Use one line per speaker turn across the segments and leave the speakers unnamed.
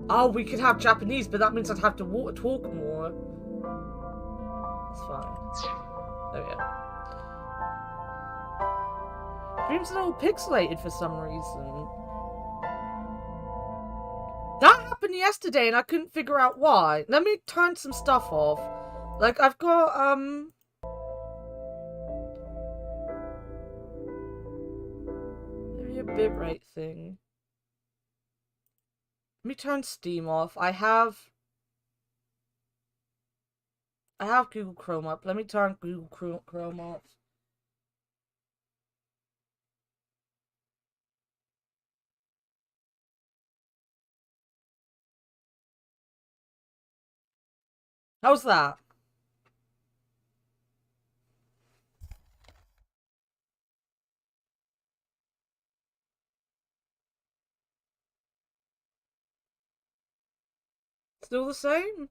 Oh, we could have Japanese, but that means I'd have to talk more. It's fine. There we go. Dream's a little pixelated for some reason. That happened yesterday and I couldn't figure out why. Let me turn some stuff off. Like, I've got, maybe a bitrate thing. Let me turn Steam off. I have Google Chrome up. Let me turn Google Chrome off. How's that? Still the same?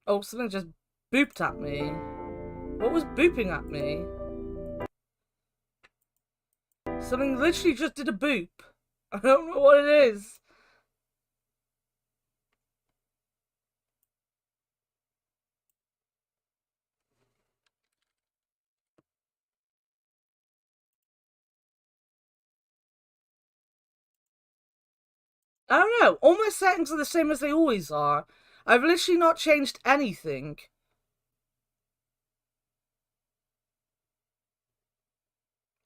Oh, something just booped at me. What was booping at me? Something literally just did a boop. I don't know what it is. I don't know. All my settings are the same as they always are. I've literally not changed anything.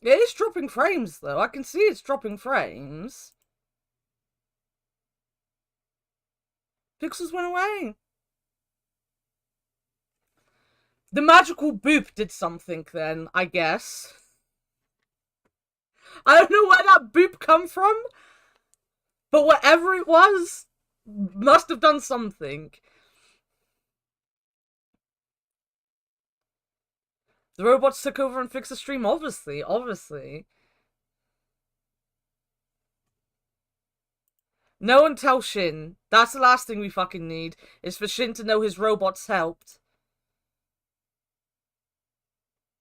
It is dropping frames, though. I can see it's dropping frames. Pixels went away. The magical boop did something then, I guess. I don't know where that boop come from, but whatever it was, must have done something. The robots took over and fixed the stream, obviously. No one tell Shin. That's the last thing we fucking need, is for Shin to know his robots helped.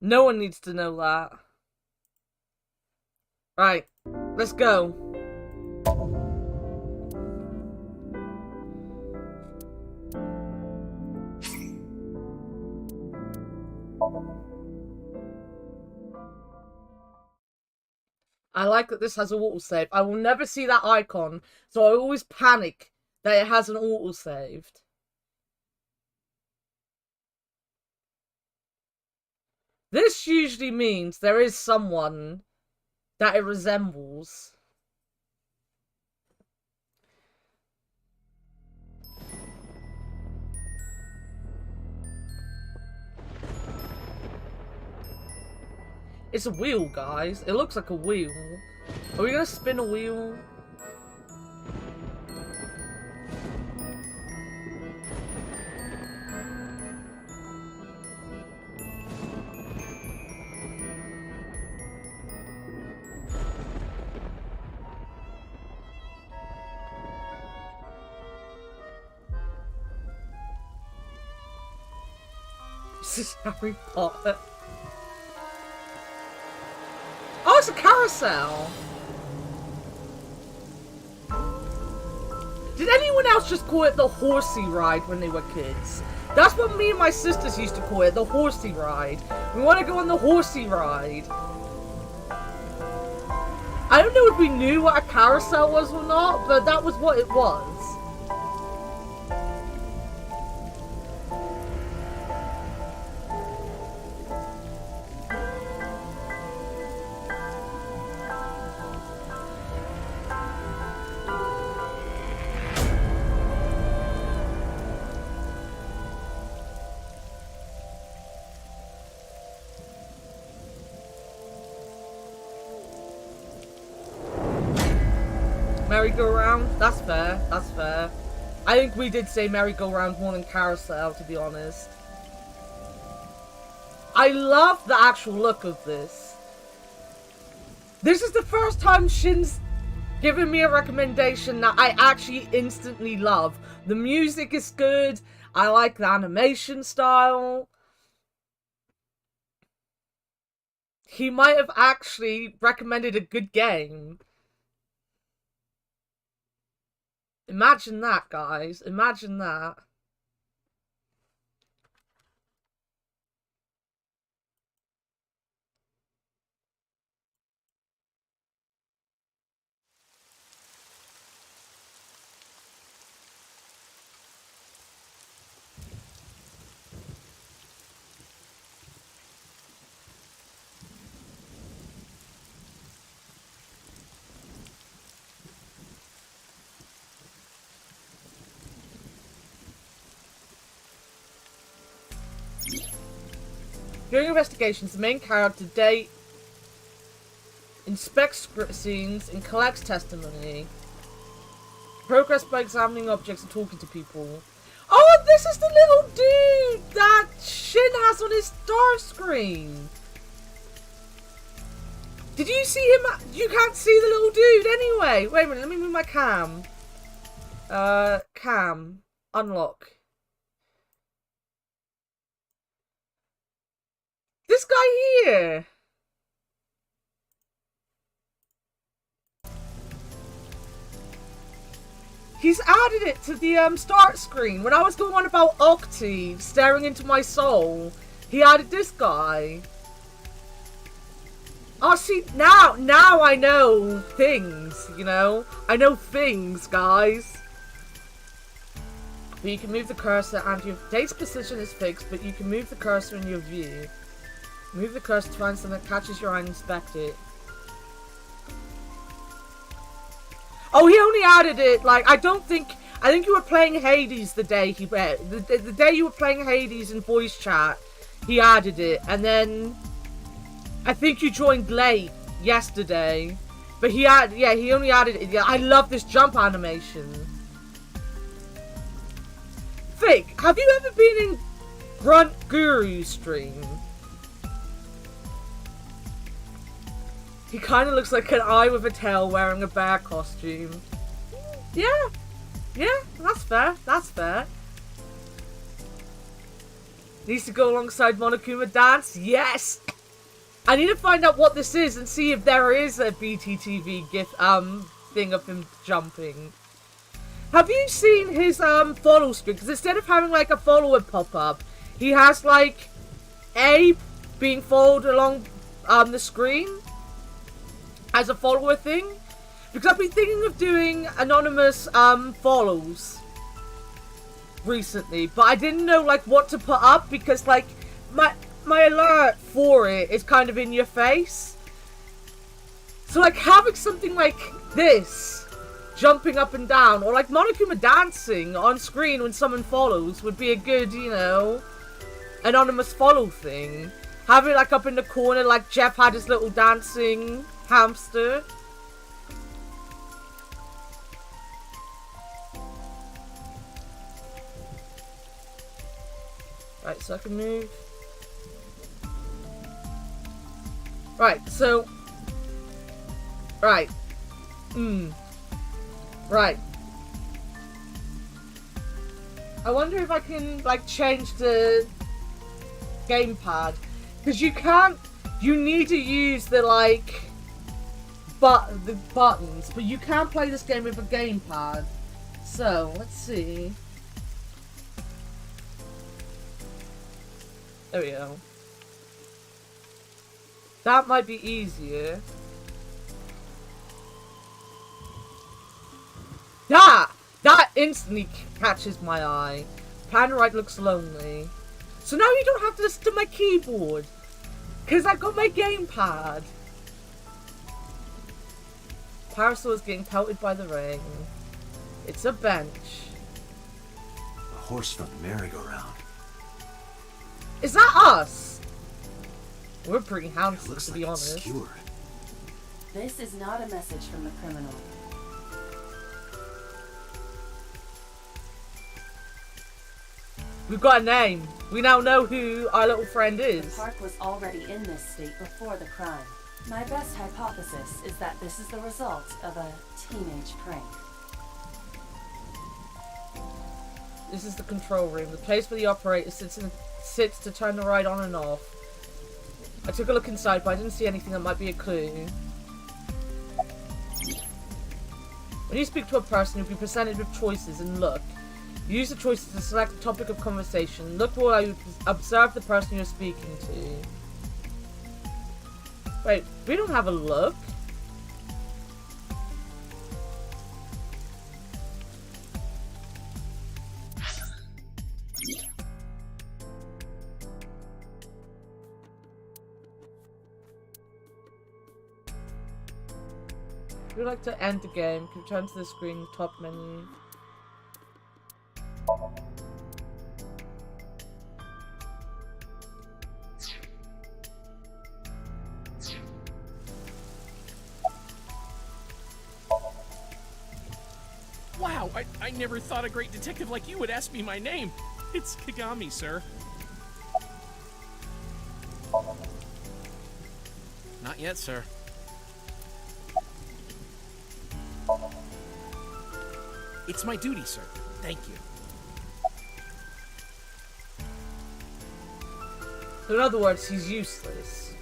No one needs to know that. Right, let's go. I like that this has an autosave. I will never see that icon, so I always panic that it has an autosaved. This usually means there is someone that it resembles. It's a wheel, guys. It looks like a wheel. Are we gonna spin a wheel? This is Harry Potter. Oh, it's a carousel! Did anyone else just call it the horsey ride when they were kids? That's what me and my sisters used to call it, the horsey ride. We want to go on the horsey ride. I don't know if we knew what a carousel was or not, but that was what it was. Merry-go-round? That's fair, that's fair. I think we did say merry-go-round more than carousel, to be honest. I love the actual look of this. This is the first time Shin's given me a recommendation that I actually instantly love. The music is good, I like the animation style. He might have actually recommended a good game. Imagine that, guys. Imagine that. During investigations, the main character Day inspects scenes and collects testimony. Progress by examining objects and talking to people. Oh, this is the little dude that Shin has on his start screen. Did you see him? You can't see the little dude anyway. Wait a minute, let me move my cam. Cam. Unlock. This guy here. He's added it to the start screen. When I was going on about Octi staring into my soul, he added this guy. Oh, see, now I know things, you know? I know things, guys. But you can move the cursor and your Date's position is fixed, but you can move the cursor in your view. Move the cursor to find something that catches your eye and inspect it. Oh, he only added it, like, I think you were playing Hades the day he went. The day you were playing Hades in voice chat, he added it. And then, I think you joined late yesterday. But he only added it. Yeah, I love this jump animation. Vic, have you ever been in Grunt Guru's stream? He kind of looks like an eye with a tail wearing a bear costume. Yeah. Yeah, that's fair. That's fair. Needs to go alongside Annakumaa dance? Yes! I need to find out what this is and see if there is a BTTV GIF thing of him jumping. Have you seen his follow screen? Because instead of having like a follower pop up, he has like A being followed along the screen as a follower thing. Because I've been thinking of doing anonymous follows recently, but I didn't know like what to put up because like my alert for it is kind of in your face. So like having something like this jumping up and down, or like Annakumaa dancing on screen when someone follows would be a good, you know, anonymous follow thing. Have it like up in the corner like Jeff had his little dancing hamster. Right, so I can move. Right, so... Right. Right. I wonder if I can, like, change the gamepad. Because you can't... You need to use the, like... the buttons. But you can't play this game with a gamepad. So, let's see. There we go. That might be easier. Ah! That instantly catches my eye. Pan right looks lonely. So now you don't have to listen to my keyboard. Because I've got my gamepad. Parasol is getting pelted by the rain. It's a bench.
A horse from the merry-go-round.
Is that us? We're pretty handsome,
Looks
to
like
be
it's
honest.
skewered.
This is not a message from the criminal.
We've got a name. We now know who our little friend
The
is.
park was already in this state before the crime. My best hypothesis is that this is the result of a teenage prank.
This is the control room. The place where the operator sits to turn the ride on and off. I took a look inside, but I didn't see anything that might be a clue. When you speak to a person, you'll be presented with choices and look. Use the choices to select a topic of conversation. Look while you observe the person you're speaking to. Wait, we don't have a look. If you'd like to end the game, you can return to the screen top menu.
Wow, I never thought a great detective like you would ask me my name. It's Kagami, sir. Not yet, sir. It's my duty, sir. Thank you.
So in other words, he's useless.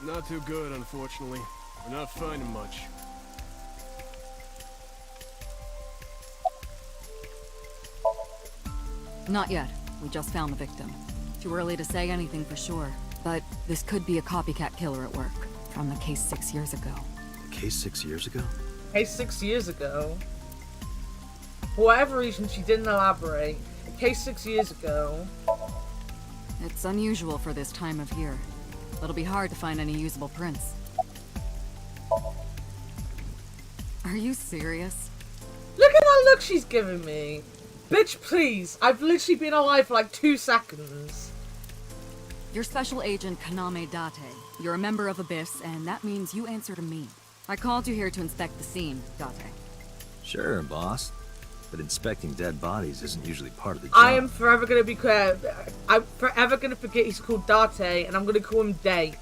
Not too good, unfortunately. We're not finding much.
Not yet. We just found the victim. Too early to say anything for sure. But this could be a copycat killer at work. From the case 6 years ago.
A case 6 years ago?
Hey, 6 years ago. For whatever reason, she didn't elaborate. A case 6 years ago.
It's unusual for this time of year. It'll be hard to find any usable prints. Are you serious?
Look at that look she's giving me. Bitch, please. I've literally been alive for like 2 seconds.
You're Special Agent Kaname Date. You're a member of Abyss, and that means you answer to me. I called you here to inspect the scene, Date.
Sure, boss. But inspecting dead bodies isn't usually part of the job.
I am forever gonna be clear. I'm forever gonna forget he's called Date, and I'm gonna call him Day.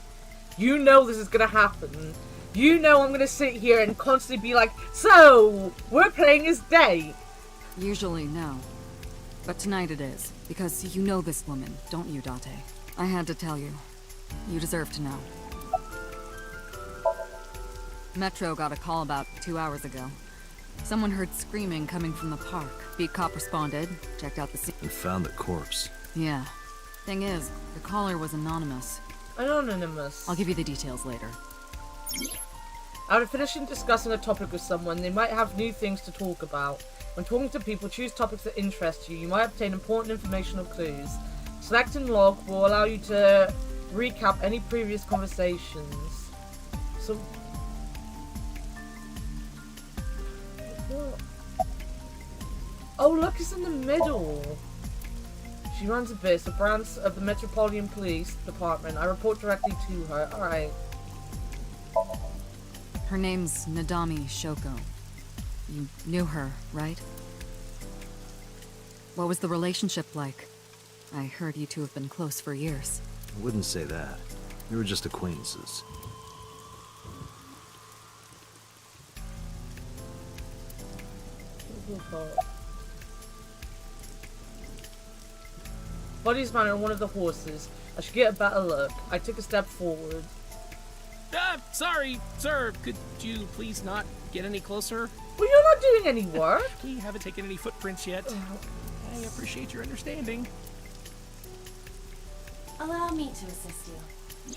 You know this is gonna happen. You know I'm gonna sit here and constantly be like, so, we're playing as Day.
Usually, no. But tonight it is, because you know this woman, don't you, Date? I had to tell you. You deserve to know. Metro got a call about 2 hours ago. Someone heard screaming coming from the park. Beat cop responded, checked out the scene.
And found the corpse.
Yeah. Thing is, the caller was anonymous.
Anonymous.
I'll give you the details later.
After finishing discussing a topic with someone, they might have new things to talk about. When talking to people, choose topics that interest you. You might obtain important information or clues. Selecting log will allow you to recap any previous conversations. So... oh, look, it's in the middle. She runs Abyss, a branch of the Metropolitan Police Department. I report directly to her. Alright.
Her name's Nadami Shoko. You knew her, right? What was the relationship like? I heard you two have been close for years.
I wouldn't say that. We were just acquaintances.
Body's mounted on one of the horses. I should get a better look. I took a step forward.
Sorry, sir. Could you please not get any closer?
Well, you're not doing any work.
We haven't taken any footprints yet. I appreciate your understanding.
Allow me to assist you.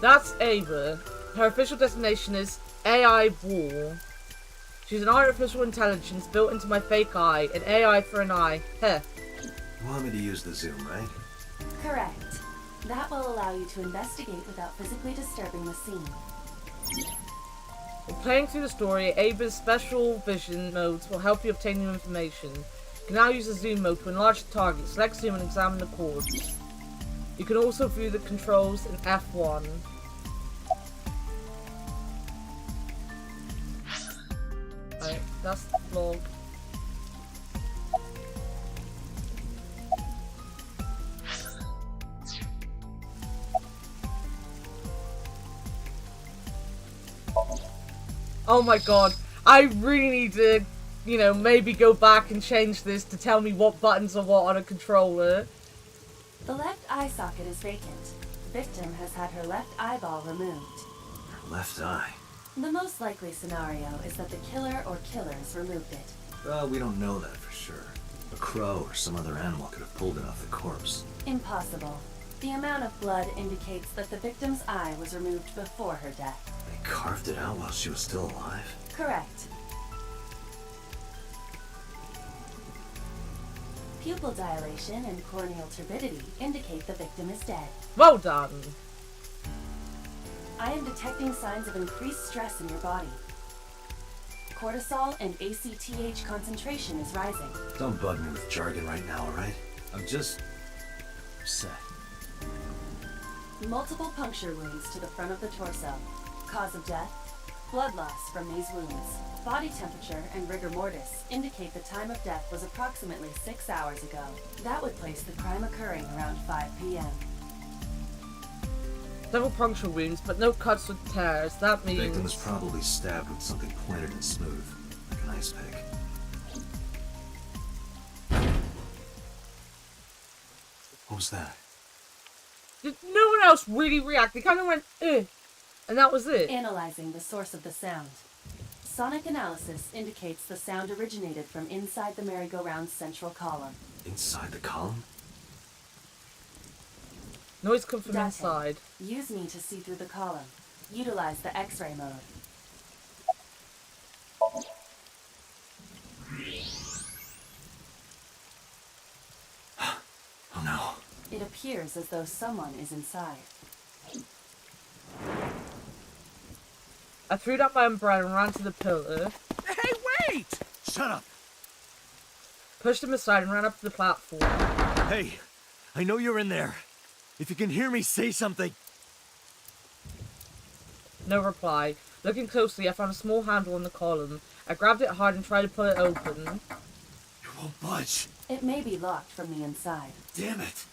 That's Ava. Her official destination is AI Wall. She's an artificial intelligence built into my fake eye, an AI for an eye. Heh.
You want me to use the zoom, right?
Correct. That will allow you to investigate without physically disturbing the scene.
When playing through the story, Ava's special vision modes will help you obtain new information. You can now use the zoom mode to enlarge the target, select zoom and examine the cords. You can also view the controls in F1. Alright, that's the vlog. Oh my god, I really need to, you know, maybe go back and change this to tell me what buttons are what on a controller.
The left eye socket is vacant. Victim has had her left eyeball removed.
Her left eye.
The most likely scenario is that the killer or killers removed it.
Well, we don't know that for sure. A crow or some other animal could have pulled it off the corpse.
Impossible. The amount of blood indicates that the victim's eye was removed before her death.
They carved it out while she was still alive?
Correct. Pupil dilation and corneal turbidity indicate the victim is dead.
Well done.
I am detecting signs of increased stress in your body. Cortisol and ACTH concentration is rising.
Don't bug me with jargon right now, alright? I'm just... upset.
Multiple puncture wounds to the front of the torso. Cause of death? Blood loss from these wounds. Body temperature and rigor mortis indicate the time of death was approximately 6 hours ago. That would place the crime occurring around 5 p.m.
Several puncture wounds, but no cuts or tears. That
The victim was
means...
probably stabbed with something pointed and smooth, like an ice pick. What was that?
Did no one else really react? They kind of went, eh. And that was it.
Analyzing the source of the sound. Sonic analysis indicates the sound originated from inside the merry-go-round's central column.
Inside the column?
Noise come from
Date.
inside.
Use me to see through the column. Utilize the X-ray mode.
Oh no.
It appears as though someone is inside.
I threw down my umbrella and ran to the pillar.
Hey, wait!
Shut up!
Pushed him aside and ran up to the platform.
Hey, I know you're in there. If you can hear me, say something.
No reply. Looking closely, I found a small handle on the column. I grabbed it hard and tried to pull it open.
You won't budge.
It may be locked from the inside.
Damn it.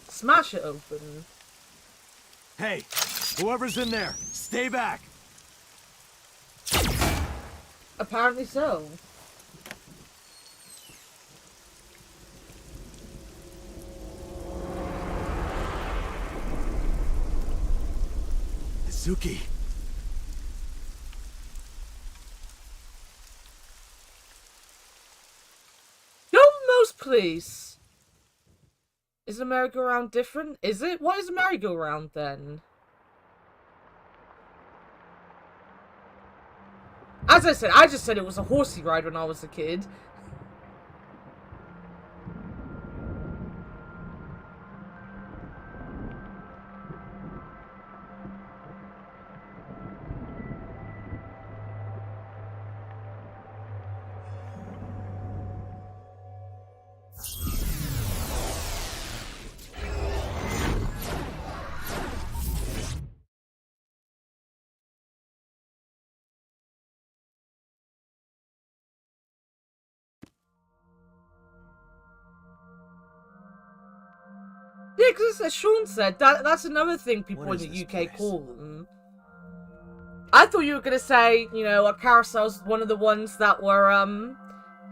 Smash it open.
Hey, whoever's in there, stay back.
Apparently so.
Suki.
Go most please. Is a merry-go-round different? Is it? What is a merry-go-round then? As I said, I just said it was a horsey ride when I was a kid. Yeah, because as Sean said, that's another thing people
What
in
is
the
this
UK
place?
call them. I thought you were going to say, you know, a carousel's one of the ones that were,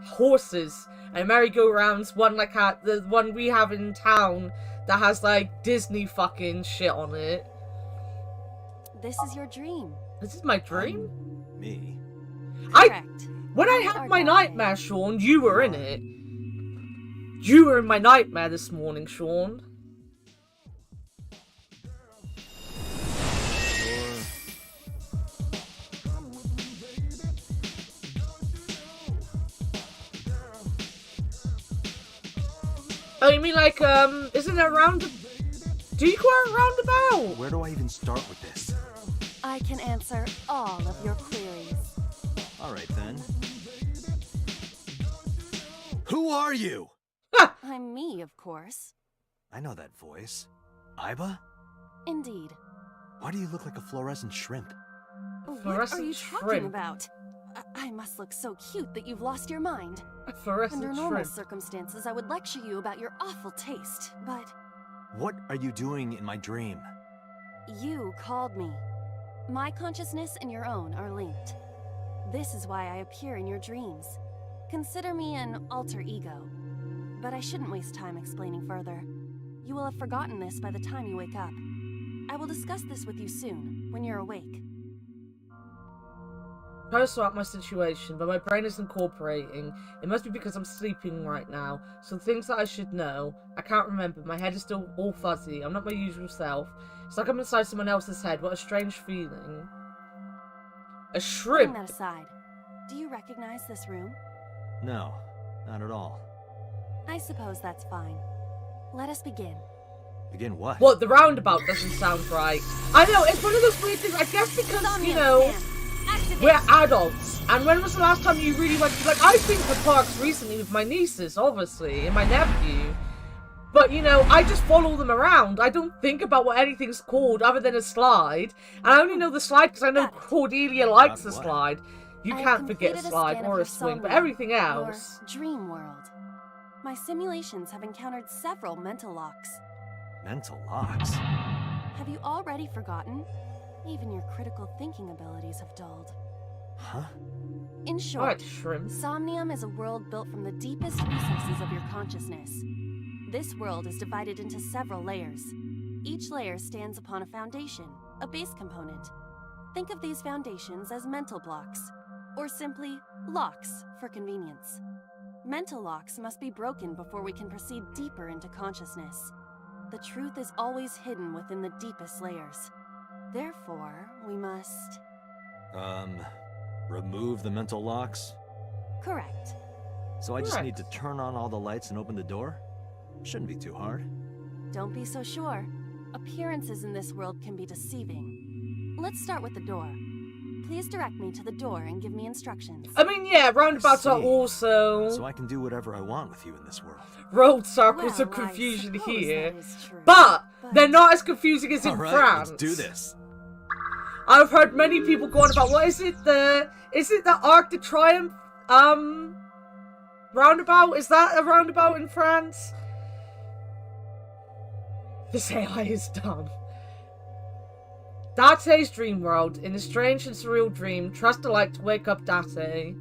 horses. And merry-go-rounds, one like the one we have in town that has like Disney fucking shit on it.
This is your dream.
This is my dream?
Me?
Correct.
When I
You
had
are
my
Dante.
nightmare, Sean, you were in it. You were in my nightmare this morning, Sean. Oh, you mean like, isn't it around? Do you go around about?
Where do I even start with this?
I can answer all of your queries.
Alright then. Who are you?
I'm me, of course.
I know that voice. Iba?
Indeed.
Why do you look like a fluorescent shrimp?
What are
Fluorescent
you talking
shrimp.
about? I must look so cute that you've lost your mind.
A fluorescent
Under normal
shrimp.
circumstances, I would lecture you about your awful taste, but
What are you doing in my dream?
you called me. My consciousness and your own are linked. This is why I appear in your dreams. Consider me an alter ego. But I shouldn't waste time explaining further. You will have forgotten this by the time you wake up. I will discuss this with you soon, when you're awake.
Try to sort out my situation, but my brain isn't cooperating. It must be because I'm sleeping right now. So things that I should know, I can't remember. My head is still all fuzzy. I'm not my usual self. It's like I'm inside someone else's head. What a strange feeling. A
Putting
shrimp.
that aside, do you recognize this room?
No, not at all.
I suppose that's fine. Let us begin.
Begin what?
What, the roundabout doesn't sound right. I know, it's one of those weird things. I guess because, you
Somnium
know,
scan. Activate.
we're adults. And when was the last time you really went to, like, I've been to parks recently with my nieces, obviously, and my nephew. But, you know, I just follow them around. I don't think about what anything's called other than a slide. And I only know the slide because I know
Got it.
Cordelia likes a
Got what?
slide. You
I have
can't forget a
completed
slide
scan
or
of
a
your
swing, but
Somnium,
everything else.
Your dream world. My simulations have encountered several mental locks.
Mental locks?
Have you already forgotten? Even your critical thinking abilities have dulled.
Huh?
In
I
short,
like shrimp.
Somnium is a world built from the deepest recesses of your consciousness. This world is divided into several layers. Each layer stands upon a foundation, a base component. Think of these foundations as mental blocks, or simply locks for convenience. Mental locks must be broken before we can proceed deeper into consciousness. The truth is always hidden within the deepest layers. Therefore, we must...
Remove the mental locks?
Correct.
So I just
Correct.
need to turn on all the lights and open the door? Shouldn't be too hard.
Don't be so sure. Appearances in this world can be deceiving. Let's start with the door. Please direct me to the door and give me instructions.
I mean, yeah, roundabouts are
see.
also
So I can do whatever I want with you in this world.
road circles
Well,
of confusion
I suppose
here.
that is true,
But they're not as confusing as in
Alright,
France.
let's do this.
I've heard many people go on about what is it the Arc de Triomphe roundabout? Is that a roundabout in France? This AI is dumb. Date's dream world. In a strange and surreal dream, trust the light to wake up Date.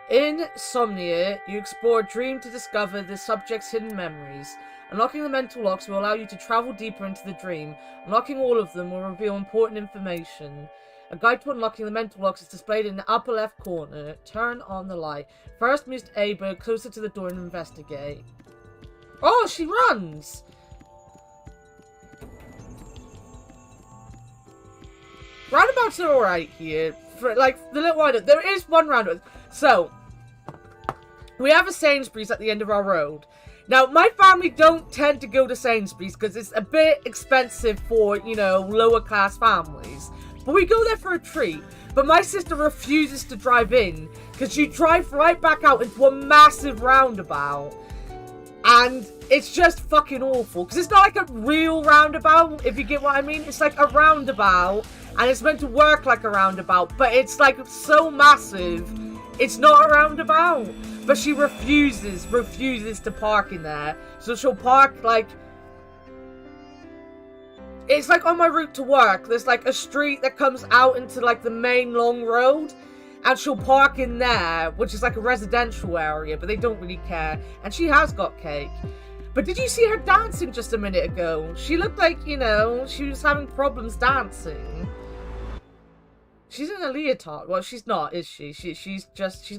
In Somnia, you explore a dream to discover the subject's hidden memories. Unlocking the mental locks will allow you to travel deeper into the dream. Unlocking all of them will reveal important information. A guide to unlocking the mental locks is displayed in the upper left corner. Turn on the light. First, move Aba closer to the door and investigate. Oh, she runs! Roundabouts are alright here. For, like, the little window. There is one roundabout. So, we have a Sainsbury's at the end of our road. Now, my family don't tend to go to Sainsbury's because it's a bit expensive for, you know, lower class families. But we go there for a treat. But my sister refuses to drive in because you drive right back out into a massive roundabout. And it's just fucking awful. Because it's not like a real roundabout, if you get what I mean. It's like a roundabout. And it's meant to work like a roundabout. But it's like so massive. It's not a roundabout. But she refuses to park in there. So she'll park like... It's like on my route to work. There's like a street that comes out into like the main long road. and she'll park in there, which is like a residential area, but they don't really care. And she has got cake. But did you see her dancing just a minute ago? She looked like, you know, she was having problems dancing. She's in a leotard. Well, she's not, is she? She's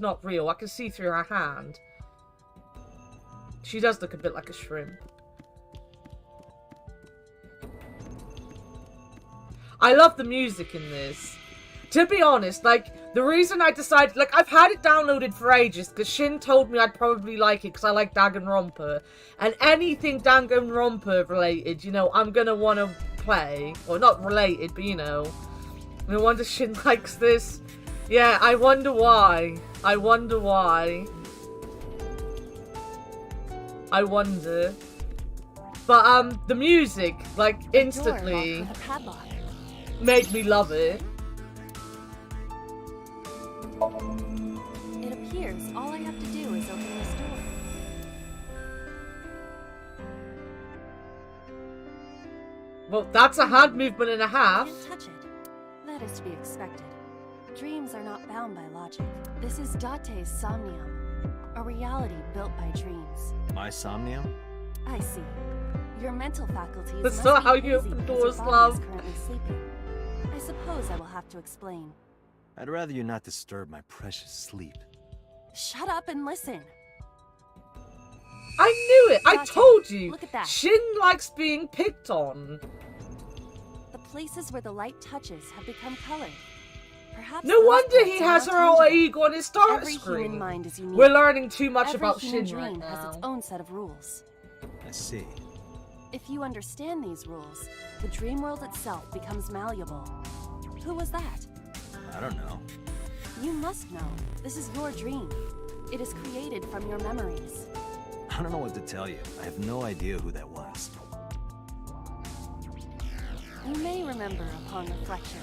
not real. I can see through her hand. She does look a bit like a shrimp. I love the music in this. To be honest, like, the reason I decided, like, I've had it downloaded for ages, because Shin told me I'd probably like it, because I like Danganronpa. And anything Danganronpa related, you know, I'm gonna want to play. Or not related, but, you know. No wonder Shin likes this. Yeah, I wonder why. I wonder why. I wonder. But, the music, like, instantly made me love it.
It appears all I have to do is open this door.
Well, that's a hand movement and a half.
Can't touch it. That is to be expected. Dreams are not bound by logic. This is Date's Somnium, a reality built by dreams.
My Somnium?
I see. Your mental faculties
That's
must
not
be
how you
hazy
open
because
doors,
your body
love.
is currently sleeping. I suppose I will have to explain.
I'd rather you not disturb my precious sleep.
Shut up and listen.
I knew it! I
Date,
told you!
look at that.
Shin likes being picked on.
The places where the light touches have become colored. Perhaps
No
those
wonder he
points are
has
more
her alter
tangible.
ego on his start
Every
screen.
human mind is unique.
We're learning too much
Every
about
human
Shin right
dream has its
now.
own set of rules.
I see.
If you understand these rules, the dream world itself becomes malleable. Who was that?
I don't know.
You must know. This is your dream. It is created from your memories.
I don't know what to tell you. I have no idea who that was.
You may remember upon reflection.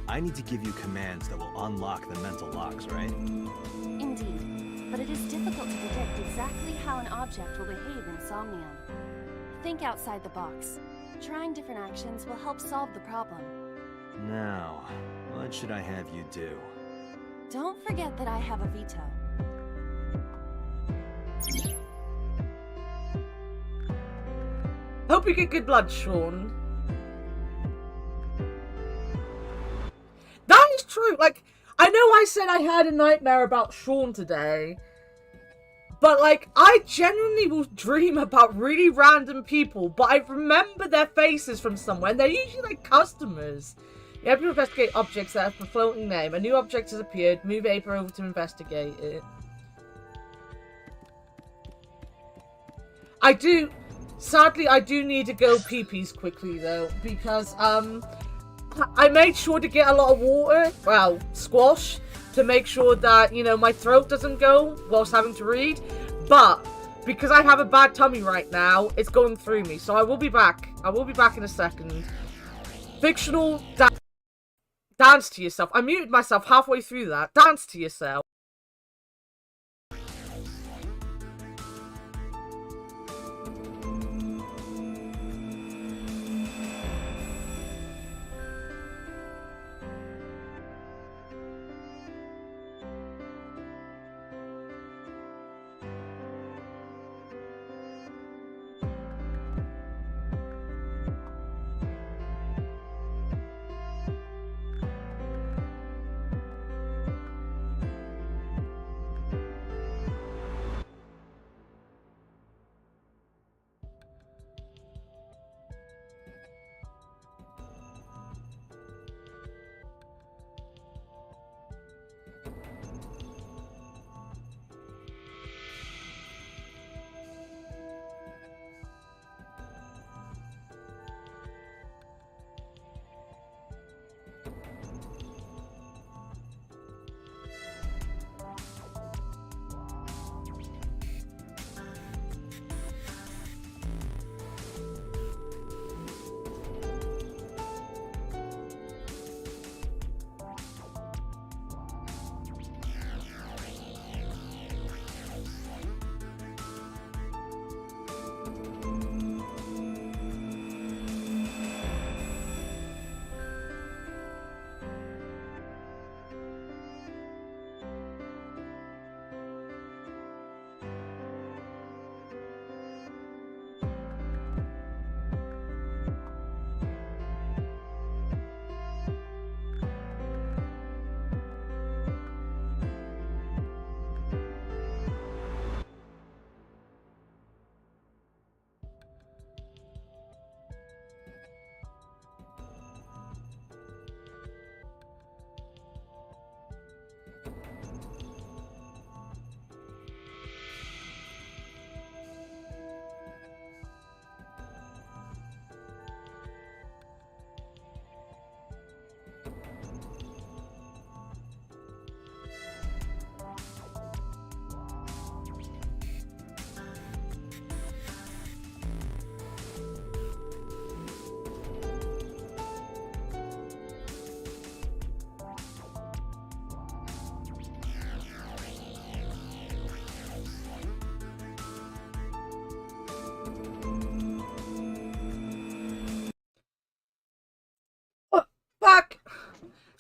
I need to give you commands that will unlock the mental locks, right?
Indeed, but it is difficult to predict exactly how an object will behave in Somnium. Think outside the box. Trying different actions will help solve the problem.
Now, what should I have you do?
Don't forget that I have a veto.
Hope you get good blood, Sean. That is true. Like, I know I said I had a nightmare about Sean today. But, like, I genuinely will dream about really random people, but I remember their faces from somewhere, and they're usually, like, customers. You have to investigate objects that have a floating name. A new object has appeared. Move April over to investigate it. Sadly, I do need to go pee-pees quickly, though, because, I made sure to get a lot of water, well, squash, to make sure that, you know, my throat doesn't go whilst having to read. But because I have a bad tummy right now, it's going through me. So I will be back. I will be back in a second. Fictional dance to yourself. I muted myself halfway through that. Dance to yourself.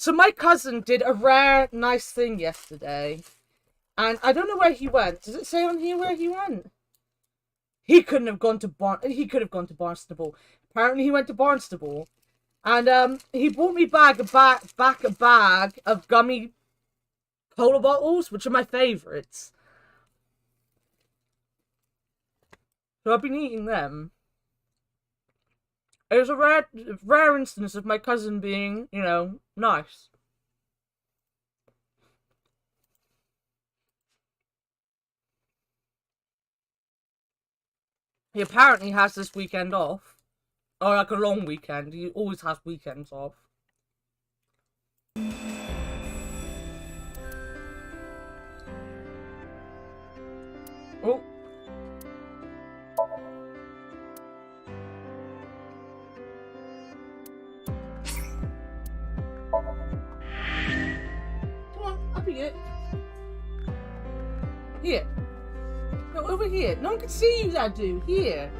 So my cousin did a rare, nice thing yesterday. And I don't know where he went. Does it say on here where he went? He couldn't have gone to He could have gone to Barnstable. Apparently he went to Barnstable. And he brought me back a bag of gummy cola bottles, which are my favourites. So I've been eating them. It was a rare instance of my cousin being, you know, nice. He apparently has this weekend off. Or like a long weekend. He always has weekends off. Oh. Come on, I'll be it. Here. No, over here. No one can see you, that dude. Here.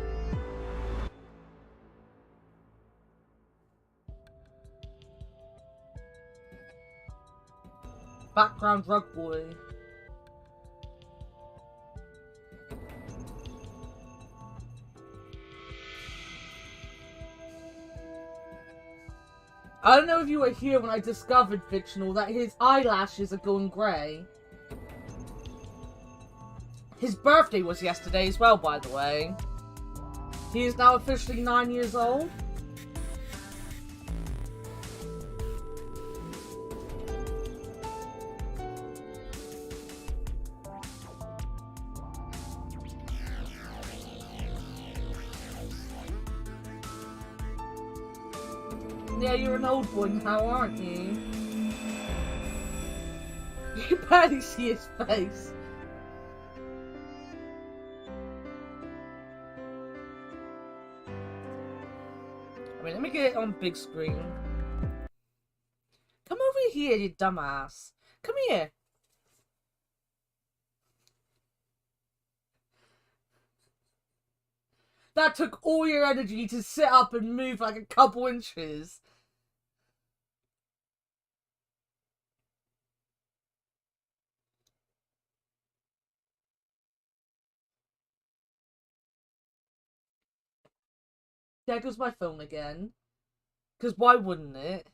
Background drug boy. I don't know if you were here when I discovered Fictional that his eyelashes are going grey. His birthday was yesterday as well, by the way. He is now officially 9 years old. Yeah, you're an old boy now, aren't you? You can barely see his face. I mean, let me get it on big screen. Come over here, you dumbass. Come here. That took all your energy to sit up and move like a couple inches. There goes my phone again. Because why wouldn't it?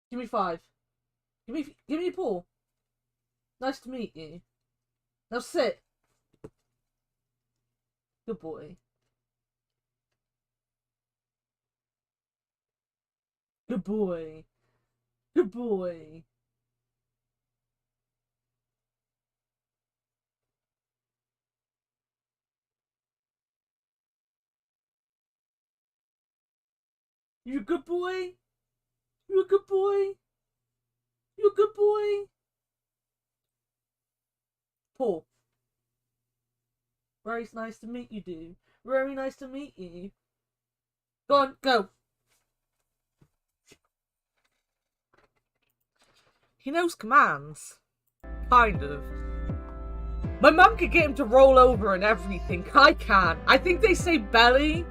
Give me 5. Give me a paw. Nice to meet you. Now sit. Good boy. Good boy. Good boy. You a good boy? You a good boy? You a good boy? Paul. Very nice to meet you, dude. Very nice to meet you. Go on, go. He knows commands. Kind of. My mum could get him to roll over and everything. I can't. I think they say belly.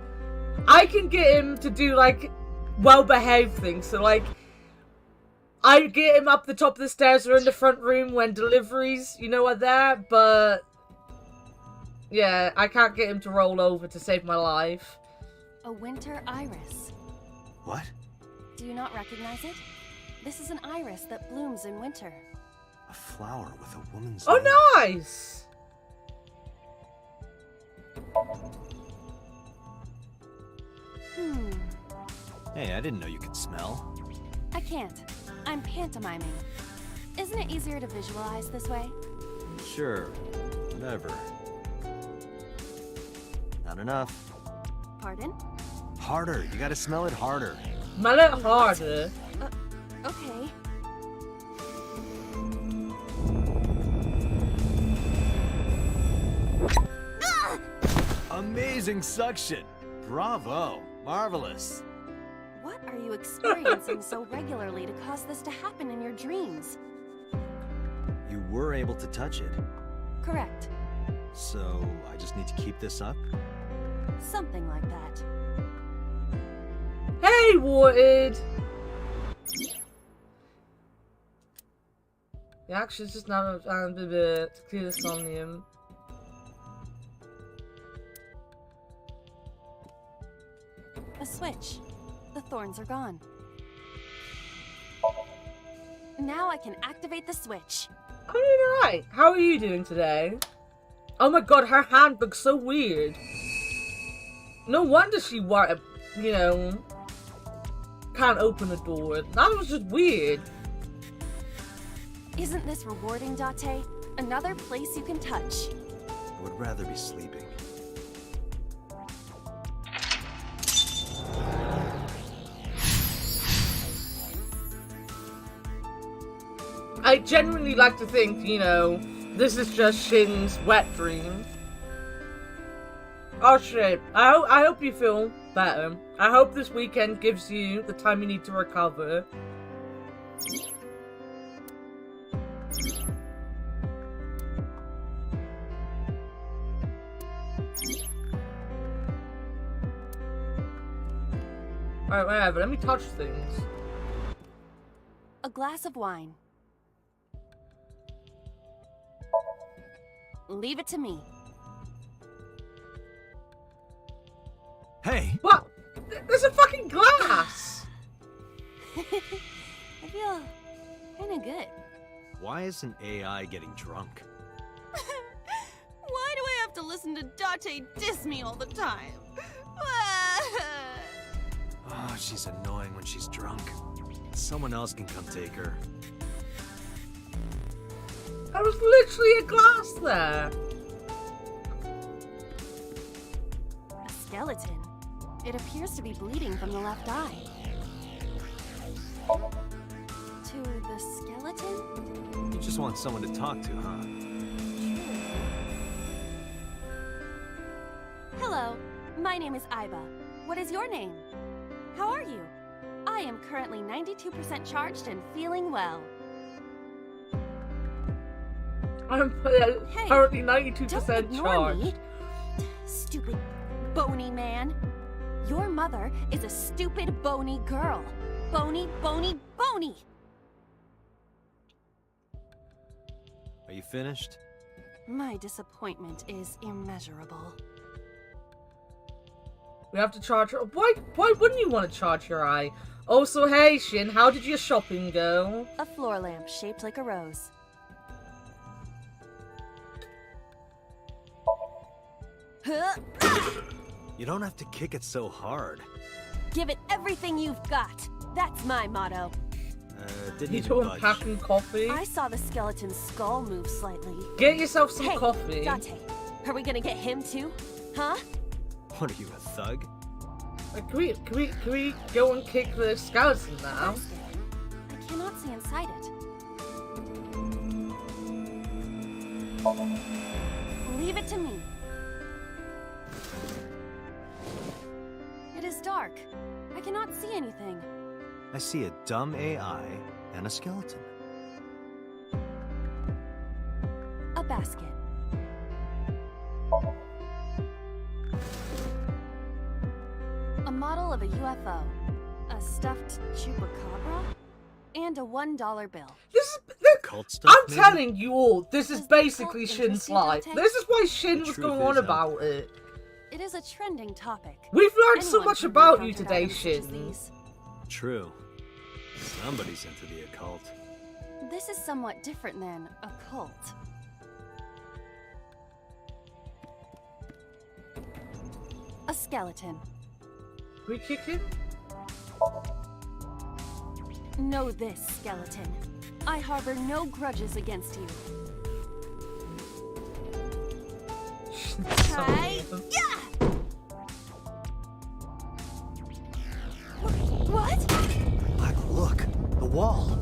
I can get him to do, like, well-behaved things. So, like, I get him up the top of the stairs or in the front room when deliveries, you know, are there. But, yeah, I can't get him to roll over to save my life.
A winter iris.
What?
Do you not recognize it? This is an iris that blooms in winter.
A flower with a woman's
Oh,
name.
nice!
Hey, I didn't know you could smell.
I can't. I'm pantomiming. Isn't it easier to visualize this way?
Sure. Whatever. Not enough.
Pardon?
Harder. You gotta smell it harder.
Smell it harder.
Okay.
Amazing suction. Bravo. Marvelous.
What are you experiencing so regularly to cause this to happen in your dreams?
You were able to touch it,
Correct.
so I just need to keep this up?
Something like that.
Hey, Wanted! The action's just now to clear the Somnium.
A switch. The thorns are gone. Now I can activate the switch.
I'm doing alright. How are you doing today? Oh my god, her handbook's so weird. No wonder she, you know, can't open the door. That was just weird.
Isn't this rewarding, Date? Another place you can touch.
I would rather be sleeping.
I genuinely like to think, you know, this is just Shin's wet dream. Oh shit. I hope you feel better. I hope this weekend gives you the time you need to recover. Alright, whatever. Let me touch things.
A glass of wine. Leave it to me.
Hey!
What? There's a fucking glass!
I feel kinda good.
Why isn't AI getting drunk?
Why do I have to listen to Date diss me all the time?
Oh, she's annoying when she's drunk. Someone else can come take her.
There was literally a glass there.
A skeleton. It appears to be bleeding from the left eye. To the skeleton?
You just want someone to talk to, huh?
Hello, my name is Iba. What is your name? How are you? I am currently 92% charged and feeling well.
I'm
Hey,
currently
Don't
92%
ignore me.
charged.
Stupid bony man. Your mother is a stupid bony girl. Bony, bony, bony.
Are you finished?
My disappointment is immeasurable.
We have to charge her. Why wouldn't you want to charge your eye? Also, hey Shin, how did your shopping go?
A floor lamp shaped like a rose. Huh?
You don't have to kick it so hard.
Give it everything you've got. That's my motto.
Didn't
You
even
doing
budge.
packing coffee?
I saw the skeleton's skull move slightly.
Get yourself some
Hey,
coffee.
Date, are we gonna get him too? Huh?
What are you, a thug?
Can we go and kick the skeleton now?
Basket. I cannot see inside it. Leave it to me. It is dark. I cannot see anything.
I see a dumb AI and a skeleton.
A basket. A model of a UFO. A stuffed chupacabra. And a $1 bill.
Cult stuff,
I'm
maybe?
telling you all, this is
Does the
basically
cult
Shin's
interest you,
life.
Dante?
This is why Shin
The
was
truth
going on
is,
about it.
It is a trending topic.
We've learned so
Anyone
much
can
about
be
you
encountered
today,
items such as
Shin.
these.
True. Somebody's into the occult.
This is somewhat different than a cult. A skeleton.
We kick him?
Know this, skeleton. I harbor no grudges against you. Hi. Yeah! What?
Black, look! The wall!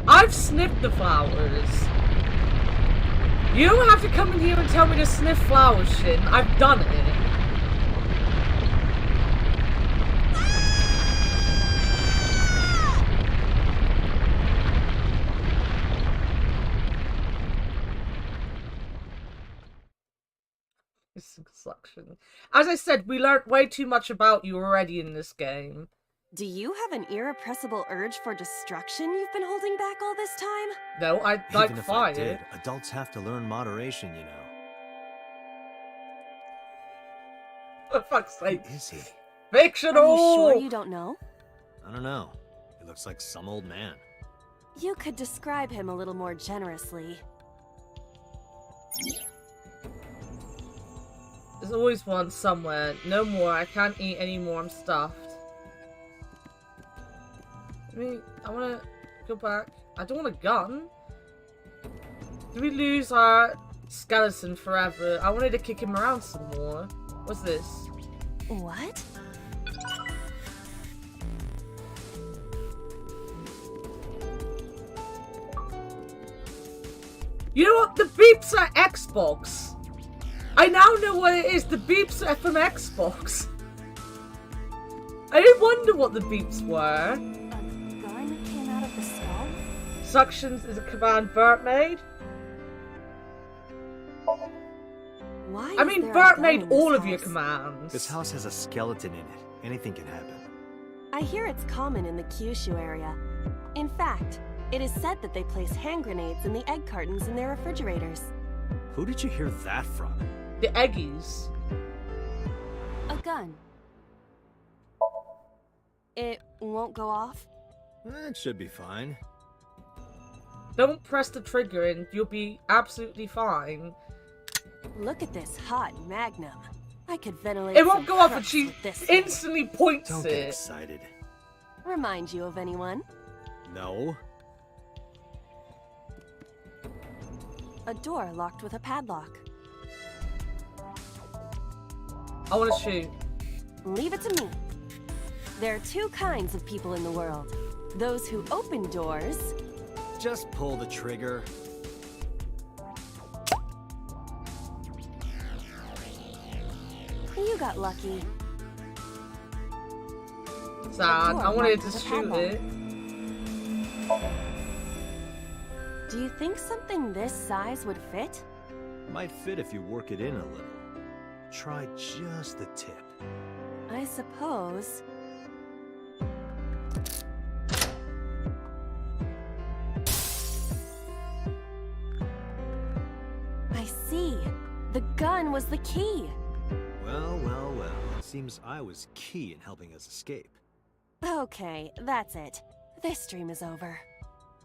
I've sniffed the flowers. You don't have to come in here and tell me to sniff flowers, Shin. I've done it. Suction. As I said, we learned way too much about you already in this game.
Do you have an irrepressible urge for destruction you've been holding back all this time?
No, I like
Even if
fire.
I did, adults have to learn moderation, you know.
For fuck's sake.
Who is he?
Fictional!
Are you sure you don't know?
I don't know. He looks like some old man.
You could describe him a little more generously.
There's always one somewhere. No more. I can't eat anymore. I'm stuffed. I wanna go back. I don't want a gun. Did we lose our skeleton forever? I wanted to kick him around some more. What's this?
What?
You know what? The beeps are Xbox. I now know what it is. The beeps are from Xbox. I did wonder what the beeps were.
A gun came out of the skull?
Suctions is a command Bert made.
Why
I
is
mean,
there a
Bert
gun
made
in
all
this
of your
house?
commands.
This house has a skeleton in it. Anything can happen.
I hear it's common in the Kyushu area. In fact, it is said that they place hand grenades in the egg cartons in their refrigerators.
Who did you hear that from?
The Eggies.
A gun. It won't go off?
It should be fine.
Don't press the trigger and you'll be absolutely fine.
Look at this hot magnum. I could ventilate
It won't
some
go off and
crooks
she
with this thing.
instantly points
Don't get
it.
excited.
Remind you of anyone?
No.
A door locked with a padlock.
I want to shoot.
Leave it to me. There are two kinds of people in the world. Those who open doors.
Just pull the trigger.
You got lucky.
Sad. I wanted to shoot it.
Do you think something this size would fit?
Might fit if you work it in a little. Try just the tip.
I suppose. I see. The gun was the key.
Well, well, well. It seems I was key in helping us escape.
Okay, that's it. This dream is over.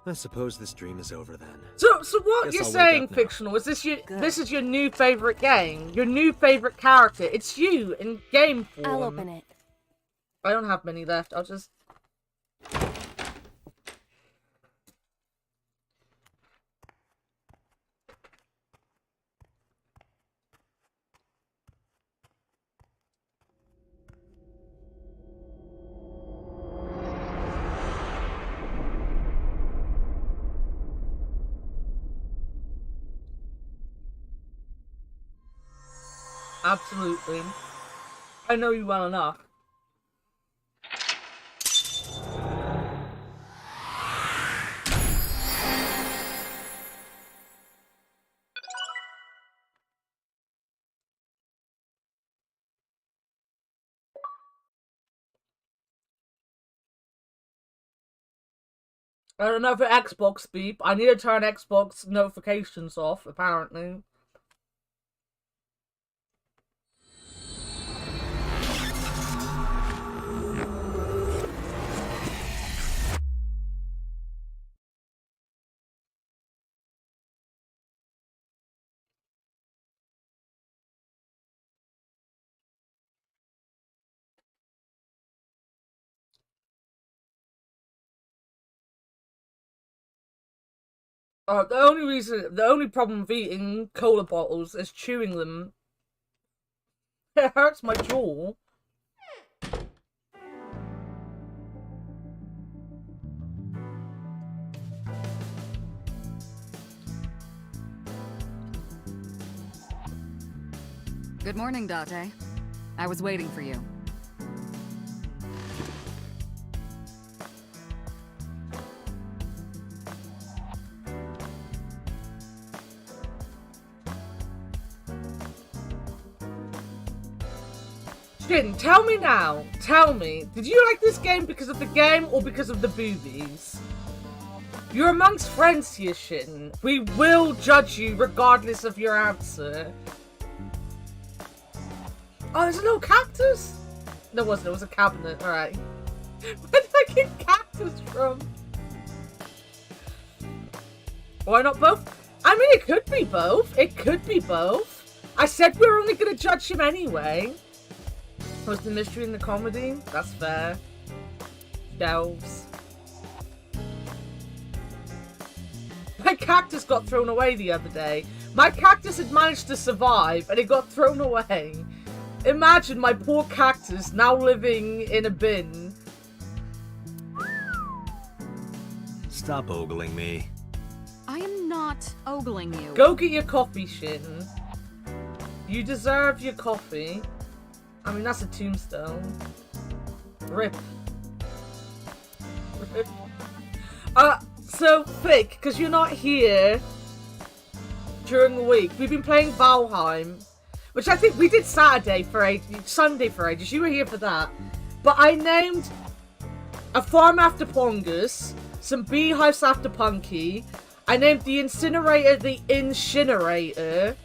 I suppose this dream is over then.
So what
Guess
you're
I'll wake
saying,
up now.
fictional? Is this your
Good.
this is your new favorite game? Your new favorite character? It's you in game form.
I'll open it.
I don't have many left. I'll just. Absolutely. I know you well enough. I don't know for Xbox beep. I need to turn Xbox notifications off, apparently. The only problem with eating cola bottles is chewing them. It hurts my jaw.
Good morning, Date. I was waiting for you.
Shin, tell me now. Tell me, did you like this game because of the game or because of the boobies? You're amongst friends here, Shin. We will judge you regardless of your answer. Oh, there's a little cactus? No, it wasn't. It was a cabinet. Alright. Where did I get cactus from? Why not both? I mean, it could be both. It could be both. I said we were only going to judge him anyway. Was the mystery in the comedy? That's fair. Shelves. My cactus got thrown away the other day. My cactus had managed to survive and it got thrown away. Imagine my poor cactus now living in a bin.
Stop ogling me.
I am not ogling you.
Go get your coffee, Shin. You deserve your coffee. I mean, that's a tombstone. Rip. Rip. So, Vic, because you're not here during the week, we've been playing Valheim, which I think we did Sunday for ages. You were here for that. But I named a farm after Pongus, some beehives after Punky. I named the incinerator the Incinerator.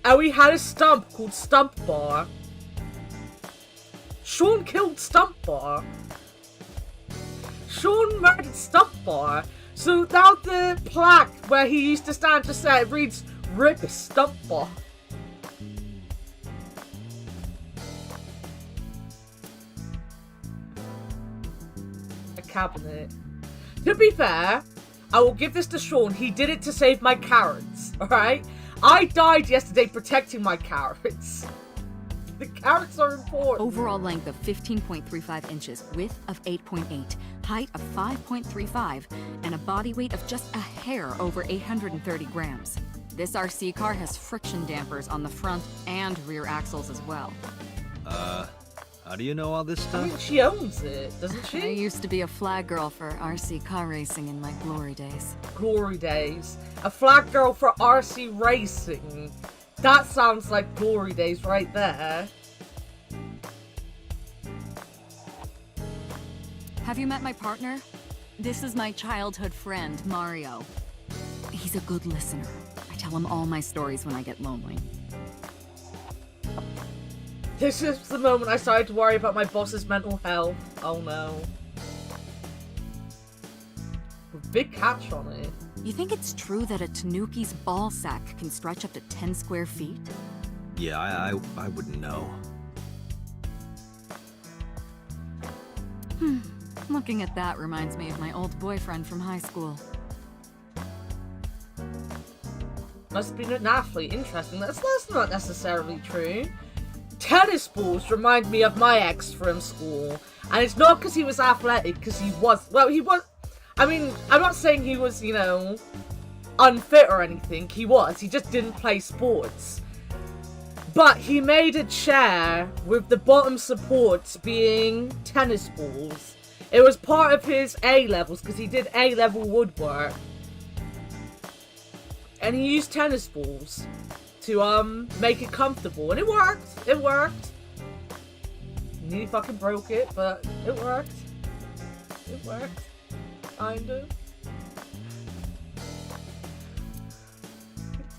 And we had a stump called Stump Bar. Sean killed Stump Bar. Sean murdered Stump Bar. So now the plaque where he used to stand just there, it reads, RIP Stump Bar. A cabinet. To be fair, I will give this to Sean. He did it to save my carrots, alright? I died yesterday protecting my carrots. The carrots are important.
Overall length of 15.35 inches, width of 8.8, height of 5.35, and a body weight of just a hair over 830 grams. This RC car has friction dampers on the front and rear axles as well.
How do you know all this
I
stuff?
mean, she owns it, doesn't
I
she?
used to be a flag girl for RC car racing in my glory days.
Glory days. A flag girl for RC racing. That sounds like glory days right there.
Have you met my partner? This is my childhood friend, Mario. He's a good listener. I tell him all my stories when I get lonely.
This is the moment I started to worry about my boss's mental health. Oh no. Big catch on it.
You think it's true that a tanuki's ball sack can stretch up to 10 square feet?
Yeah, I wouldn't know.
Looking at that reminds me of my old boyfriend from high school.
Must have been an athlete. Interesting. That's not necessarily true. Tennis balls remind me of my ex from school. And it's not because he was athletic, because he was... Well, he was... I mean, I'm not saying he was, you know, unfit or anything. He was. He just didn't play sports. But he made a chair with the bottom supports being tennis balls. It was part of his A-levels, because he did A-level woodwork. And he used tennis balls to, make it comfortable. And it worked. It worked. Nearly fucking broke it, but it worked. It worked. Kind of.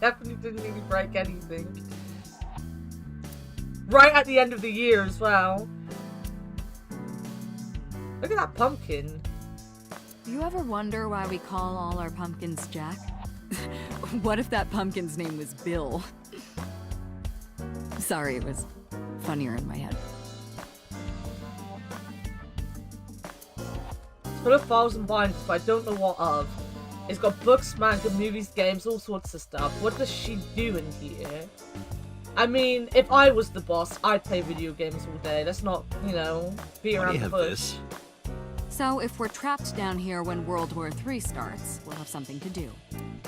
Definitely didn't really break anything. Right at the end of the year as well. Look at that pumpkin.
Do you ever wonder why we call all our pumpkins Jack? What if that pumpkin's name was Bill? Sorry, it was funnier in my head.
It's got 1,000 binders, but I don't know what of. It's got books, manga, movies, games, all sorts of stuff. What does she do in here? I mean, if I was the boss, I'd play video games all day. Let's not, you know, be
Why do
around
you
the
have
bush.
this?
So if we're trapped down here when World War III starts, we'll have something to do.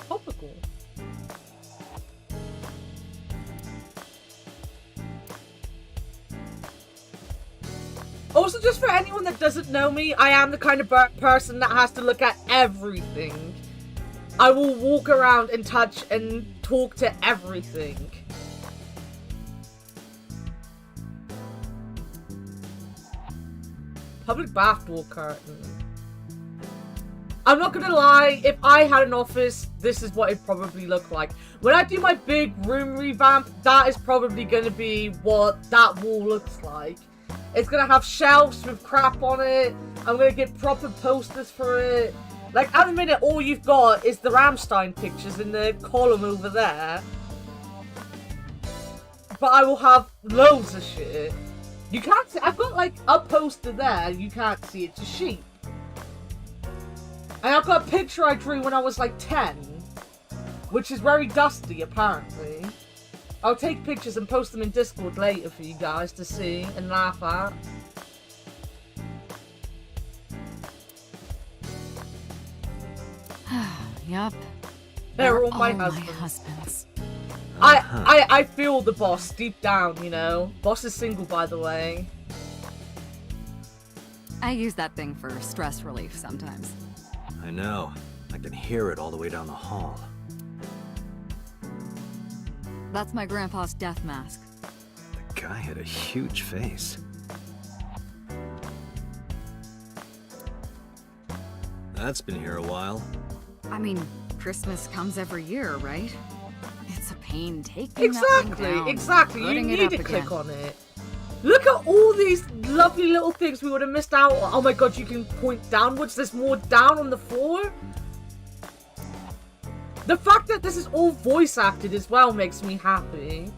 Topical. Also, just for anyone that doesn't know me, I am the kind of person that has to look at everything. I will walk around and touch and talk to everything. Public bath door curtain. I'm not gonna lie, if I had an office, this is what it'd probably look like. When I do my big room revamp, that is probably gonna be what that wall looks like. It's gonna have shelves with crap on it. I'm gonna get proper posters for it. Like, at the minute, all you've got is the Rammstein pictures in the column over there. But I will have loads of shit. You can't see, I've got like a poster there, you can't see it's a sheep. And I've got a picture I drew when I was like 10, which is very dusty apparently. I'll take pictures and post them in Discord later for you guys to see and laugh at.
Yup.
They're all my husbands. I feel the boss deep down, you know. Boss is single, by the way.
I use that thing for stress relief sometimes.
I know. I can hear it all the way down the hall.
That's my grandpa's death mask.
The guy had a huge face. That's been here a while.
I mean, Christmas comes every year, right? It's a pain taking that thing down,
Exactly. You
putting it
need
up
to
again.
click on it. Look at all these lovely little things we would have missed out on. Oh my god, you can point downwards. There's more down on the floor. The fact that this is all voice acted as well makes me happy.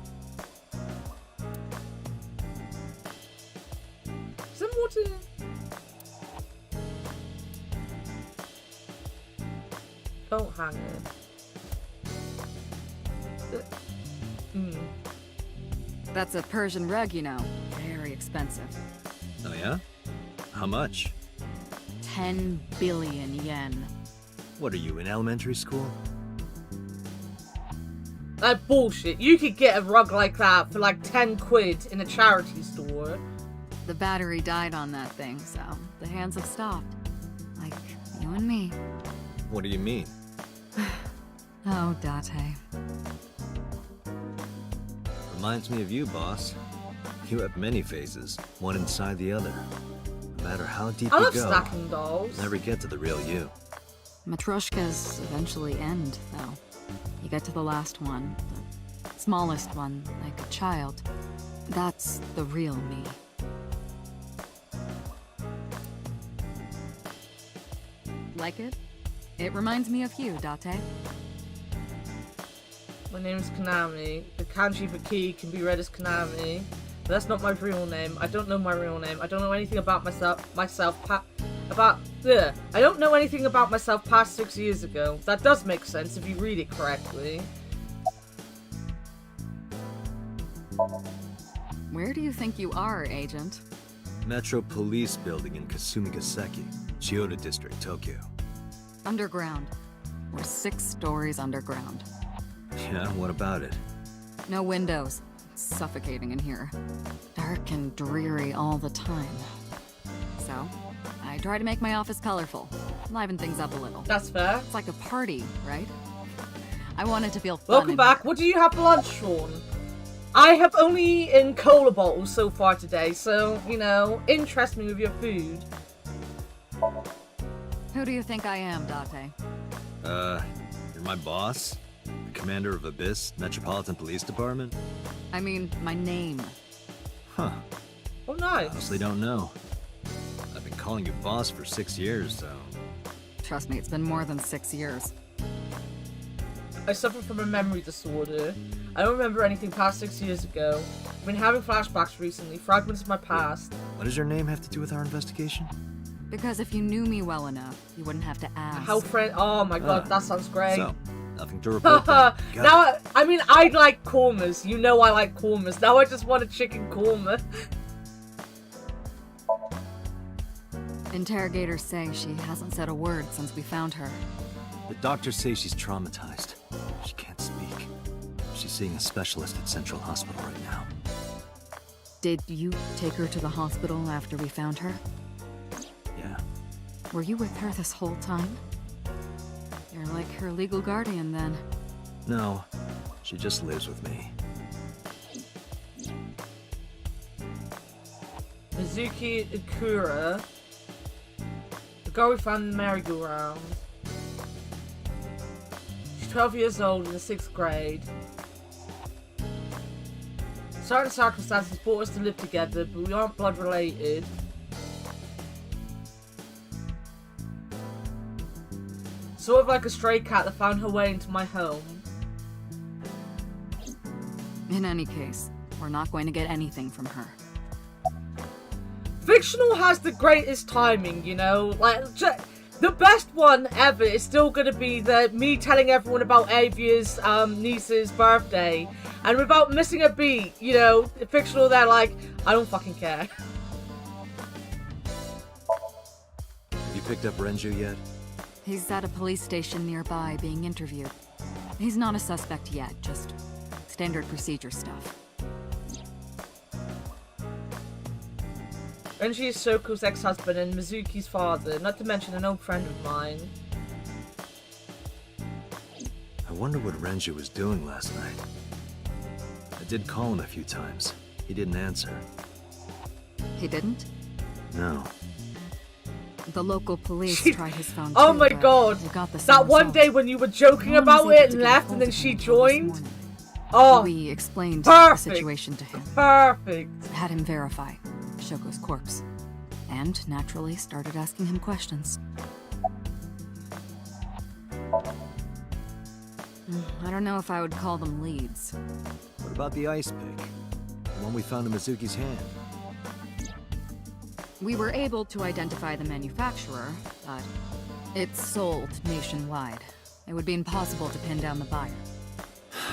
Is there more to... Don't hang it.
That's a Persian rug, you know. Very expensive.
Oh yeah? How much?
10 billion yen.
What are you, in elementary school?
That bullshit. You could get a rug like that for like 10 quid in a charity store.
The battery died on that thing, so the hands have stopped. Like you and me.
What do you mean?
Oh, Date.
Reminds me of you, boss. You have many faces, one inside the other. No matter how deep
I
you
love
go,
stacking dolls.
you'll never get to the real you.
Matryoshkas eventually end, though. You get to the last one, the smallest one, like a child. That's the real me. Like it? It reminds me of you, Date.
My name is Konami. The kanji for key can be read as Konami. But that's not my real name. I don't know my real name. I don't know anything about I don't know anything about myself past 6 years ago. That does make sense if you read it correctly.
Where do you think you are, Agent?
Metro Police Building in Kasumigaseki, Chiyoda District, Tokyo.
Underground. We're 6 stories underground.
Yeah, what about it?
No windows. It's suffocating in here. Dark and dreary all the time. So, I try to make my office colorful. Liven things up a little.
That's fair.
It's like a party, right? I want it to feel fun.
Welcome back. What do you have for lunch, Sean? I have only eaten cola bottles so far today, so, you know, interest me with your food.
Who do you think I am, Date?
You're my boss? The commander of Abyss Metropolitan Police Department?
I mean, my name.
Huh.
Oh, nice.
Honestly don't know. I've been calling you boss for 6 years, so...
Trust me, it's been more than 6 years.
I suffer from a memory disorder. I don't remember anything past 6 years ago. I've been having flashbacks recently, fragments of my past.
What does your name have to do with our investigation?
Because if you knew me well enough, you wouldn't have to ask.
How friend? Oh my god, that sounds great.
So, nothing to report then.
Now, I mean, I like kormas. You know I like kormas. Now I just want a chicken korma.
Interrogators say she hasn't said a word since we found her.
The doctors say she's traumatized. She can't speak. She's seeing a specialist at Central Hospital right now.
Did you take her to the hospital after we found her?
Yeah.
Were you with her this whole time? You're like her legal guardian then.
No, she just lives with me.
Mizuki Ikura. The girl we found in the merry-go-round. She's 12 years old in the 6th grade. Certain circumstances brought us to live together, but we aren't blood related. Sort of like a stray cat that found her way into my home.
In any case, we're not going to get anything from her.
Fictional has the greatest timing, you know? Like, the best one ever is still gonna be me telling everyone about Avia's niece's birthday. And without missing a beat, you know, Fictional, they're like, I don't fucking care.
Have you picked up Renju yet?
He's at a police station nearby being interviewed. He's not a suspect yet, just standard procedure stuff.
Renji is Shoko's ex-husband and Mizuki's father, not to mention an old friend of mine.
I wonder what Renju was doing last night. I did call him a few times. He didn't answer.
He didn't?
No.
The local police tried his phone
Oh
too,
my
but
god!
they got the same
That one
result.
day when you were joking
No one
about
was able
it
to
and
get
left
hold
and then
of
she
him until this
joined?
morning.
Oh,
We explained
perfect.
the situation to him.
Perfect.
Had him verify Shoko's corpse. And naturally started asking him questions. I don't know if I would call them leads.
What about the ice pick? The one we found in Mizuki's hand?
We were able to identify the manufacturer, but it's sold nationwide. It would be impossible to pin down the buyer.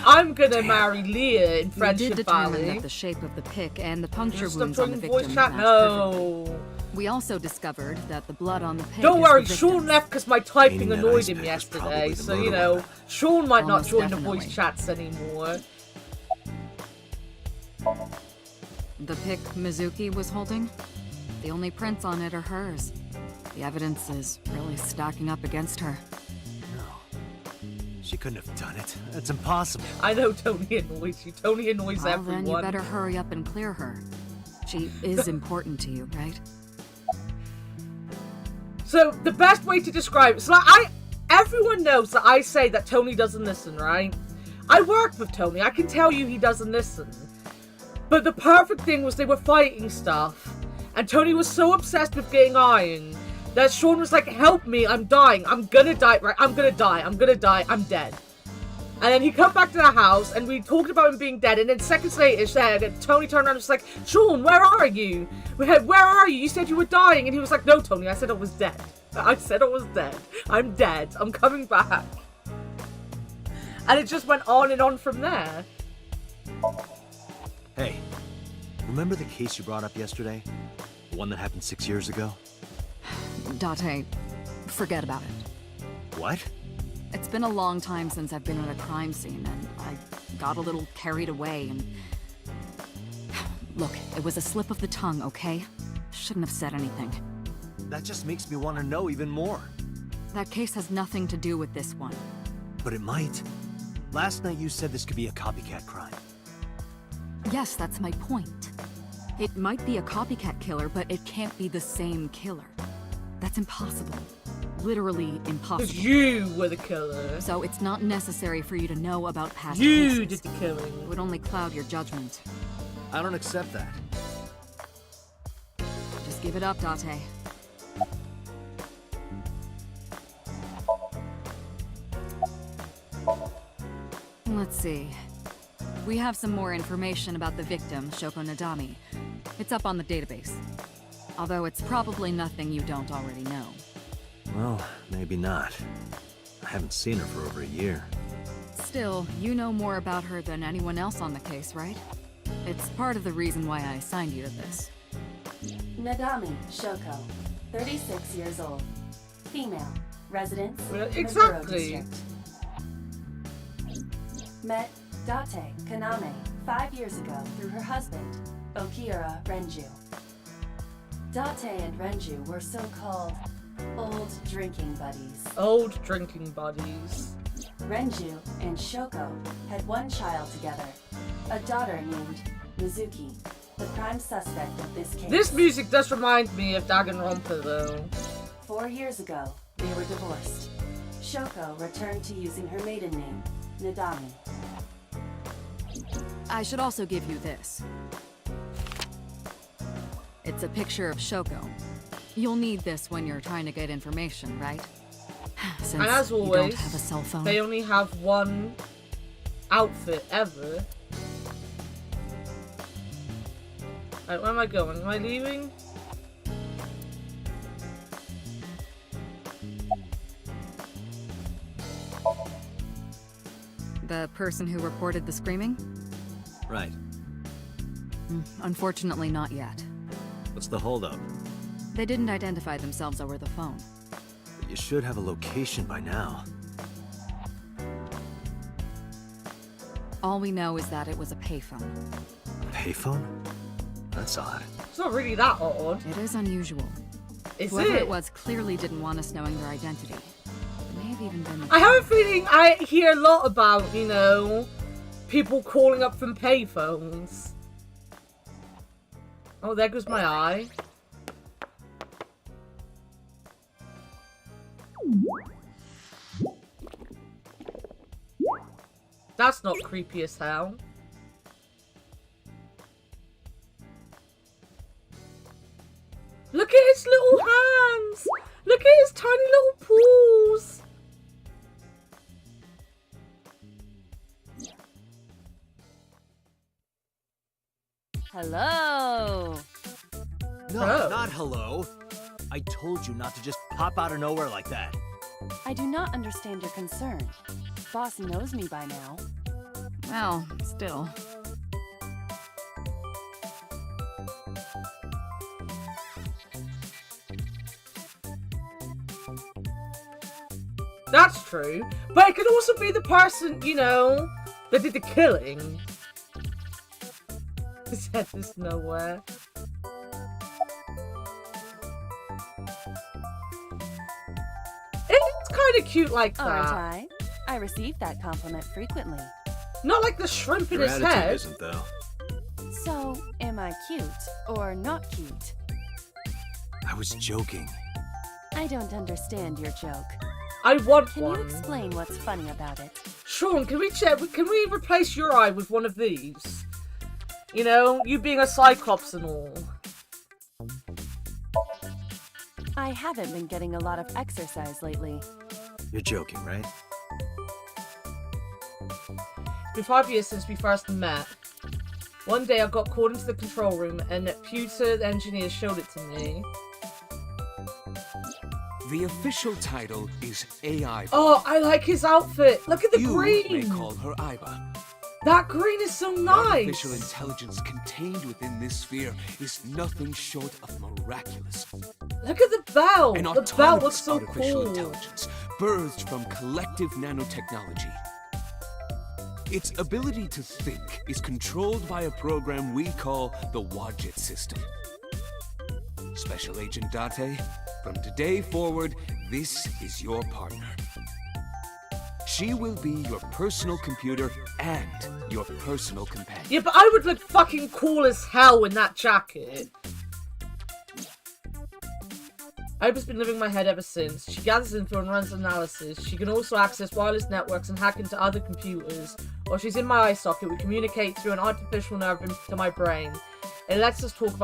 I'm gonna marry Leah in
We did
Friendship
determine
Valley.
that the shape of the pick and the puncture
Stop
wounds on the
joining
victim
voice chat.
matched perfectly.
No.
We also discovered that the blood on the pick
Don't
is
worry,
the
Sean
victim's.
left because my typing
Meaning that
annoyed
ice
him
pick is
yesterday,
probably the
so you
murder
know,
weapon.
Sean might not
Almost
join the
definitely.
voice chats anymore.
The pick Mizuki was holding? The only prints on it are hers. The evidence is really stacking up against her.
No. She couldn't have done it. That's impossible.
I know Tony annoys you. Tony annoys
Well,
everyone.
then you better hurry up and clear her. She is important to you, right?
So the best way to describe it, so like everyone knows that I say that Tony doesn't listen, right? I work with Tony. I can tell you he doesn't listen. But the perfect thing was they were fighting stuff, and Tony was so obsessed with getting iron that Sean was like, "Help me! I'm dying. I'm gonna die. Right? I'm gonna die. I'm gonna die. I'm dead." And then he come back to the house, and we talked about him being dead. And then seconds later, Tony turned around and was like, "Sean, where are you? Where are you? You said you were dying." And he was like, "No, Tony. I said I was dead. I said I was dead. I'm dead. I'm coming back." And it just went on and on from there.
Hey, remember the case you brought up yesterday? The one that happened 6 years ago?
Date, forget about it.
What?
It's been a long time since I've been at a crime scene, and I got a little carried away, and... Look, it was a slip of the tongue, okay? Shouldn't have said anything.
That just makes me want to know even more.
That case has nothing to do with this one.
But it might. Last night you said this could be a copycat crime.
Yes, that's my point. It might be a copycat killer, but it can't be the same killer. That's impossible. Literally
Because
impossible.
you were the killer.
So it's not necessary for you to know about past
You
cases.
did the
It
killing.
would only cloud your judgment.
I don't accept that.
Just give it up, Date. Let's see. We have some more information about the victim, Shoko Nadami. It's up on the database. Although it's probably nothing you don't already know.
Well, maybe not. I haven't seen her for over a year.
Still, you know more about her than anyone else on the case, right? It's part of the reason why I assigned you to this.
Nadami Shoko, 36 years old. Female. Residence,
Well,
Meguro
exactly.
District. Met Date Kaname 5 years ago through her husband, Okira Renju. Date and Renju were so-called old drinking buddies.
Old drinking buddies.
Renju and Shoko had one child together, a daughter named Mizuki, the prime suspect of this case.
This music does remind me of Danganronpa, though.
4 years ago, they were divorced. Shoko returned to using her maiden name, Nadami.
I should also give you this. It's a picture of Shoko. You'll need this when you're trying to get information, right? Since
And as
you don't
always,
have a cell phone.
they only have one outfit ever. Right, where am I going? Am I leaving?
The person who reported the screaming?
Right.
Unfortunately, not yet.
What's the holdup?
They didn't identify themselves over the phone.
You should have a location by now.
All we know is that it was a payphone.
Payphone? That's odd.
It's not really that odd.
It is unusual.
Is
Whoever
it?
it was clearly didn't want us knowing their identity. It may have even been...
I have a feeling I hear a lot about, you know, people calling up from payphones. Oh, there goes my eye. That's not creepy as hell. Look at his little hands! Look at his tiny little paws!
Hello.
No,
Oh.
not hello. I told you not to just pop out of nowhere like that.
I do not understand your concern. Boss knows me by now.
Well, still.
That's true. But it could also be the person, you know, that did the killing. His head is nowhere. It's kind of cute like
Aren't
that.
I? I receive that compliment frequently.
Not like the shrimp in
Your
his
attitude
head.
isn't, though.
So, am I cute or not cute?
I was joking.
I don't understand your joke.
I want
Can you
one.
explain what's funny about it?
Sean, can we check? Can we replace your eye with one of these? You know, you being a cyclops and all.
I haven't been getting a lot of exercise lately.
You're joking, right?
It's been 5 years since we first met. One day I got called into the control room and Pewter engineers showed it to me.
The official title is AI.
Oh, I like his outfit. Look at the
You
green.
may call her Aiba.
That green is so
The
nice.
artificial intelligence contained within this sphere is nothing short of miraculous.
Look at the bell.
An
The bell
autonomous
looks so
artificial
cool.
intelligence birthed from collective nanotechnology. Its ability to think is controlled by a program we call the Wadjet system. Special Agent Date, from today forward, this is your partner. She will be your personal computer and your personal companion.
Yeah, but I would look fucking cool as hell in that jacket. Aiba's been living in my head ever since. She gathers info and runs analysis. She can also access wireless networks and hack into other computers. While she's in my eye socket, we communicate through an artificial nerve into my brain. It lets us talk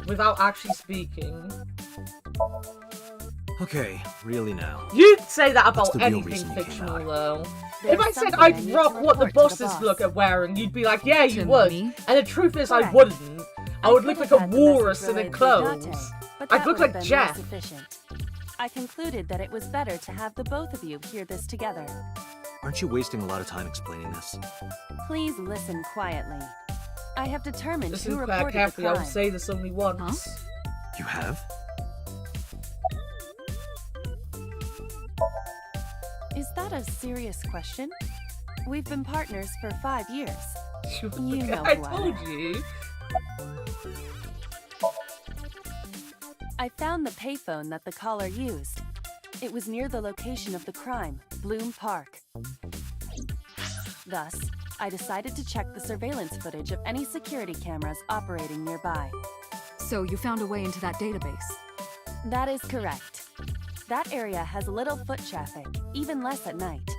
without actually speaking.
Okay, really now.
You'd say that
What's
about
the real
anything
reason you came
fictional,
out?
though.
There's
If I said
something I
I'd
need
rock
to
what the
report to the
bosses
boss.
look at wearing, you'd be like, yeah, you
To
would.
me?
And the truth is, I
Correct.
wouldn't. I would look
could
like a
have had the
walrus
message
in a
relayed through
clothes.
Date, but
I'd
that
look
would have
like
been
Jeff.
more sufficient. I concluded that it was better to have the both of you hear this together.
Aren't you wasting a lot of time explaining this?
Please listen quietly. I have determined
Listen
who
quite
reported the
carefully, I will
crime.
say this only once.
You have?
Is that a serious question? We've been partners for 5 years. You know
I
who I
told
am.
you.
I found the payphone that the caller used. It was near the location of the crime, Bloom Park. Thus, I decided to check the surveillance footage of any security cameras operating nearby.
So you found a way into that database.
That is correct. That area has little foot traffic, even less at night.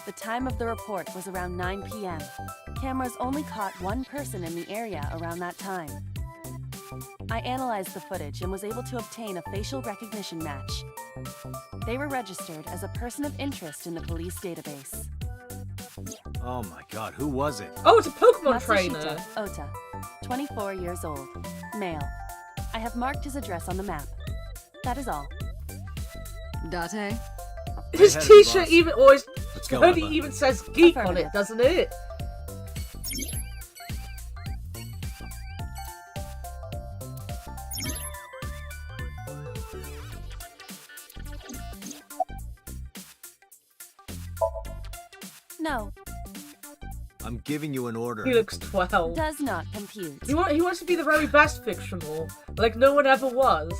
The time of the report was around 9 p.m. Cameras only caught one person in the area around that time. I analyzed the footage and was able to obtain a facial recognition match. They were registered as a person of interest in the police database.
Oh my god, who was it?
Oh, it's a Pokemon
Matsushita
trainer.
Ota, 24 years old, male. I have marked his address on the map. That is all.
Date?
His
Hey,
t-shirt
boss.
even always
Let's go,
only
Emma.
even says geek on it,
Affirmative.
doesn't it?
No,
I'm giving you an order.
He looks 12.
does not compute.
He wants to be the very best fictional, like no one ever was.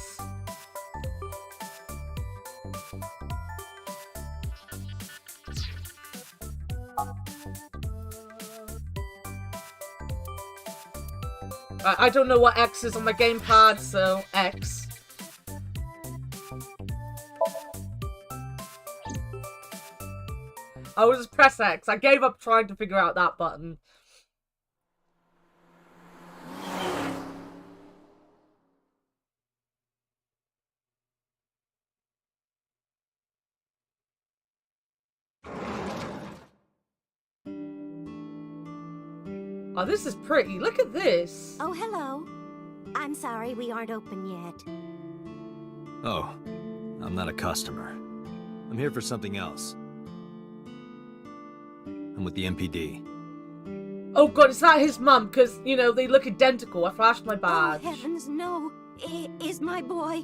I don't know what X is on my gamepad, so X. I will just press X. I gave up trying to figure out that button. Oh, this is pretty. Look at this.
Oh, hello. I'm sorry we aren't open yet.
Oh, I'm not a customer. I'm here for something else. I'm with the MPD.
Oh god, is that his mum? Because, you know, they look identical. I flashed my
Oh,
badge.
heavens, no. Is my boy...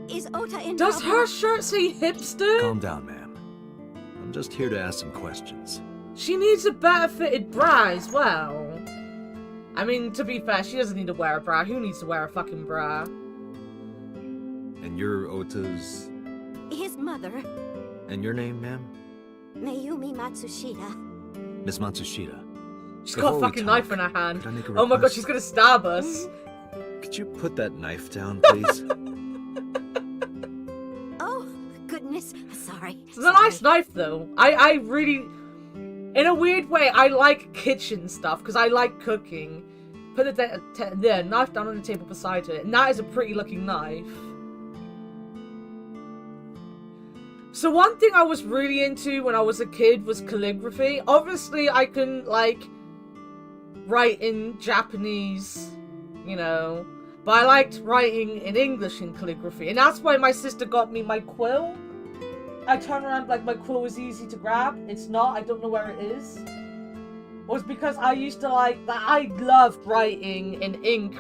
Is Ota in
Does
trouble?
her shirt say hipster?
Calm down, ma'am. I'm just here to ask some questions.
She needs a better fitted bra as well. I mean, to be fair, she doesn't need to wear a bra. Who needs to wear a fucking bra?
And you're Ota's...
His mother,
And your name, ma'am?
Mayumi Matsushita.
Miss Matsushita.
She's got a
Before we
fucking knife in her
talk,
hand.
could I make a
Oh my god,
request?
she's gonna stab us.
Could you put that knife down, please?
Oh, goodness. Sorry.
It's a nice knife, though. I really... In a weird way, I like kitchen stuff, because I like cooking. Put the knife down on the table beside her, and that is a pretty looking knife. So one thing I was really into when I was a kid was calligraphy. Obviously, I couldn't, like, write in Japanese, you know, but I liked writing in English in calligraphy, and that's why my sister got me my quill. I turn around like my quill was easy to grab. It's not. I don't know where it is. Or it's because I used to I loved writing in ink,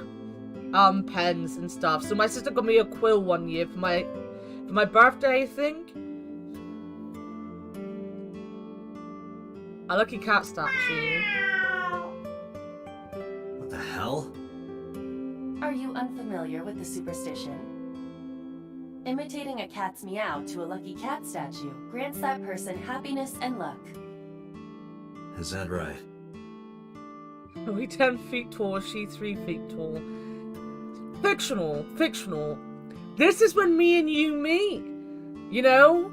pens and stuff. So my sister got me a quill one year for my birthday, I think. A lucky cat statue.
What the hell?
Are you unfamiliar with the superstition? Imitating a cat's meow to a lucky cat statue grants that person happiness and luck.
Is that right?
Are we 10 feet tall? Is she 3 feet tall? Fictional. Fictional. This is when me and you meet. You know?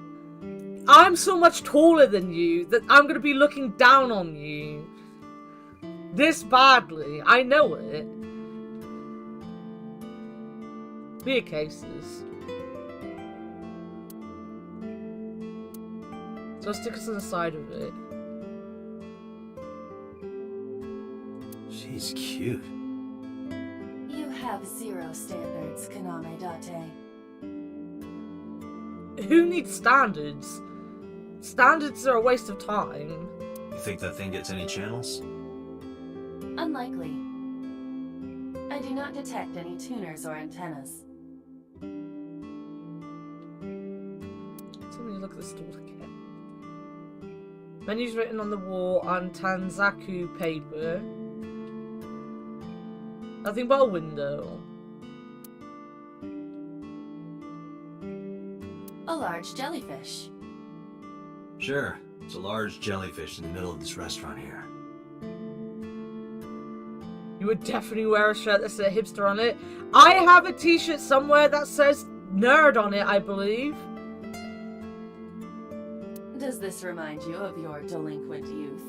I'm so much taller than you that I'm gonna be looking down on you. This badly. I know it. Clear cases. So stick us on the side of it.
She's cute.
You have zero standards, Kaname Date.
Who needs standards? Standards are a waste of time.
You think that thing gets any channels?
Unlikely. I do not detect any tuners or antennas.
Let me look at the stool again. Menus written on the wall on Tanzaku paper. Nothing but a window.
large jellyfish.
Sure, it's a large jellyfish in the middle of this restaurant here.
You would definitely wear a shirt that said hipster on it. I have a t-shirt somewhere that says nerd on it, I believe.
Does this remind you of your delinquent youth?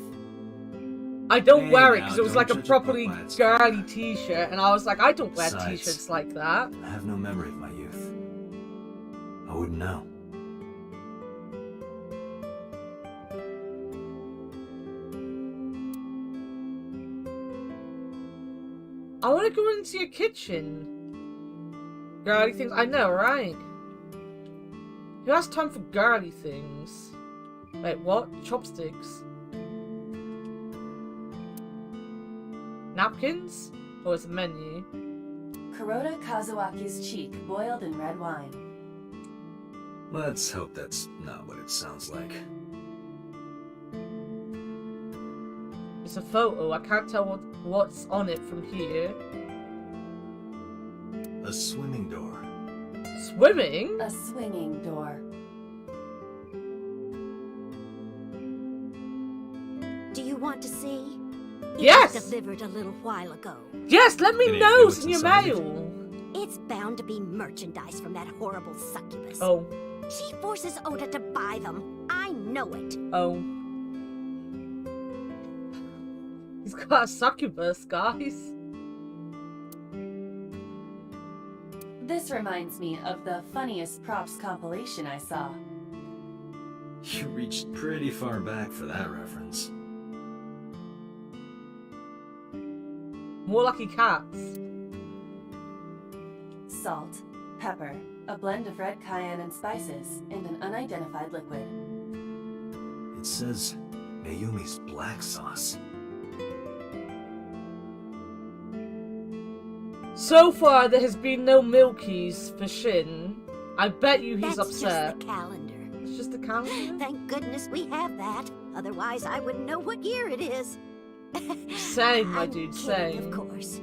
I don't
Hey,
wear it
now,
because it was
don't
like a
judge a book
properly
by its
girly t-shirt, and I was like, I don't wear
Besides,
t-shirts like that.
I have no memory of my youth. I wouldn't know.
I want to go into your kitchen. Girly things, I know, right? Who has time for girly things? Wait, what? Chopsticks? Napkins? Oh, it's a menu.
Kuroda Kazuaki's cheek boiled in red wine.
Let's hope that's not what it sounds like.
It's a photo. I can't tell what's on it from here.
A swimming door.
Swimming?
A swinging door.
Do you want to see? It
Yes!
was delivered a little while ago.
Yes, let me
Can you
know
know what's
in your
inside it?
mail.
It's bound to be merchandise from that horrible succubus.
Oh.
She forces Ota to buy them. I know it.
Oh. He's got a succubus, guys.
This reminds me of the funniest props compilation I saw.
You reached pretty far back for that reference.
More lucky cats.
Salt, pepper, a blend of red cayenne and spices, and an unidentified liquid.
It says Mayumi's black sauce.
So far, there has been no Milkies for Shin. I bet you he's
That's
upset.
just the calendar.
It's just a calendar?
Thank goodness we have that. Otherwise, I wouldn't know what year it is.
Same, my
I'm
dude,
kidding,
same.
Of course.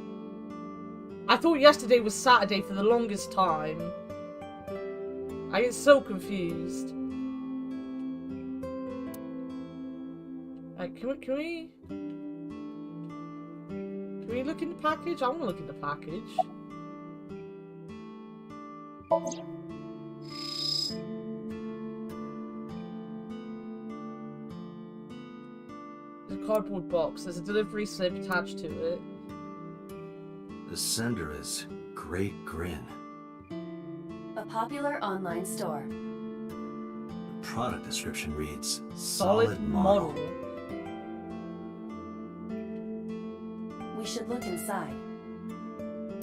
I thought yesterday was Saturday for the longest time. I get so confused. Like, can we look in the package? I want to look in the package. There's a cardboard box. There's a delivery slip attached to it.
The sender is Great Grin.
A popular online store.
The product description reads
Solid model.
We should look inside.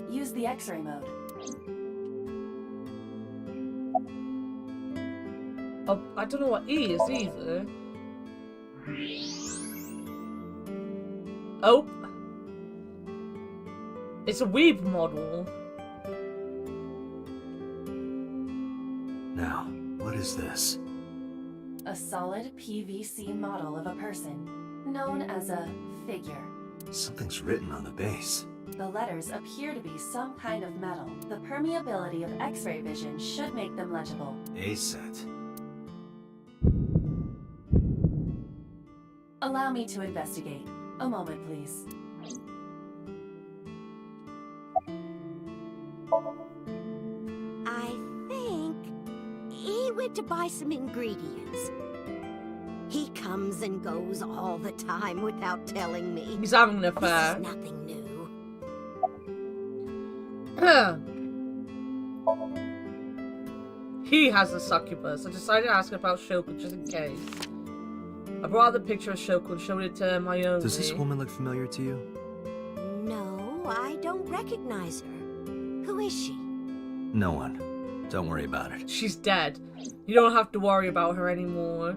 Use the X-ray mode.
Oh, I don't know what E is either. Oh. It's a weeb model.
Now, what is this?
A solid PVC model of a person, known as a figure.
Something's written on the base.
The letters appear to be some kind of metal. The permeability of X-ray vision should make them legible.
A set.
Allow me to investigate. A moment, please.
I think he went to buy some ingredients. He comes and goes all the time without telling me.
He's having an
This
affair.
is nothing new.
He has a succubus. I decided to ask about Shoko just in case. I brought out the picture of Shoko and showed it to Mayumi.
Does this woman look familiar to you?
No, I don't recognize her. Who is she?
No one. Don't worry about it.
She's dead. You don't have to worry about her anymore.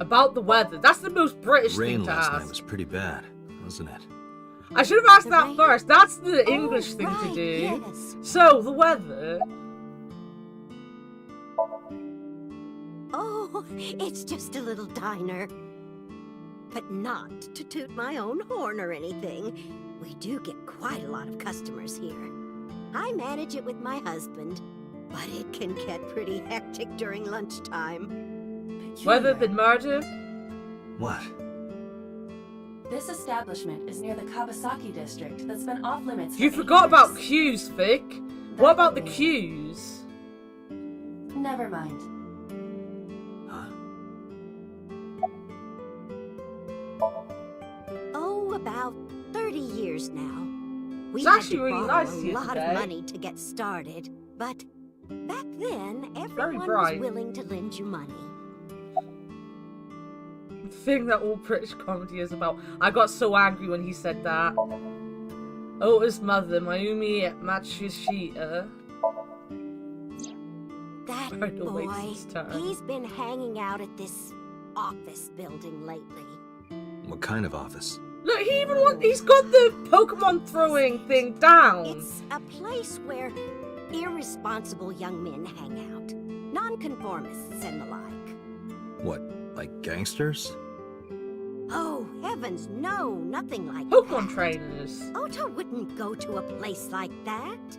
About the weather. That's the most British
Rain
thing to
last night
ask.
was pretty bad, wasn't it?
I should have asked
The
that
rain?
first. That's the English thing to
right,
do.
yes.
So, the weather.
Oh, it's just a little diner. But not to toot my own horn or anything. We do get quite a lot of customers here. I manage it with my husband. but it can get pretty hectic during lunchtime.
Whether the murder?
What?
This establishment is near the Kawasaki district that's been off limits for
You
8
forgot about
years.
queues, Vic. What about the queues?
Never mind.
Huh?
Oh, about 30 years now. We
It's
had
actually
to
really
borrow
nice
a
here
lot
today.
of money to get started, but back then everyone was
bright.
willing to lend you money.
The thing that all British comedy is about. I got so angry when he said that. Ota's mother, Mayumi Matsushita.
That
Right, no, wait,
boy,
it's his turn.
he's been hanging out at this office building lately.
What kind of office?
Look, he's got the Pokemon throwing thing down.
It's a place where irresponsible young men hang out. Nonconformists and the like.
What, like gangsters?
Oh, heavens, no, nothing like
Pokemon
that.
trainers.
Ota wouldn't go to a place like that.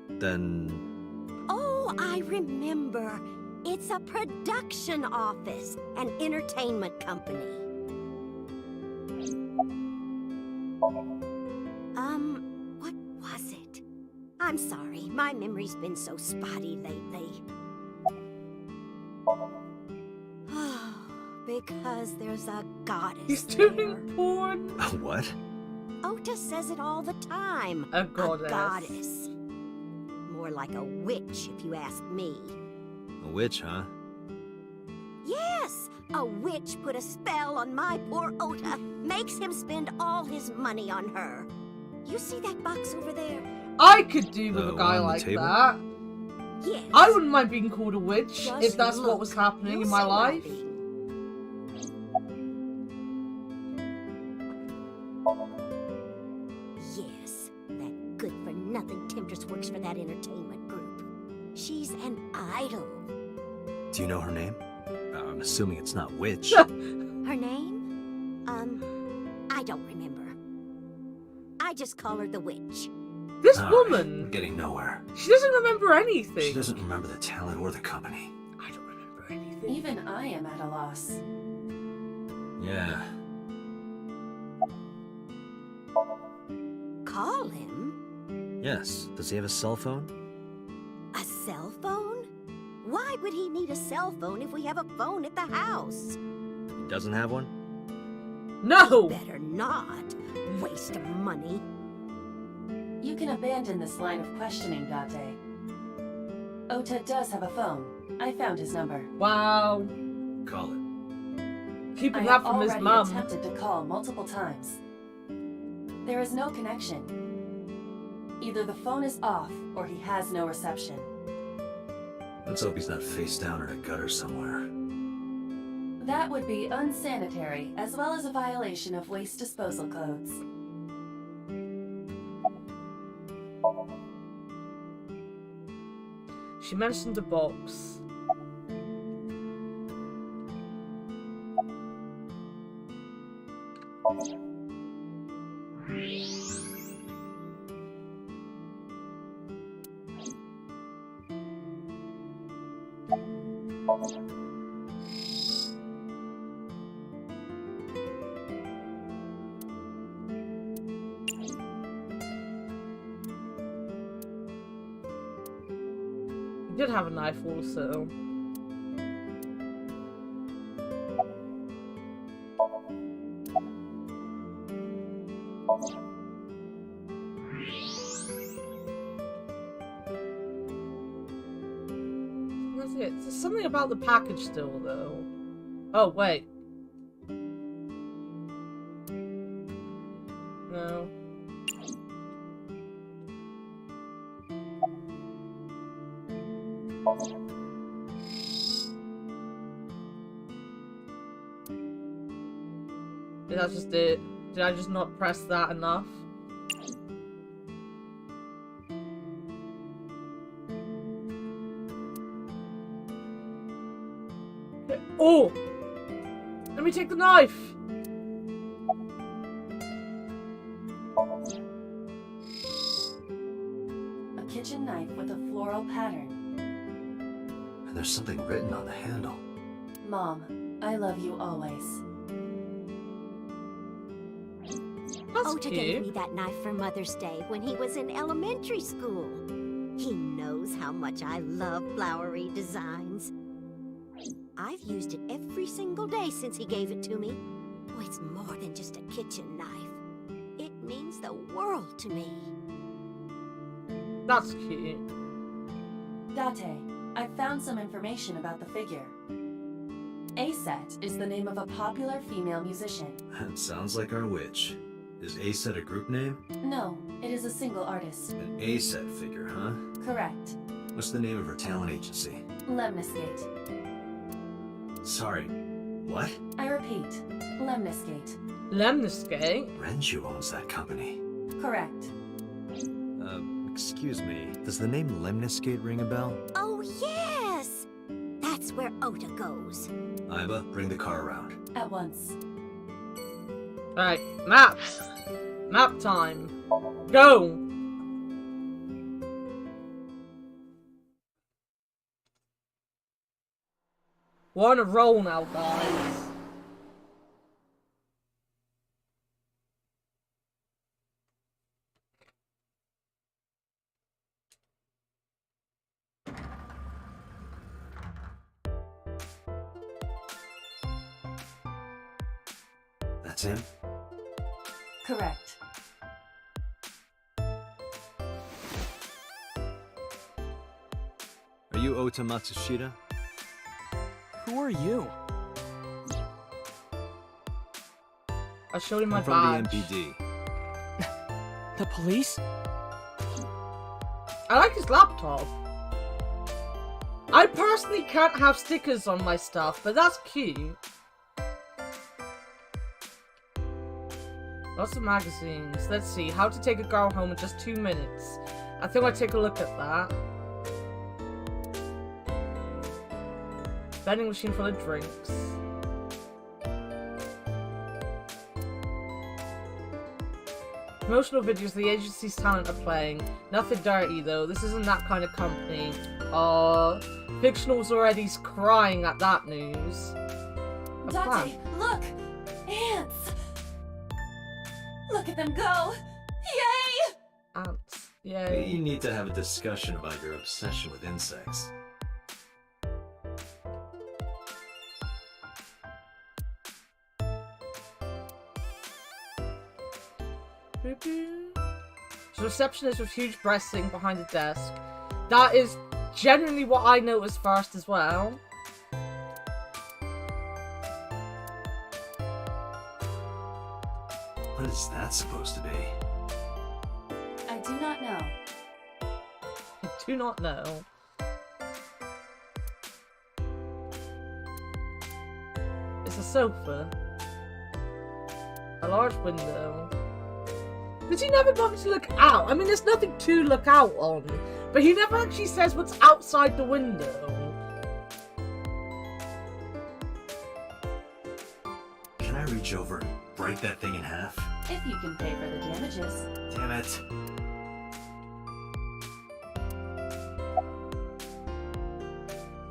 Then...
Oh, I remember. It's a production office, an entertainment company. What was it? I'm sorry, my memory's been so spotty lately. Because there's a goddess
He's
there.
doing porn.
What?
Ota says it all the time.
A goddess.
A goddess. More like a witch, if you ask me.
A witch, huh?
Yes! A witch put a spell on my poor Ota. Makes him spend all his money on her. You see that box over there?
I could do with
The
a guy
one on the
like
table?
that.
Yes.
I wouldn't mind being called a witch
Just
if that's what
look.
was happening
You'll
in my
see what I
life.
mean. Yes, that good-for-nothing temptress works for that entertainment group. She's an idol.
Do you know her name? I'm assuming it's not witch.
Her name? I don't remember. I just call her the witch.
This
All right,
woman,
we're getting nowhere.
she doesn't remember anything.
She doesn't remember the talent or the company.
I don't remember anything.
Even I am at a loss.
Yeah.
Call him?
Yes. Does he have a cell phone?
A cell phone? Why would he need a cell phone if we have a phone at the house?
He doesn't have one?
No!
Better not. Waste of money.
You can abandon this line of questioning, Date. Ota does have a phone. I found his number.
Wow.
Call it.
Keeping
I
that
have
from his
already
mum.
attempted to call multiple times. There is no connection. Either the phone is off, or he has no reception.
Let's hope he's not face down in a gutter somewhere.
That would be unsanitary, as well as a violation of waste disposal codes.
She mentioned the box. He did have a knife also. That's it. There's something about the package still, though. Oh, wait. No. Did I just did I just not press that enough? Okay. Oh! Let me take the knife!
A kitchen knife with a floral pattern.
There's something written on the handle.
Mom, I love you always.
That's
Ota gave
cute.
me that knife for Mother's Day when he was in elementary school. He knows how much I love flowery designs. I've used it every single day since he gave it to me. Oh, it's more than just a kitchen knife. It means the world to me.
That's cute.
Date, I've found some information about the figure. A-Set is the name of a popular female musician.
That sounds like our witch. Is A-Set a group name?
No, it is a single artist.
An A-Set figure, huh?
Correct.
What's the name of her talent agency?
Lemniscate.
Sorry, what?
I repeat, Lemniscate.
Lemniscate?
Renju owns that company.
Correct.
Excuse me. Does the name Lemniscate ring a bell?
Oh, yes! That's where Ota goes.
Iba, bring the car around.
At once.
Alright, maps. Map time. Go! We're on a roll now, guys.
That's him?
Correct.
Are you Ota Matsushita?
Who are you?
I showed him my
I'm from
badge.
the MPD.
The police?
I like his laptop. I personally can't have stickers on my stuff, but that's cute. Lots of magazines. Let's see. How to take a girl home in just 2 minutes. I think I'll take a look at that. Vending machine full of drinks. Promotional videos the agency's talent are playing. Nothing dirty though. This isn't that kind of company. Fictional's already crying at that news. A plan.
Date, look! Ants! Look at them go! Yay!
Ants. Yay.
We need to have a discussion about your obsession with insects.
There's a receptionist with huge breasts sitting behind the desk. That is generally what I noticed first as well.
What is that supposed to be?
I do not know.
I do not know. It's a sofa. A large window. Does he never bother to look out? I mean, there's nothing to look out on. But he never actually says what's outside the window.
Can I reach over and break that thing in half?
If you can pay for the damages.
Damn it.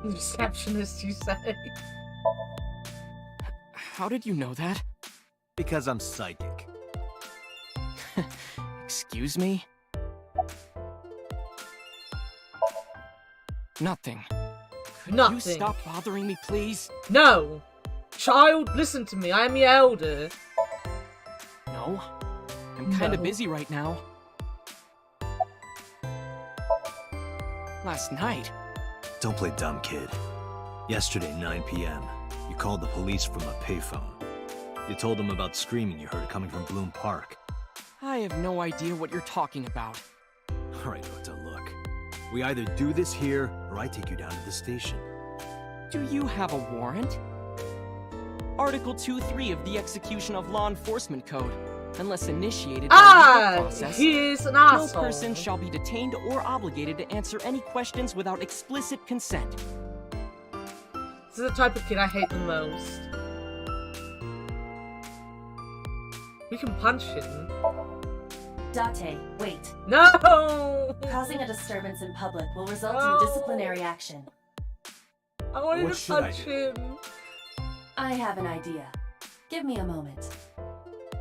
Receptionist, you say?
How did you know that?
Because I'm psychic.
Excuse me? Nothing. Could
Nothing.
you stop bothering me, please?
No! Child, listen to me. I am your elder.
No. I'm kinda
No.
busy right now. Last night.
Don't play dumb, kid. Yesterday, 9 p.m., you called the police from a payphone. You told them about screaming you heard coming from Bloom Park.
I have no idea what you're talking about.
Alright, Ota, look. We either do this here, or I take you down to the station.
Do you have a warrant? Article 2.3 of the Execution of Law Enforcement Code. Unless initiated by legal process,
he is an
no
asshole.
person shall be detained or obligated to answer any questions without explicit consent.
This is the type of kid I hate the most. We can punch him.
Date, wait.
No!
Causing a disturbance in public will result
No.
in disciplinary action.
I wanted
What
to
should I
punch
do?
him.
I have an idea. Give me a moment.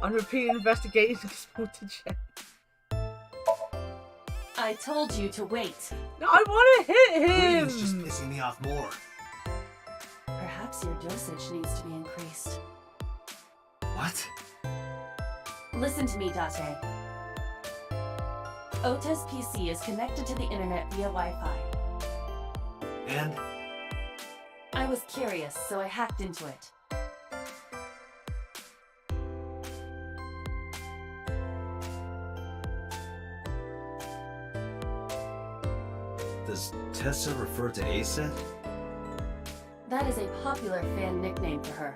On repeat investigating exported check.
I told you to wait.
No, I want to hit him.
It's just pissing me off more.
Perhaps your dosage needs to be increased.
What?
Listen to me, Date. Ota's PC is connected to the internet via Wi-Fi.
And?
I was curious, so I hacked into it.
Does Tessa refer to Aset?
That is a popular fan nickname for her.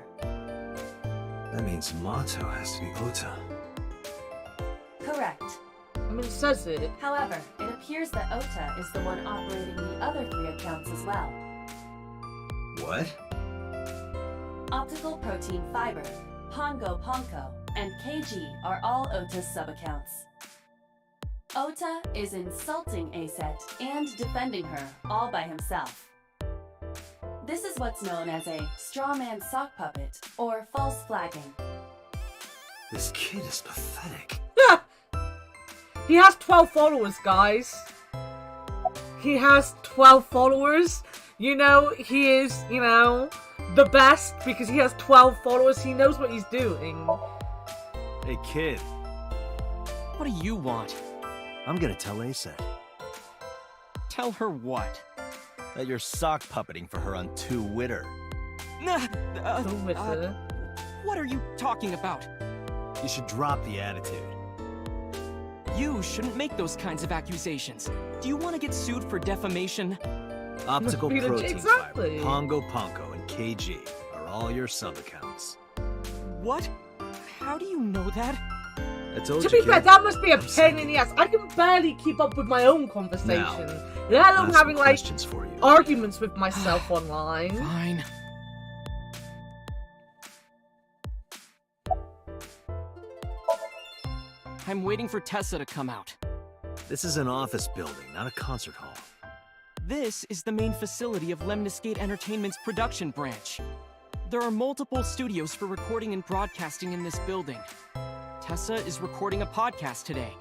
That means Mato has to be Ota.
Correct.
I mean, it says it.
However, it appears that Ota is the one operating the other 3 accounts as well.
What?
Optical Protein Fiber, Pongo Ponko, and KG are all Ota's sub-accounts. Ota is insulting Aset and defending her all by himself. This is what's known as a strawman sock puppet or false flagging.
This kid is pathetic.
He has 12 followers, guys. He has 12 followers. You know, he is, you know, the best because he has 12 followers. He knows what he's doing.
Hey, kid.
What do you want?
I'm gonna tell Aset
Tell her what?
that you're sock puppeting for her on Twitter.
Nah,
Go with her.
what are you talking about?
You should drop the attitude.
You shouldn't make those kinds of accusations. Do you want to get sued for defamation?
Optical
Be legit-
Protein
exactly.
Fiber, Pongo Ponko, and KG are all your sub-accounts.
What? How do you know that?
I told
To
you,
be fair,
kid.
that must be a
I'm
pain
sending
in the
you.
ass. I can barely keep up with my own conversation. Let
I
alone
have
having,
some
like,
questions for you.
arguments with myself online.
Fine. I'm waiting for Tessa to come out.
This is an office building, not a concert hall.
This is the main facility of Lemniscate Entertainment's production branch. There are multiple studios for recording and broadcasting in this building. Tessa is recording a podcast today.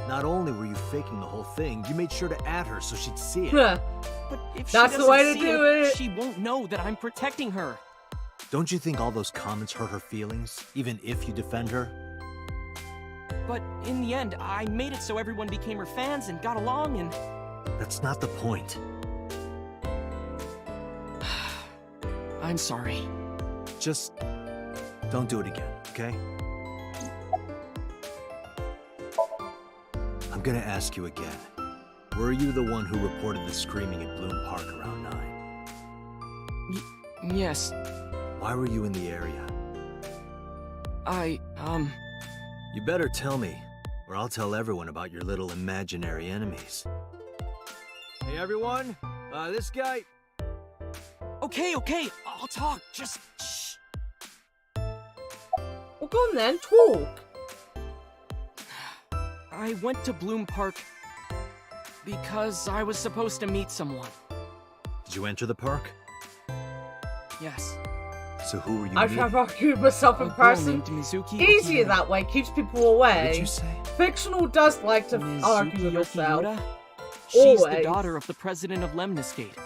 Not only were you faking the whole thing, you made sure to add her so she'd see it.
Huh.
But if
That's
she
the way
doesn't
to
see
do it.
she won't know that I'm protecting her.
Don't you think all those comments hurt her feelings, even if you defend her?
But in the end, I made it so everyone became her fans and got along and...
That's not the point.
I'm sorry.
Just don't do it again, okay? I'm gonna ask you again. Were you the one who reported the screaming at Bloom Park around 9?
Yes,
Why were you in the area?
You
You better tell me, or I'll tell everyone about your little imaginary enemies. Hey everyone, this guy...
Okay, I'll talk, just shh.
Well, go on then, talk.
I went to Bloom Park because I was supposed to meet someone.
Did you enter the park?
Yes.
So who were you
I
meeting?
try to argue with myself
A
in
girl
person.
named Mizuki
Easier
Okiura.
that way, keeps people
What
away.
did you say?
Fictional does like to argue with
Mizuki
herself.
Okiura? She's the
Always.
daughter of the president of Lemniscate.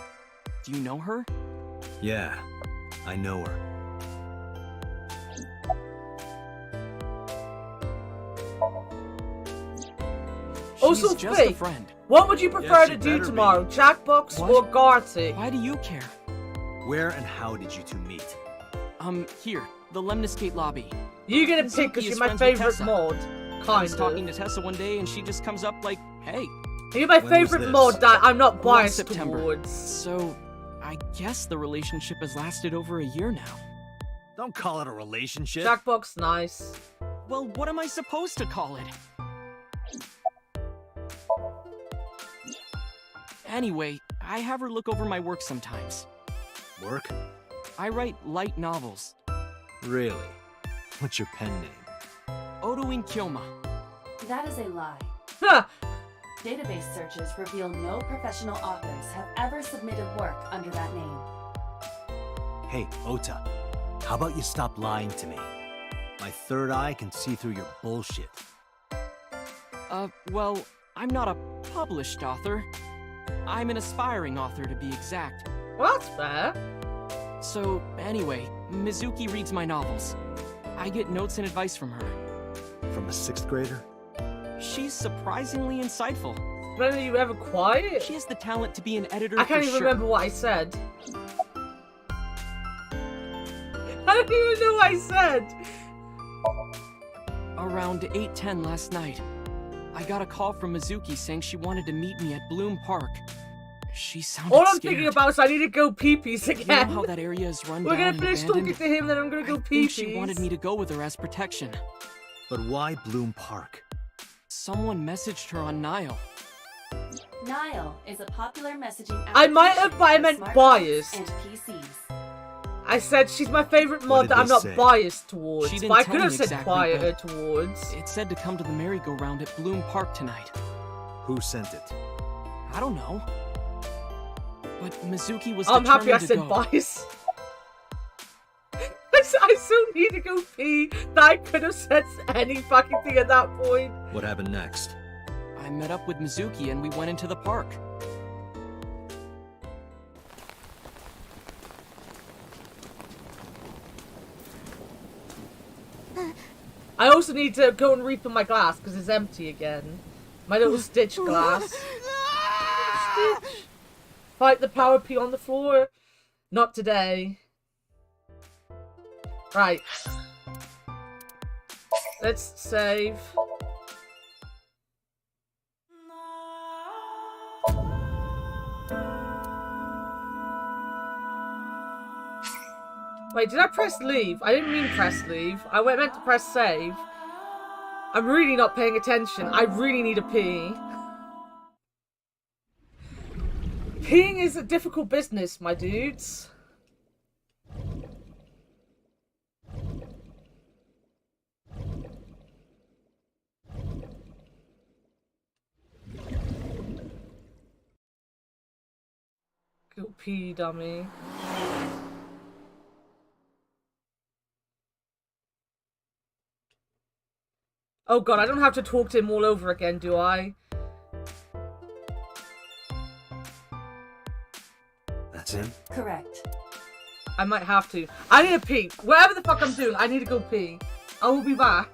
Do you know her?
Yeah, I know her.
Also,
She's just a
Faith,
friend.
what would you prefer
she
to do
better
tomorrow?
be.
Jackbox
What?
or Gartic?
Why do you care?
Where and how did you two meet?
Here, the Lemniscate lobby.
You gonna pick because
Mizuki
you're
is
my
friends with
favorite
Tessa.
mod.
I
Kind
was
of.
talking to Tessa one day and she just comes up like, hey.
You're my
When was
favorite
this?
mod that I'm not
Last
biased
September.
towards.
So, I guess the relationship has lasted over a year now.
Don't call it a relationship.
Jackbox, nice.
Well, what am I supposed to call it? Anyway, I have her look over my work sometimes.
Work?
I write light novels.
Really? What's your pen name?
Odoin Kyoma.
That is a lie.
Huh.
Database searches reveal no professional authors have ever submitted work under that name.
Hey, Ota, how about you stop lying to me? My third eye can see through your bullshit.
Well, I'm not a published author. I'm an aspiring author, to be exact.
Well, that's fair.
So, anyway, Mizuki reads my novels. I get notes and advice from her.
From a 6th grader?
She's surprisingly insightful.
When are you ever quiet?
She has the talent to be an editor.
I can't even remember what I said. I don't even know what I said.
Around 8:10 last night, I got a call from Mizuki saying she wanted to meet me at Bloom Park. She sounded
All I'm
scared.
thinking about is I need to go pee-pees again.
You know how that area is run
We're
down
gonna finish
and
talking
abandoned?
to him, then I'm gonna go
I think
pee-pees.
she wanted me to go with her as protection.
But why Bloom Park?
Someone messaged her on Nile.
Nile is a popular messaging application
I might have, but I
for
meant
smartphones
biased.
and PCs.
I said she's my favorite
What
mod
did
that I'm
they
not
say?
biased towards.
She didn't
But I
tell
could have
me
said
exactly,
quieter
but
towards.
It said to come to the merry-go-round at Bloom Park tonight.
Who sent it?
I don't know. But Mizuki was
I'm happy I
determined to
said
go.
biased. I so need to go pee that I could have said any fucking thing at that point.
What happened next?
I met up with Mizuki and we went into the park.
I also need to go and refill my glass because it's empty again. My little Stitch glass. Stitch. Fight the power pee on the floor. Not today. Right. Let's save. Wait, did I press leave? I didn't mean press leave. I meant to press save. I'm really not paying attention. I really need a pee. Peeing is a difficult business, my dudes. Go pee, dummy. Oh god, I don't have to talk to him all over again, do I?
That's him?
Correct.
I might have to. I need to pee. Whatever the fuck I'm doing, I need to go pee. I will be back.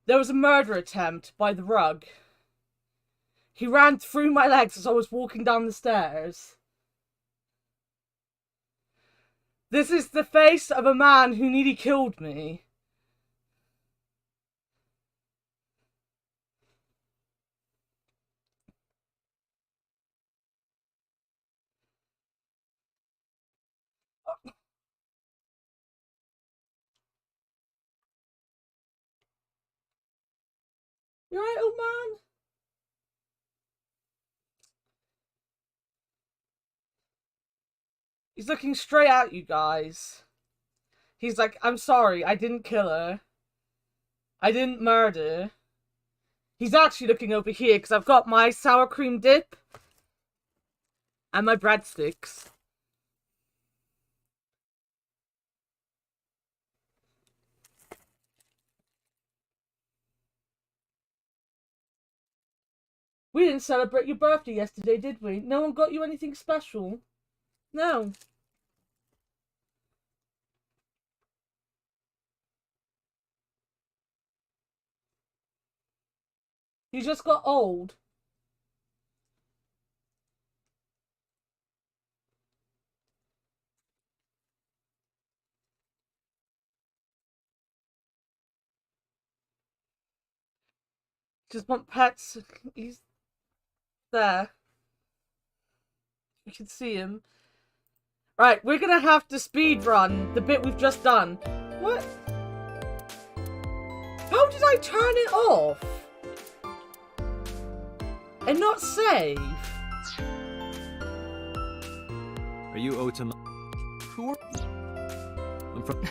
There was a murder attempt by the rug. He ran through my legs as I was walking down the stairs. This is the face of a man who nearly killed me. You alright, old man? He's looking straight at you guys. He's like, I'm sorry, I didn't kill her. I didn't murder. He's actually looking over here because I've got my sour cream dip and my breadsticks. We didn't celebrate your birthday yesterday, did we? No one got you anything special? No. You just got old. Just want pets. He's there. You can see him. Right, we're gonna have to speed run the bit we've just done. What? How did I turn it off? And not save?
Are you Otam?
Who are...
I'm from...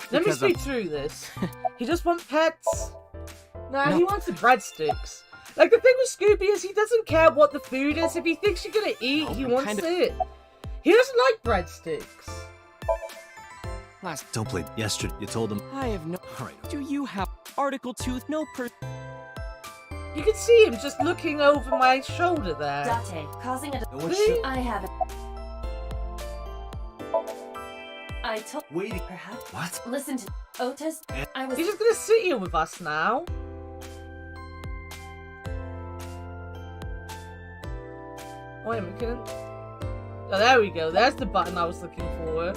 Let me
Because
speed
I'm-
through this. He just wants pets. Nah,
No.
he wants the breadsticks. Like, the thing with Scooby is he doesn't care what the food is. If he thinks you're gonna eat,
No,
he
I'm
wants it. He doesn't like breadsticks.
Last...
Don't play. Yesterday, you told him...
I have no...
Alright.
Do you have Article 2? No per...
You can see him just looking over my shoulder there.
Date, causing a...
No one should...
I haven't... I told...
Waiting.
Perhaps...
What?
Listen to... Otis... I was...
He's just gonna sit here with us now. Wait a minute, can I... Oh, there we go. There's the button I was looking for.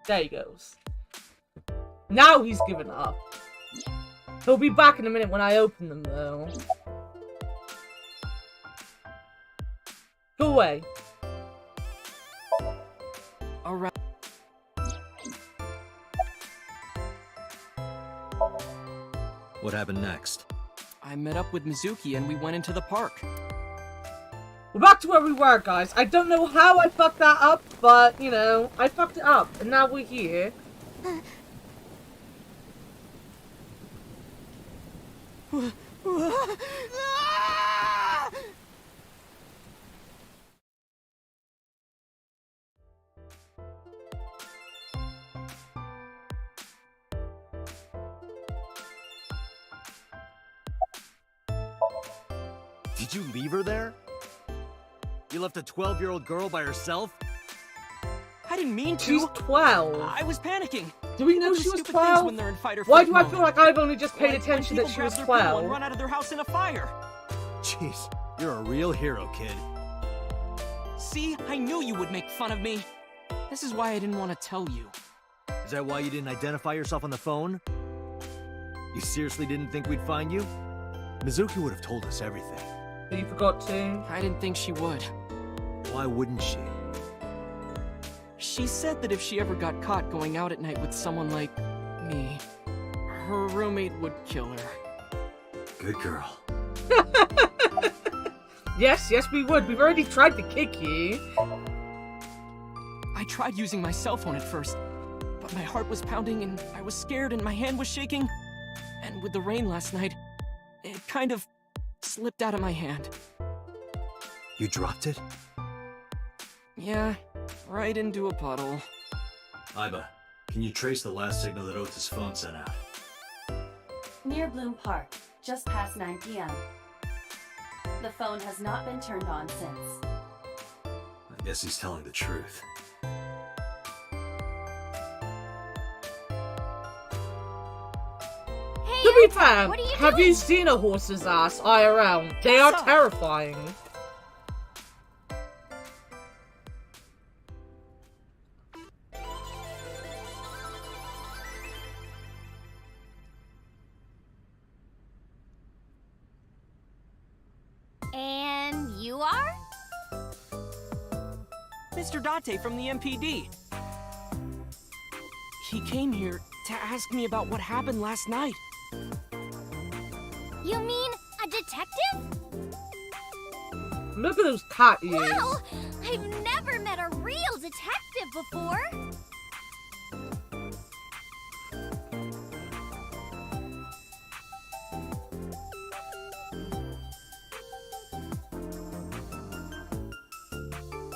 There he goes. Now he's given up. He'll be back in a minute when I open them, though. Go away.
Alright.
What happened next?
I met up with Mizuki and we went into the park.
We're back to where we were, guys. I don't know how I fucked that up, but, you know, I fucked it up. And now we're here.
Did you leave her there? You left a 12-year-old girl by herself?
I didn't mean to.
She's 12.
I was panicking.
Do we know
Those
she was
stupid things
12?
when they're in fight or
Why
flight
do I
mode.
feel like I've only just paid
Like when
attention that
people
she was
grab their pillow and
12?
run out of their house in a fire.
Jeez, you're a real hero, kid.
See, I knew you would make fun of me. This is why I didn't want to tell you.
Is that why you didn't identify yourself on the phone? You seriously didn't think we'd find you? Mizuki would have told us everything.
But you forgot to.
I didn't think she would.
Why wouldn't she?
She said that if she ever got caught going out at night with someone like me, her roommate would kill her.
Good girl.
Yes, yes, we would. We've already tried to kick you.
I tried using my cell phone at first, but my heart was pounding and I was scared and my hand was shaking. And with the rain last night, it kind of slipped out of my hand.
You dropped it?
Yeah, right into a puddle.
Iba, can you trace the last signal that Ota's phone sent out?
Near Bloom Park, just past 9 p.m. The phone has not been turned on since.
I guess he's telling the truth.
To be fair,
what are you
have
doing?
you seen a horse's ass IRL? They are terrifying.
And you are?
Mr. Date from the MPD. He came here to ask me about what happened last night.
You mean a detective?
Look at those cat ears.
Wow! I've never met a real detective before.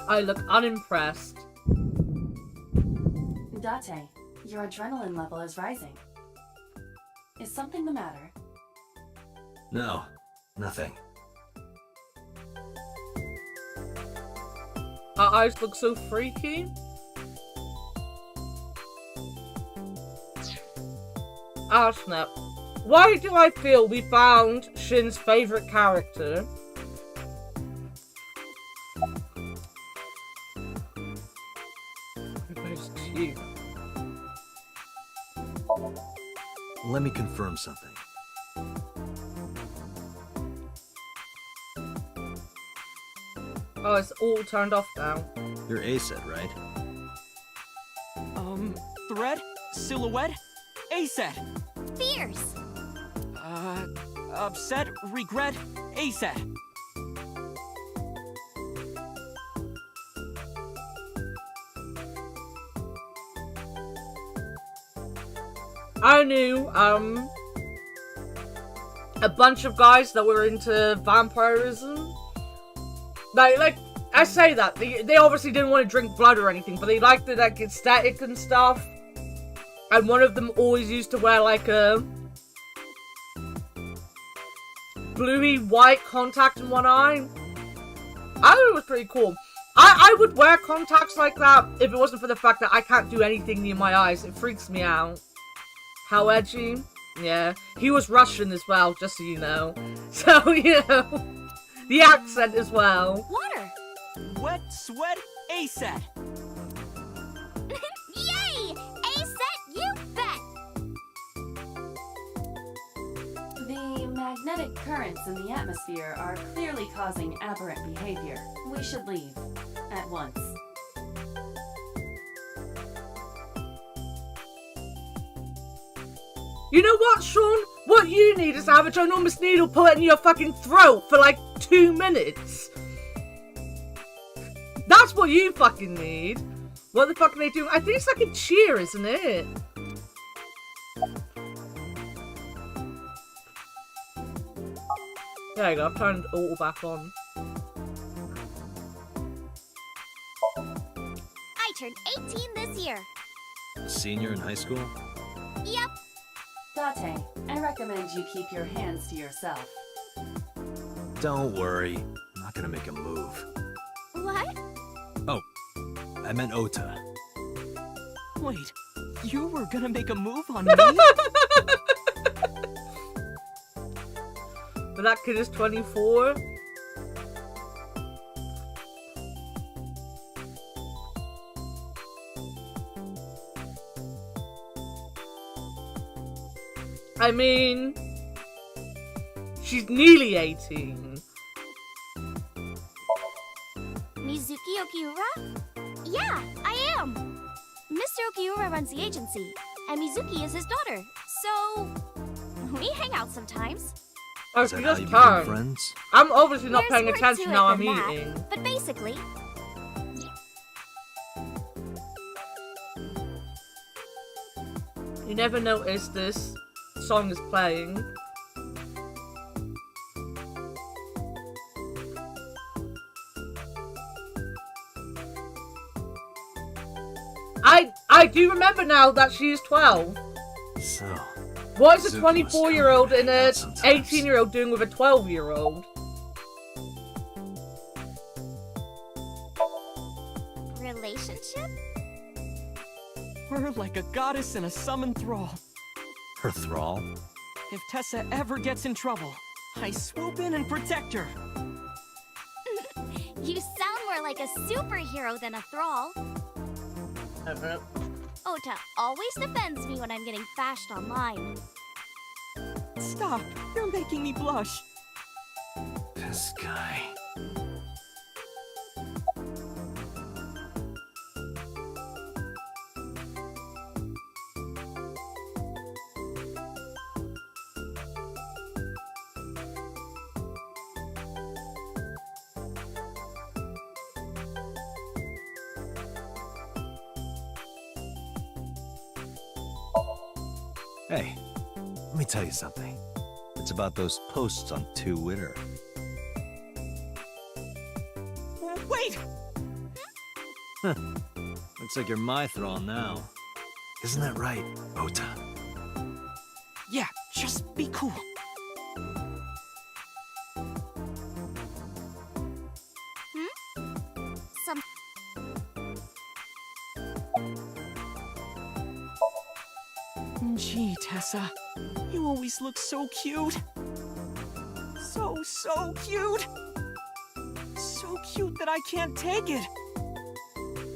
I look unimpressed.
Date, your adrenaline level is rising. Is something the matter?
No, nothing.
Our eyes look so freaky. Ah, snap. Why do I feel we found Shin's favorite character? It's cute.
Let me confirm something.
Oh, it's all turned off now.
You're A-set, right?
Thread? Silhouette? A-set!
Fierce!
Upset? Regret? A-set!
I knew, a bunch of guys that were into vampirism. Like, I say that, they obviously didn't want to drink blood or anything, but they liked the, like, aesthetic and stuff. And one of them always used to wear, like, a bluey white contact in one eye. I thought it was pretty cool. I would wear contacts like that if it wasn't for the fact that I can't do anything near my eyes. It freaks me out. How edgy? Yeah. He was Russian as well, just so you know. So, you know. The accent as well.
Water!
Wet, sweat, A-set!
Yay! A-set, you bet!
The magnetic currents in the atmosphere are clearly causing aberrant behavior. We should leave. At once.
You know what, Sean? What you need is to have a ginormous needle put in your fucking throat for like 2 minutes. That's what you fucking need. What the fuck are they doing? I think it's like a cheer, isn't it? There you go, I've turned auto back on.
I turned 18 this year.
A senior in high school?
Yep.
Date, I recommend you keep your hands to yourself.
Don't worry. I'm not gonna make a move.
What?
Oh, I meant Ota.
Wait, you were gonna make a move on me?
But that kid is 24. I mean, she's nearly 18.
Mizuki Okiura? Yeah, I am. Mr. Okiura runs the agency, and Mizuki is his daughter, so we hang out sometimes.
Oh,
Is
she
that how
just
you become
turned.
friends?
I'm obviously not
There's
paying
more to
attention
it
now I'm
than that,
eating.
But basically,
You never noticed this song is playing. I do remember now that she is 12.
So,
What is a
Zuko must
24-year-old and a
come sometimes.
18-year-old doing with a 12-year-old?
Relationship?
We're like a goddess and a summoned thrall.
Her thrall?
If Tessa ever gets in trouble, I swoop in and protect her.
You sound more like a superhero than a thrall. Ota always defends me when I'm getting bashed online.
Stop, you're making me blush.
This guy. Hey, let me tell you something. It's about those posts on Twitter.
Wait!
Huh. Looks like you're my thrall now. Isn't that right, Ota?
Yeah, just be cool.
Some
Gee, Tessa, you always look so cute. So cute. So cute that I can't take it.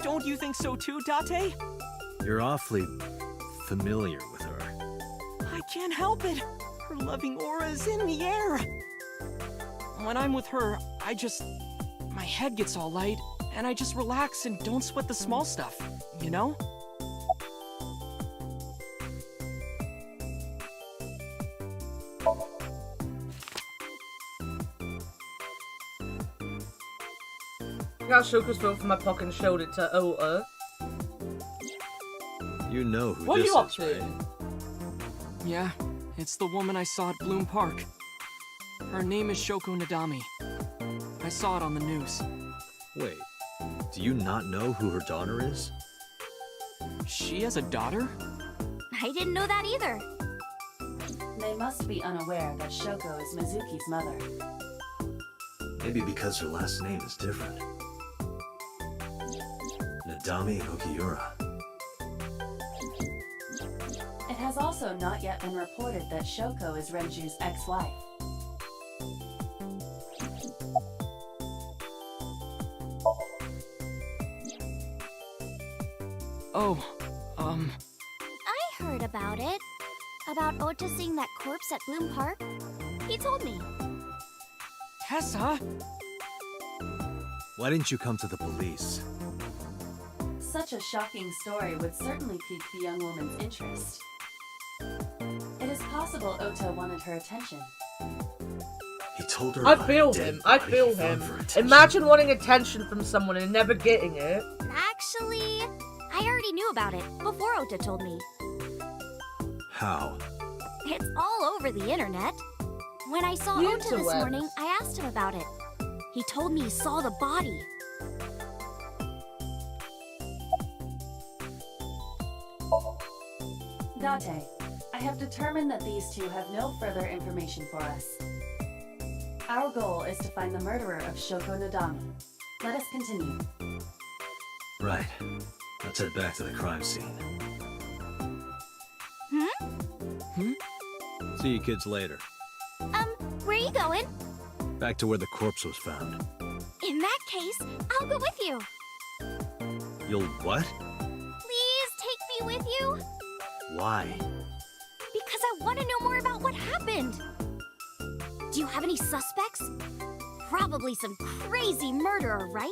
Don't you think so too, Date?
You're awfully familiar with her.
I can't help it. Her loving aura is in the air. When I'm with her, my head gets all light, and I just relax and don't sweat the small stuff, you know?
I got Shoko's phone from my pocket and showed it to Ota.
You know who
What are
this
you up
is,
to?
right?
Yeah, it's the woman I saw at Bloom Park. Her name is Shoko Nadami. I saw it on the news.
Wait, do you not know who her daughter is?
She has a daughter?
I didn't know that either.
They must be unaware that Shoko is Mizuki's mother.
Maybe because her last name is different. Nadami Okiura.
It has also not yet been reported that Shoko is Renju's ex-wife.
I heard about it. About Ota seeing that corpse at Bloom Park. He told me.
Tessa?
Why didn't you come to the police?
Such a shocking story would certainly pique the young woman's interest. It is possible Ota wanted her attention.
He told her
I
about
feel
a dead
him. I
body
feel
he found
him.
for attention.
Imagine wanting attention from someone and never getting it.
Actually, I already knew about it before Ota told me.
How?
It's all over the internet. When I saw
The
Ota this
interwebs.
morning, I asked him about it. He told me he saw the body.
Date, I have determined that these two have no further information for us. Our goal is to find the murderer of Shoko Nadami. Let us continue.
Right. Let's head back to the crime scene. See you kids later.
Where are you going?
Back to where the corpse was found.
In that case, I'll go with you.
You'll what?
Please take me with you.
Why?
Because I want to know more about what happened. Do you have any suspects? Probably some crazy murderer, right?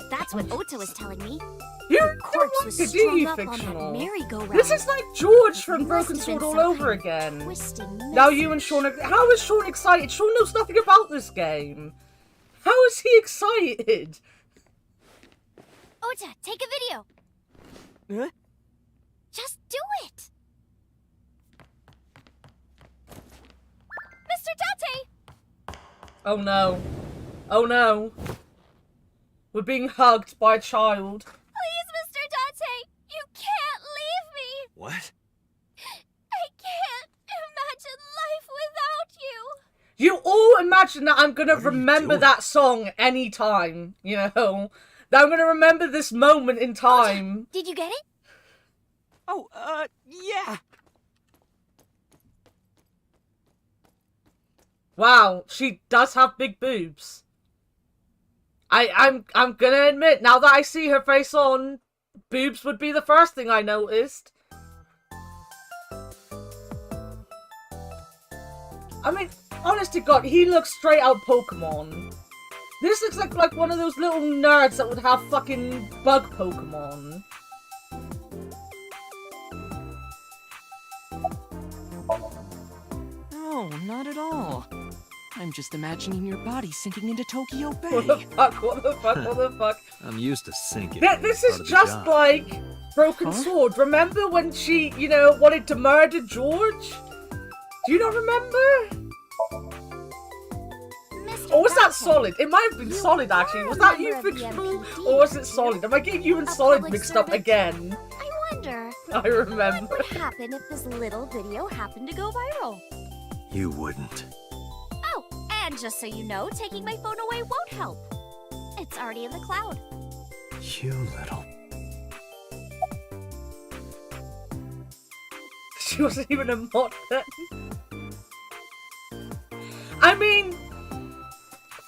That's what Ota was telling me.
You
The
don't
corpse
like
was
it, do
strung
you,
up on that
fictional?
merry-go-round.
This is like George from
Must
Broken
have been
Sword all
some
over
kind of
again.
twisted
Now you and
message.
Sean how is Sean excited? Sean knows nothing about this game. How is he excited?
Ota, take a video.
Huh?
Just do it.
Oh no. Oh no. We're being hugged by a child.
Please, Mr. Dante, you can't leave me.
What?
I can't imagine life without you.
You all imagine that I'm gonna
What are you
remember
doing?
that song anytime, you know? That I'm gonna remember this moment in time.
Did you get it?
Oh, yeah.
Wow, she does have big boobs. I'm gonna admit, now that I see her face on, boobs would be the first thing I noticed. I mean, honest to God, he looks straight out Pokemon. This looks like one of those little nerds that would have fucking bug Pokemon.
No, not at all. I'm just imagining your body sinking into Tokyo Bay.
What the fuck, what the fuck, what the fuck?
I'm used to sinking.
This
Part
is
of the
just
job.
like Broken Sword. Remember when she, you know, wanted to murder George? Do you not remember?
Mr.
Or was that
Dante,
Solid? It might have been
you
Solid, actually.
are
Was
a
that you,
member of the
Fictional?
MPD,
Or was it
aren't
Solid?
you?
Am I getting you and
A
Solid
public
mixed up
servant?
again?
I wonder,
I remember.
what would happen if this little video happened to go viral?
You wouldn't.
Oh, and just so you know, taking my phone away won't help. It's already in the cloud.
You little...
She wasn't even a mod then. I mean,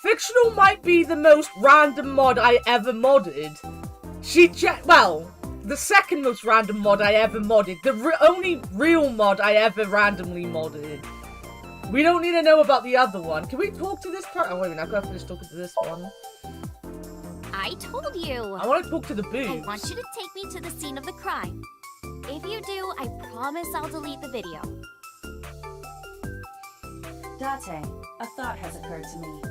Fictional might be the most random mod I ever modded. Well, the second most random mod I ever modded. The only real mod I ever randomly modded. We don't need to know about the other one. Can we talk to this person? Oh, wait a minute, I've got to finish talking to this one.
I told you.
I want to talk to the
I
boobs.
want you to take me to the scene of the crime. If you do, I promise I'll delete the video.
Date, a thought has occurred to me.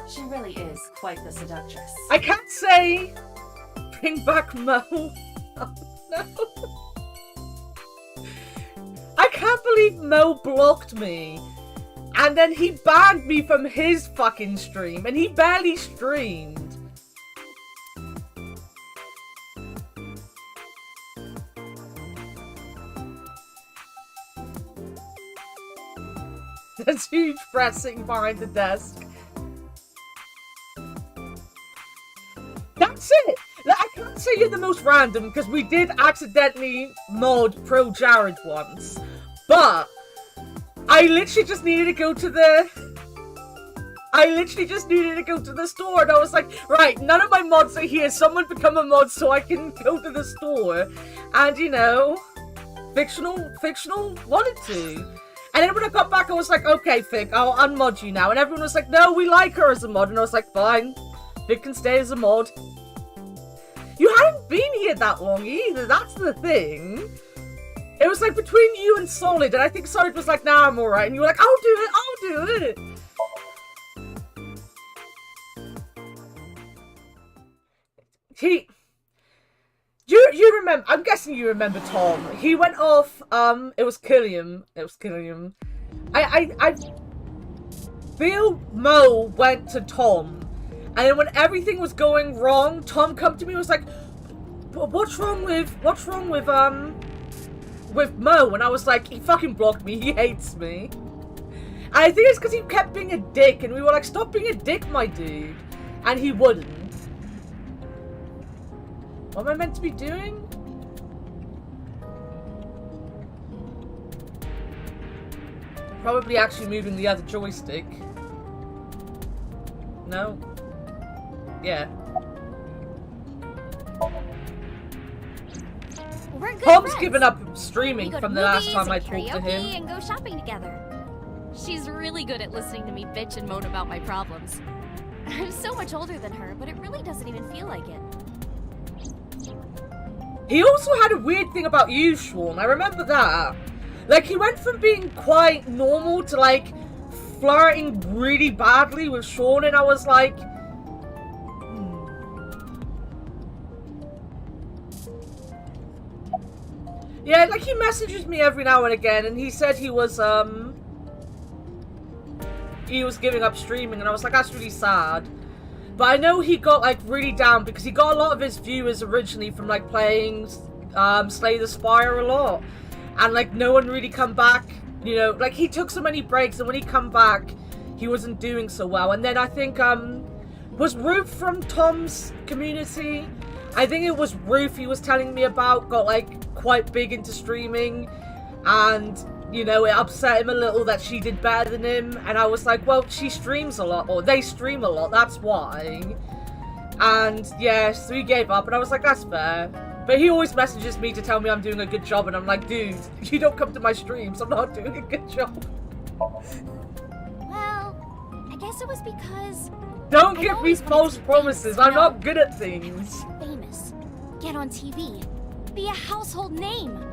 She really is quite the seductress.
I can't say bring back Mo. Oh, no. I can't believe Mo blocked me. And then he banned me from his fucking stream. And he barely streamed. There's huge Brett sitting behind the desk. That's it! Like, I can't say you're the most random because we did accidentally mod Pro Jared once. But I literally just needed to go to the store and I was like, right, none of my mods are here. Someone become a mod so I can go to the store. And you know, Fictional wanted to. And then when I got back, I was like, okay, Fic, I'll unmod you now. And everyone was like, no, we like her as a mod. And I was like, fine, Fic can stay as a mod. You hadn't been here that long either, that's the thing. It was like between you and Solid, and I think Solid was like, nah, I'm alright. And you were like, I'll do it. You remember, I'm guessing you remember Tom. He went off, it was Killiam. I feel Mo went to Tom, and then when everything was going wrong, Tom come to me and was like, what's wrong with Mo? And I was like, he fucking blocked me, he hates me. And I think it's because he kept being a dick, and we were like, stop being a dick, my dude. And he wouldn't. What am I meant to be doing? Probably actually moving the other joystick. No? Yeah.
We're good
Tom's
friends.
given up
We
streaming
go to
from the last
movies
time I
and
talked to
karaoke
him.
and go shopping together. She's really good at listening to me bitch and moan about my problems. I'm so much older than her, but it really doesn't even feel like it.
He also had a weird thing about you, Sean. I remember that. Like, he went from being quite normal to, like, flirting really badly with Sean, and I was like... Yeah, like, he messages me every now and again, and he said he was, he was giving up streaming, and I was like, that's really sad. But I know he got like really down because he got a lot of his viewers originally from like playing Slay the Spire a lot, and like no one really come back. You know, like he took so many breaks, and when he come back, he wasn't doing so well. And then I think was Ruth from Tom's community? I think it was Ruth he was telling me about, got like quite big into streaming, and you know, it upset him a little that she did better than him, and I was like, well, she streams a lot, or they stream a lot, that's why. And yeah, so he gave up, and I was like, that's fair. But he always messages me to tell me I'm doing a good job, and I'm like, dude, you don't come to my streams, I'm not doing a good job.
Well, I guess it was because...
Don't give me false promises, I'm not good at things.
Famous. Get on TV. Be a household name.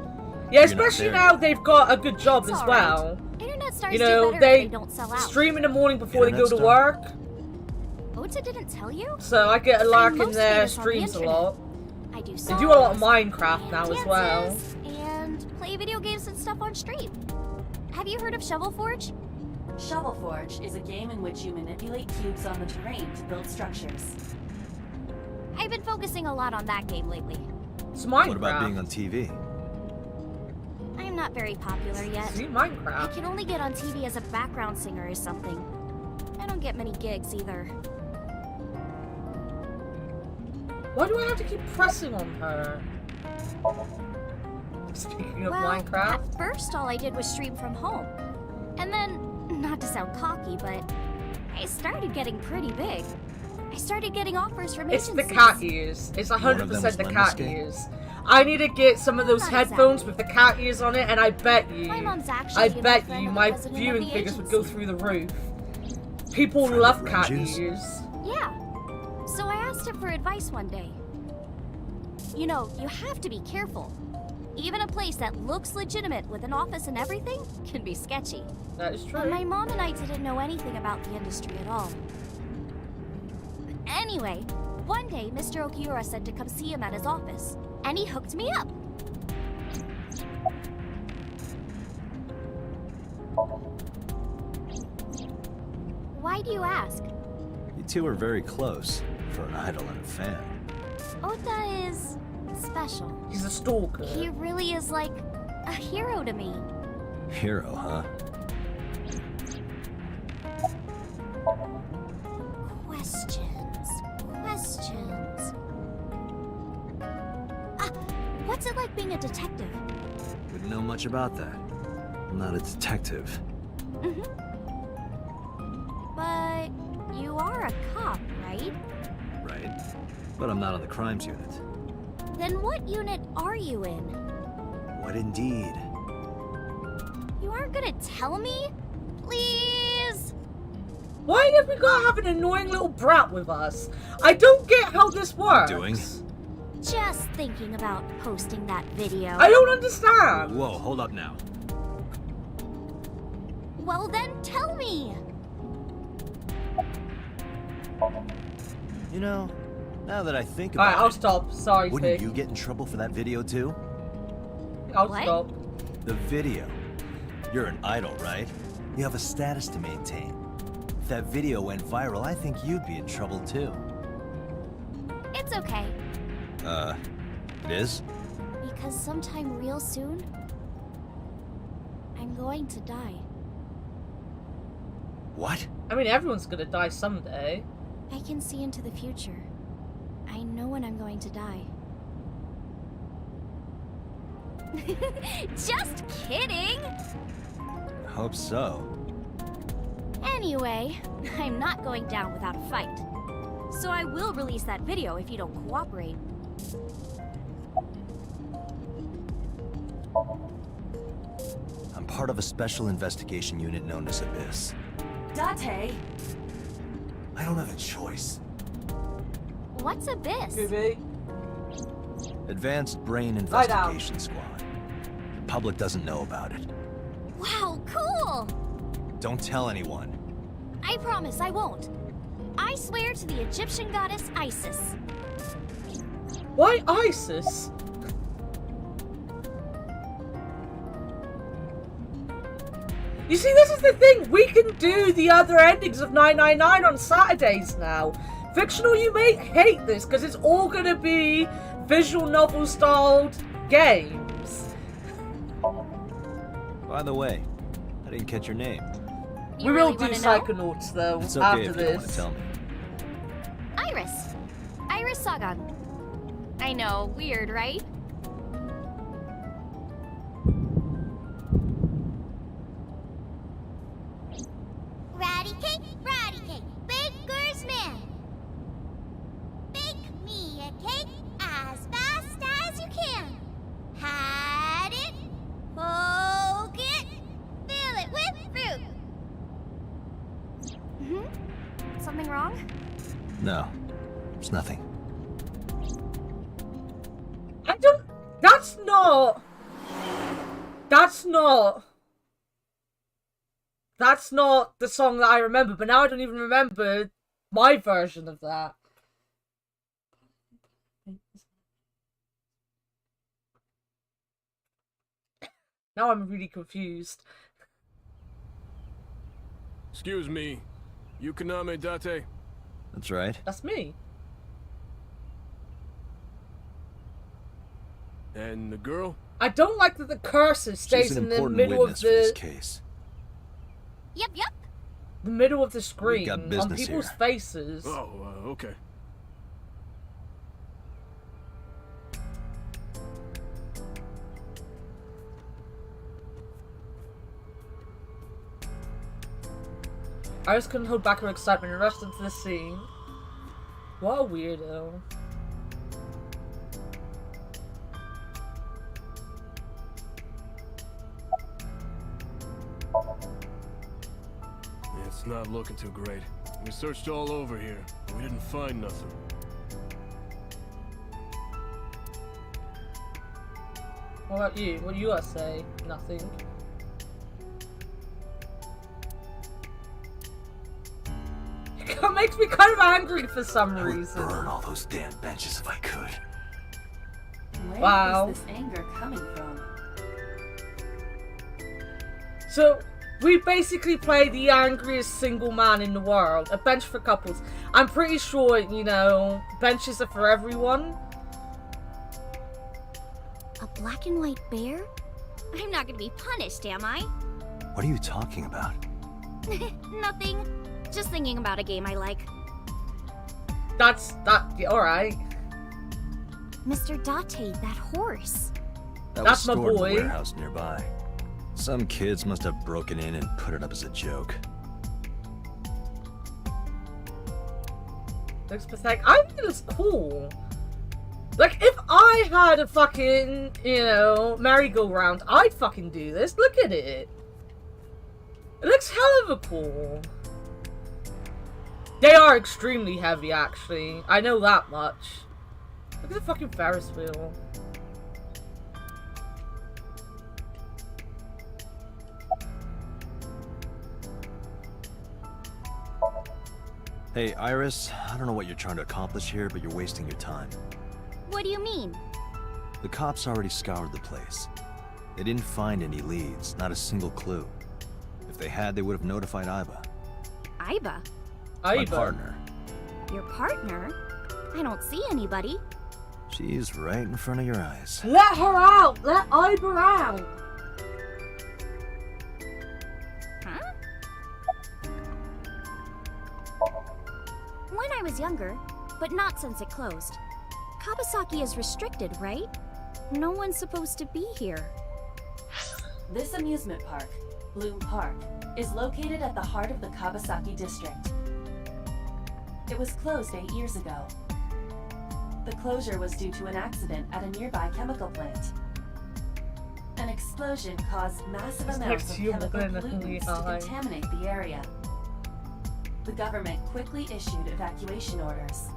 Yeah, especially now they've got a good job as well.
Internet stars
you know,
do better
they
if they don't sell out.
stream in the morning before they go to work.
Ota didn't tell you?
So I get a lark in their streams a lot.
I do
They do a lot of Minecraft now as well.
And play video games and stuff on stream. Have you heard of Shovel Forge?
Shovel Forge is a game in which you manipulate cubes on the terrain to build structures.
I've been focusing a lot on that game lately.
It's Minecraft.
What about being on TV?
I'm not very popular yet.
See, Minecraft.
I can only get on TV as a background singer or something. I don't get many gigs either.
Why do I have to keep pressing on her? Speaking of Minecraft.
At first all I did was stream from home. And then, not to sound cocky, but I started getting pretty big. I started getting offers from agencies.
It's the cat ears. It's 100% the cat ears. I need to get some of those headphones with the cat ears on it, and I bet you, my viewing figures would go through the roof. People love cat ears.
Yeah. So I asked him for advice one day. You know, you have to be careful. Even a place that looks legitimate with an office and everything can be sketchy.
That is true.
And my mom and I didn't know anything about the industry at all. Anyway, one day Mr. Okiura said to come see him at his office, and he hooked me up. Why do you ask?
You two are very close for an idol and a fan.
Ota is special.
He's a stalker.
He really is like a hero to me.
Hero, huh?
Questions. What's it like being a detective?
Wouldn't know much about that. I'm not a detective.
But you are a cop, right?
Right. But I'm not on the crimes unit.
Then what unit are you in?
What indeed?
You aren't gonna tell me? Please?
Why have we got to have an annoying little brat with us? I don't get how this works.
Doing?
Just thinking about posting that video.
I don't understand.
Whoa, hold up now.
Well then, tell me.
You know, now that I think about it...
Alright, I'll stop. Sorry,
Wouldn't
Fig.
you get in trouble for that video too?
I'll stop.
The video. You're an idol, right? You have a status to maintain. If that video went viral, I think you'd be in trouble too.
It's okay.
It is?
Because sometime real soon, I'm going to die.
What?
I mean, everyone's gonna die someday.
I can see into the future. I know when I'm going to die. Just kidding!
I hope so.
Anyway, I'm not going down without a fight. So I will release that video if you don't cooperate.
I'm part of a special investigation unit known as Abyss.
Date!
I don't have a choice.
What's Abyss?
Advanced Brain Investigation Squad. The public doesn't know about it.
Wow, cool!
Don't tell anyone.
I promise I won't. I swear to the Egyptian goddess Isis.
Why Isis? You see, this is the thing. We can do the other endings of 999 on Saturdays now. Fictional, you may hate this because it's all going to be visual novel styled games.
By the way, I didn't catch your name.
We will do Psychonauts though
It's okay
after
if you
this.
don't want to tell me.
Iris. Iris Sagan. I know, weird, right?
Ratty cake, baker's man. Bake me a cake as fast as you can. Had it, poke it, fill it with fruit.
Something wrong?
No, it's nothing.
That's not the song that I remember, but now I don't even remember my version of that. Now I'm really confused.
Excuse me. Yukaname Date?
That's right.
That's me.
And the girl?
I don't like that the cursor stays
She's an
in the
important
middle of
witness for this
the
case.
Yep.
the middle of the screen
got
on
business
people's
here.
faces.
Oh, okay.
Iris couldn't hold back her excitement and rushed into the scene. What a weirdo.
It's not looking too great. We searched all over here, but we didn't find nothing.
What about you? What do you gotta say? Nothing. It makes me kind of angry for some reason.
Burn all those damn benches if I could.
Where is this anger coming from?
So, we basically play the angriest single man in the world. A bench for couples. I'm pretty sure, you know, benches are for everyone.
A black and white bear? I'm not gonna be punished, am I?
What are you talking about?
Nothing. Just thinking about a game I like.
Yeah, alright.
Mr. Date, that horse.
That's my
stored in
boy.
a warehouse nearby. Some kids must have broken in and put it up as a joke.
Looks pathetic. I think it looks cool. Like, if I had a fucking, you know, merry-go-round, I'd fucking do this. Look at it. It looks hell of a cool. They are extremely heavy, actually. I know that much. Look at the fucking Ferris wheel.
Hey, Iris, I don't know what you're trying to accomplish here, but you're wasting your time.
What do you mean?
The cops already scoured the place. They didn't find any leads, not a single clue. If they had, they would have notified Iba.
Iba?
My partner.
Your partner? I don't see anybody.
She's right in front of your eyes.
Let her out! Let Iba out!
Huh? When I was younger, but not since it closed. Kawasaki is restricted, right? No one's supposed to be here.
This amusement park, Bloom Park, is located at the heart of the Kawasaki district. It was closed 8 years ago. The closure was due to an accident at a nearby chemical plant. An explosion caused massive amounts of chemical pollutants to contaminate the area. The government quickly issued evacuation orders.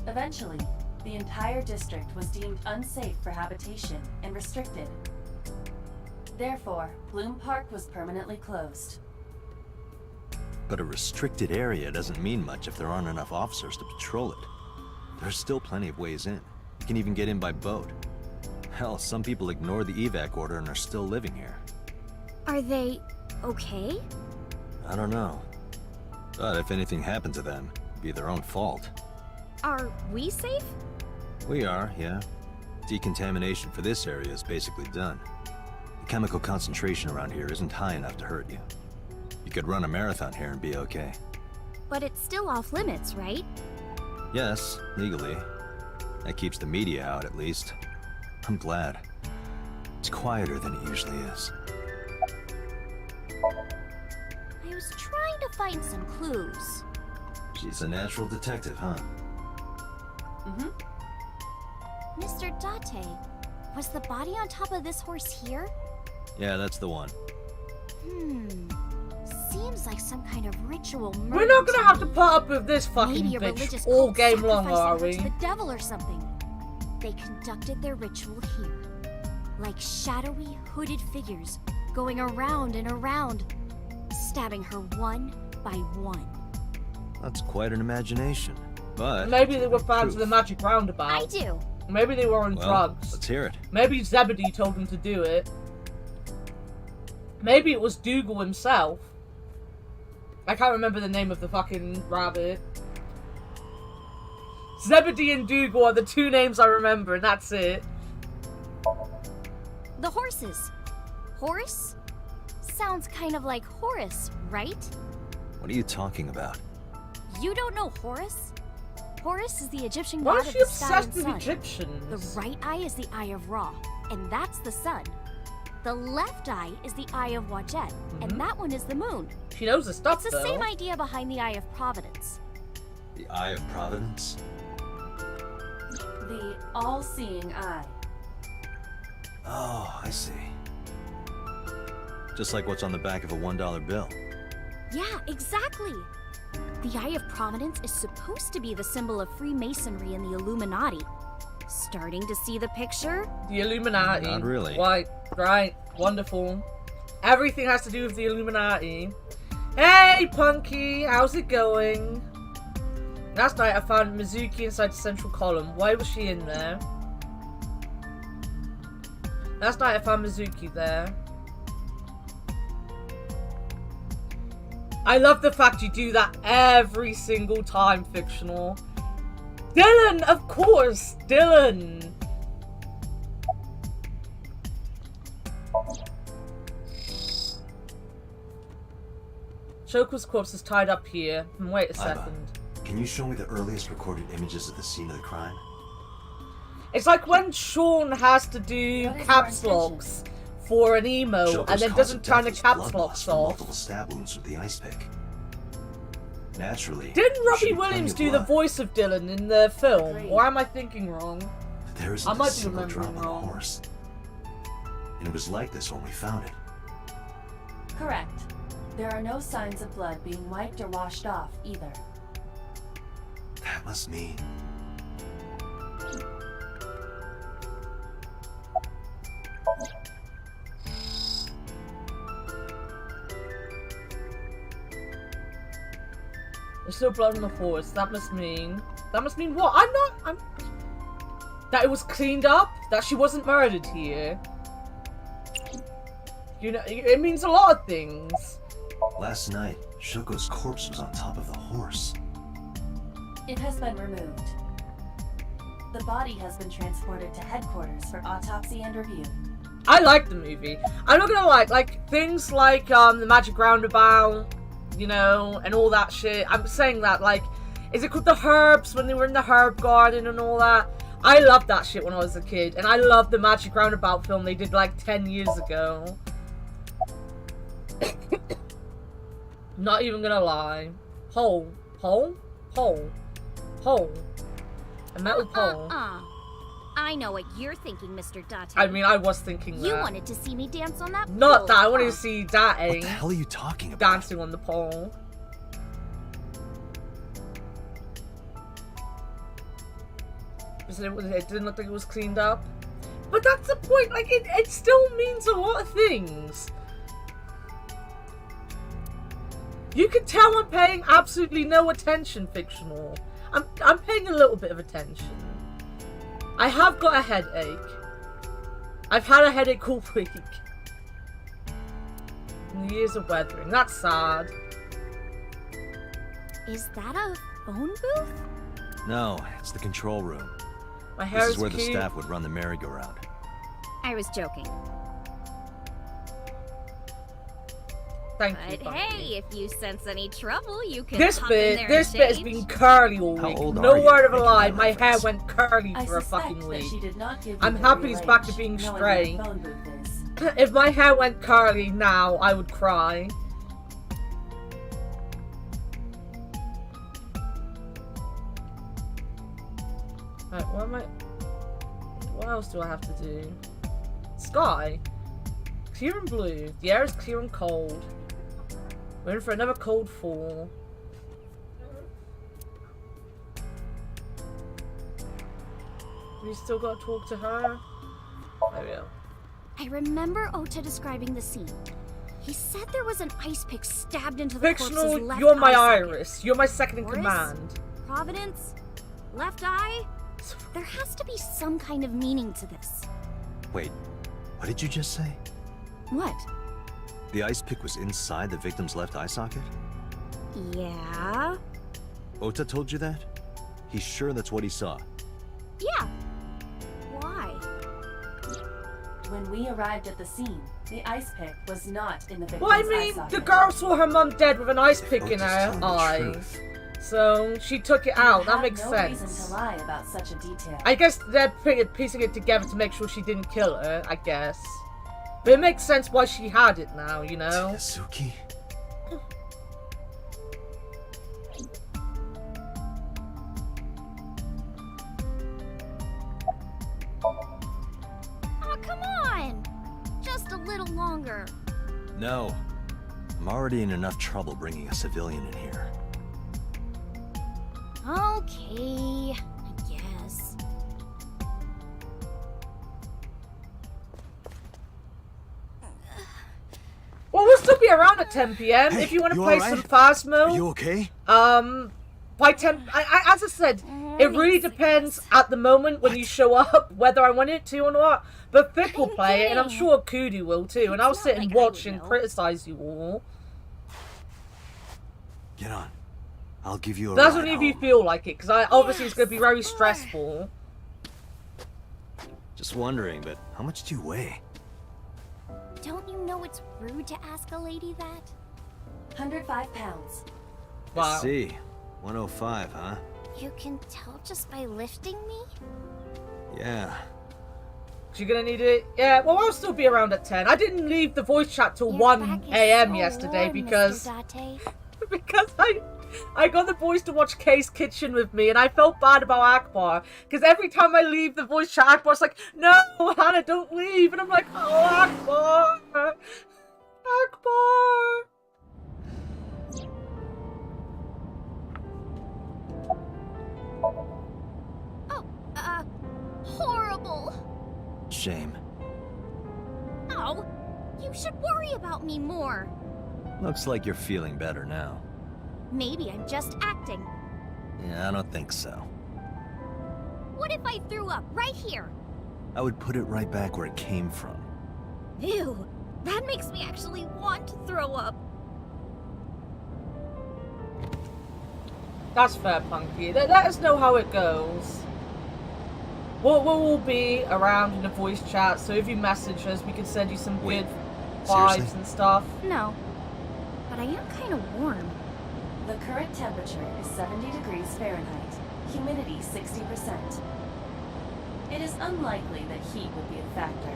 Eventually, the entire district was deemed unsafe for habitation and restricted. Therefore, Bloom Park was permanently closed.
But a restricted area doesn't mean much if there aren't enough officers to patrol it. There's still plenty of ways in. You can even get in by boat. Hell, some people ignore the evac order and are still living here.
Are they okay?
I don't know. But if anything happened to them, it'd be their own fault.
Are we safe?
We are, yeah. Decontamination for this area is basically done. The chemical concentration around here isn't high enough to hurt you. You could run a marathon here and be okay.
But it's still off limits, right?
Yes, legally. That keeps the media out, at least. I'm glad. It's quieter than it usually is.
I was trying to find some clues.
She's a natural detective, huh?
Mm-hmm. Mr. Date, was the body on top of this horse here?
Yeah, that's the one.
Seems like some kind of ritual murder.
We're not gonna have to put up with this fucking
Maybe a
bitch
religious
all
cult
game long,
sacrificing
are
her
we?
to the devil or something. They conducted their ritual here. Like shadowy, hooded figures, going around and around, stabbing her one by one.
That's quite an imagination, but...
Maybe they were fans of the Magic Roundabout.
I do.
Maybe they were on drugs.
Let's hear it.
Maybe Zebedee told them to do it. Maybe it was Dougal himself. I can't remember the name of the fucking rabbit. Zebedee and Dougal are the two names I remember, and that's it.
The horses. Horse? Sounds kind of like Horus, right?
What are you talking about?
You don't know Horus? Horus is the Egyptian
Why
god
is
of
she
the sky and
obsessed with
sun.
Egyptians?
The right eye is the eye of Ra, and that's the sun. The left eye is the eye of Wadjet, and that one is the moon.
She knows the stuff,
It's the same idea behind the eye of Providence.
The Eye of Providence?
The all-seeing eye.
Oh, I see. Just like what's on the back of a $1 bill.
Yeah, exactly. The Eye of Providence is supposed to be the symbol of Freemasonry and the Illuminati. Starting to see the picture?
The Illuminati.
Not really.
Right. Wonderful. Everything has to do with the Illuminati. Hey, Punky! How's it going? Last night I found Mizuki inside the central column. Why was she in there? Last night I found Mizuki there. I love the fact you do that every single time, Fictional. Dylan, of course, Dylan. Shoko's corpse is tied up here. Wait a second.
Can you show me the earliest recorded images of the scene of the crime?
It's like when Sean has to do caps locks for an emo
Shoko's
and then
cause
doesn't
of
turn the
death was
caps
blood
locks
loss from
off.
multiple stab wounds with the ice pick. Naturally.
Didn't
there
Robbie
should be plenty
Williams
of
do the
blood.
voice of Dylan in the film? Or am I thinking wrong?
There isn't
I
a
might be
single drop
remembering
on the
wrong.
horse. And it was like this when we found it.
Correct. There are no signs of blood being wiped or washed off either.
That must mean...
There's still blood on the horse. That must mean what? That it was cleaned up? That she wasn't murdered here? You know, it means a lot of things.
Last night, Shoko's corpse was on top of the horse.
It has been removed. The body has been transported to headquarters for autopsy and review.
I like the movie. I'm not gonna lie, like things like the Magic Roundabout, you know, and all that shit. I'm saying that, like, is it called the Herbs when they were in the herb garden and all that? I loved that shit when I was a kid, and I loved the Magic Roundabout film they did like 10 years ago. Not even gonna lie. Pole. A metal pole.
I know what you're thinking, Mr. Date.
I mean, I was thinking that.
You wanted to see me dance on that pole.
Not that. I wanted to see Date.
What the hell are you talking about?
Dancing on the pole. It didn't look like it was cleaned up. But that's the point. Like, it still means a lot of things. You can tell I'm paying absolutely no attention, Fictional. I'm paying a little bit of attention. I have got a headache. I've had a headache all week. from the years of weathering. That's sad.
Is that a phone booth?
No, it's the control room.
My hair
This
is
is where
cute.
the staff would run the merry-go-round.
I was joking.
Thank
But
you, Bucky.
hey, if you sense any trouble, you can
This
hop in
bit,
there
this
and
bit has
change.
been curly all
How
week.
old
No
are you
word of a
making
lie.
that
My hair
reference?
went curly
I
for a
suspect
fucking
that
week.
she did not give you
I'm
the
happy
real
it's back to
age,
being
knowing
straight.
what a phone booth is.
If my hair went curly now, I would cry. Right, what am I... What else do I have to do? Sky. Clear and blue. The air is clear and cold. We're in for another cold fall. We still gotta talk to her? There we go.
I remember Ota describing the scene. He said there was an ice pick stabbed into the corpse's
Fictional,
left
you're my
eye socket.
Iris. You're my second in
Boris?
command.
Providence? Left eye? There has to be some kind of meaning to this.
Wait, what did you just say?
What?
The ice pick was inside the victim's left eye socket?
Yeah?
Ota told you that? He's sure that's what he saw.
Yeah. Why?
When we arrived at the scene, the ice pick was not in the victim's
Well, I
eye
mean,
socket.
the girl saw her mum dead with an ice pick in
Ota's
her
telling the
eye.
truth.
So, she took it
You
out. That
have
makes
no
sense.
reason to lie about such a detail.
I guess they're piecing it together to make sure she didn't kill her, I guess. But it makes sense why she had it now, you know?
Suki?
Oh, come on! Just a little longer.
No. I'm already in enough trouble bringing a civilian in here.
Okay, I guess.
Well, we'll still be around at 10 p.m.
Hey,
if you want to
you
play
alright?
some Phasmo.
Are you okay?
By 10, as I said, it really depends at the moment when you show up whether I want it to or not. But Vic will play it, and I'm sure Kudu will too. And I'll
It's
sit
not
and
like I
watch
would
and
know.
criticize you all.
Get on. I'll give you a
That's
ride
only if you
home.
feel like it, because obviously it's going to be very stressful.
Just wondering, but how much do you weigh?
Don't you know it's rude to ask a lady that?
105 pounds.
Wow.
I see. 105, huh?
You can tell just by lifting me?
Yeah.
You're gonna need it? Yeah, well, I'll still be around at 10. I didn't leave the voice chat till
Your
1
back is
a.m.
so
yesterday
warm,
because...
Mr. Date.
because I got the boys to watch Kay's Kitchen with me, and I felt bad about Akbar. Because every time I leave the voice chat, Akbar's like, no, Hannah, don't leave. And I'm like, oh, Akbar. Akbar.
Horrible!
Shame.
Oh, you should worry about me more.
Looks like you're feeling better now.
Maybe I'm just acting.
Yeah, I don't think so.
What if I threw up right here?
I would put it right back where it came from.
Ew, that makes me actually want to throw up.
That's fair, Punky. Let us know how it goes. We'll all be around in the voice chat, so if you message us, we can send you some
Wait,
good vibes
seriously?
and stuff.
No, but I am kind of warm.
The current temperature is 70 degrees Fahrenheit. Humidity 60%. It is unlikely that heat would be a factor.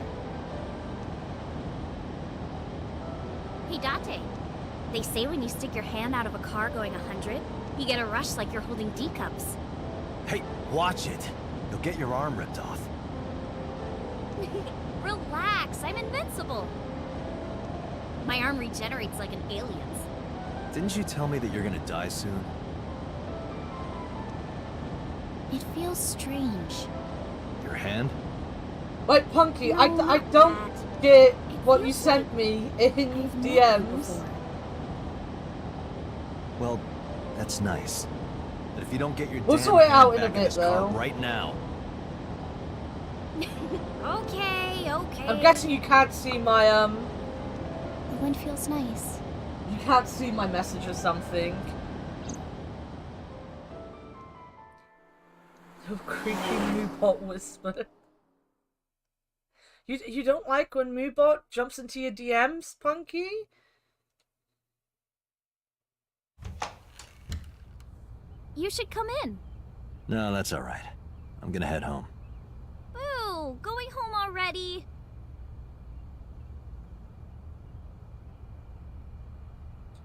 Hey, Date. They say when you stick your hand out of a car going 100, you get a rush like you're holding D cups.
Hey, watch it! You'll get your arm ripped off.
Relax, I'm invincible. My arm regenerates like an alien's.
Didn't you tell me that you're gonna die soon?
It feels strange.
Your hand?
Like, Punky,
No,
I
not
don't
that.
get
It
what you
feels
sent me in
I've met you
DMs.
before.
Well, that's nice. But if you don't get your
We'll
damn
sort it
hand
out in a
back
bit,
this car
though.
right now.
Okay.
I'm guessing you can't see my
Wind feels nice.
You can't see my message or something. Oh, creepy Moobot whisper. You don't like when Moobot jumps into your DMs, Punky?
You should come in.
No, that's alright. I'm gonna head home.
Boo! Going home already?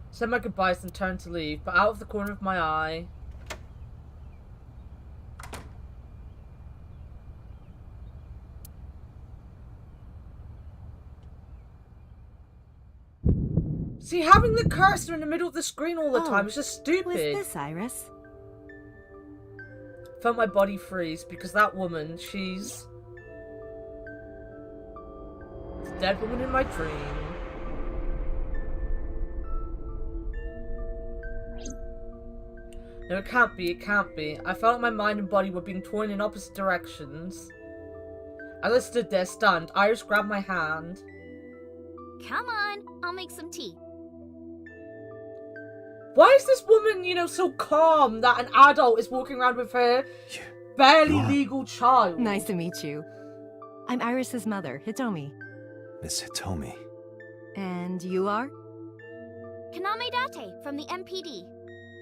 Said my goodbyes and turned to leave, but out of the corner of my eye... See, having the cursor in the middle of the screen all the time is just stupid.
Who is this, Iris?
Felt my body freeze because that woman, she's... the dead woman in my dream. No, it can't be, it can't be. I felt like my mind and body were being torn in opposite directions. As I stood there stunned, Iris grabbed my hand.
Come on, I'll make some tea.
Why is this woman, you know, so calm that an adult is walking around with her barely legal child?
Nice to meet you. I'm Iris's mother, Hitomi.
Miss Hitomi.
And you are?
Kaname Date from the MPD.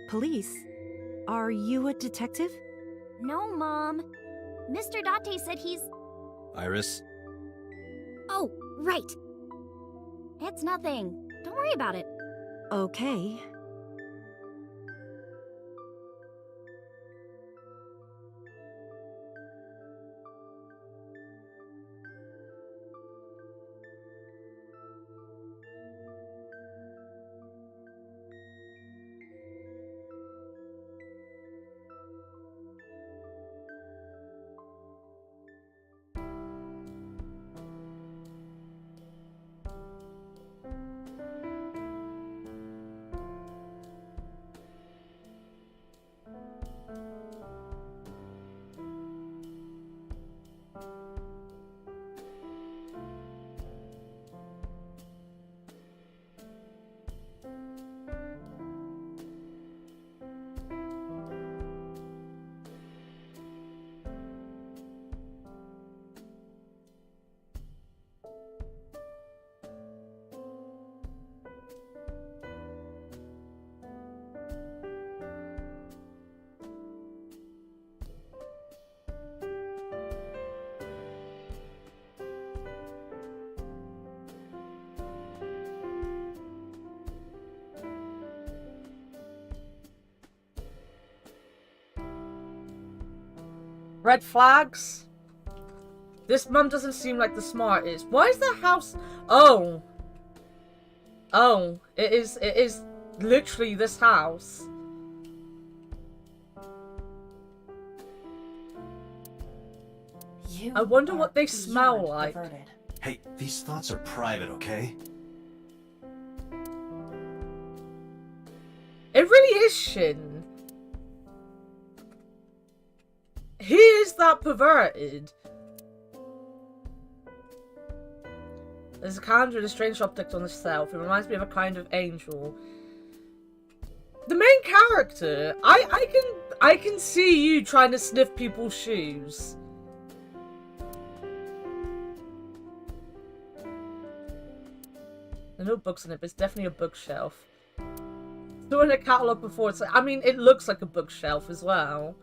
Police? Are you a detective?
No, Mom. Mr. Date said he's...
Iris?
Oh, right. It's nothing. Don't worry about it.
Okay.
Red flags? This mum doesn't seem like the smartest. Why is the house... Oh. Oh. It is literally this house. I wonder what they smell like.
Hey, these thoughts are private, okay?
It really is Shin. He is that perverted. There's a calendar and a strange object on the shelf. It reminds me of a kind of angel. The main character. I can see you trying to sniff people's shoes. There are no books in it, but it's definitely a bookshelf. Saw in a catalogue before. It's like, I mean, it looks like a bookshelf as well.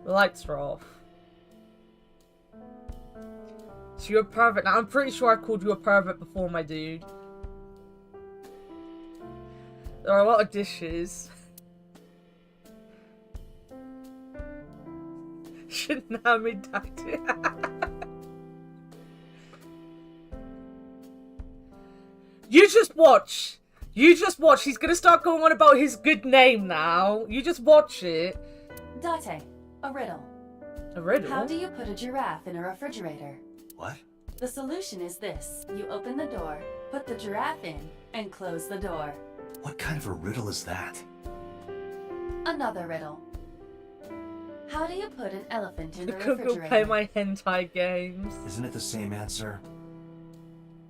The lights are off. So you're a pervert. Now, I'm pretty sure I called you a pervert before, my dude. There are a lot of dishes. Shinami Date. You just watch. You just watch. He's gonna start going on about his good name now. You just watch it.
Date, a riddle.
A riddle?
How do you put a giraffe in a refrigerator?
What?
The solution is this. You open the door, put the giraffe in, and close the door.
What kind of a riddle is that?
Another riddle. How do you put an elephant in the
Could go
refrigerator?
play my hentai games.
Isn't it the same answer?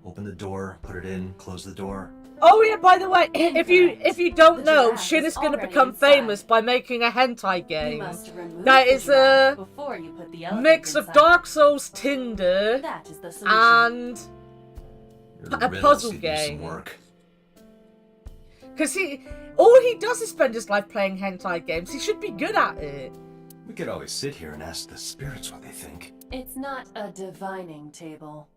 Open the door, put it in, close the door.
Oh yeah, by the way, if you don't
The
know,
giraffe
Shin
is
is going to
already
become
inside.
famous by making a hentai
You
game.
must remove
That
the
is
giraffe
a
before you put the elephant
mix of
inside.
Dark Souls, Tinder,
That is the solution.
and
Your
a
riddles
puzzle
could use some
game.
work.
Because all he does is spend his life playing hentai games. He should be good at it.
We could always sit here and ask the spirits what they think.
It's not a divining table.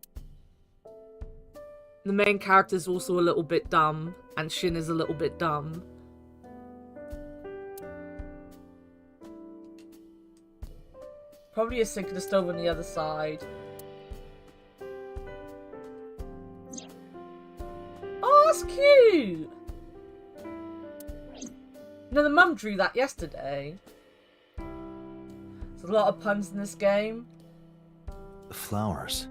The main character's also a little bit dumb, and Shin is a little bit dumb. Probably a sink of the stove on the other side. Oh, that's cute! No, the mum drew that yesterday. There's a lot of puns in this game.
The flowers.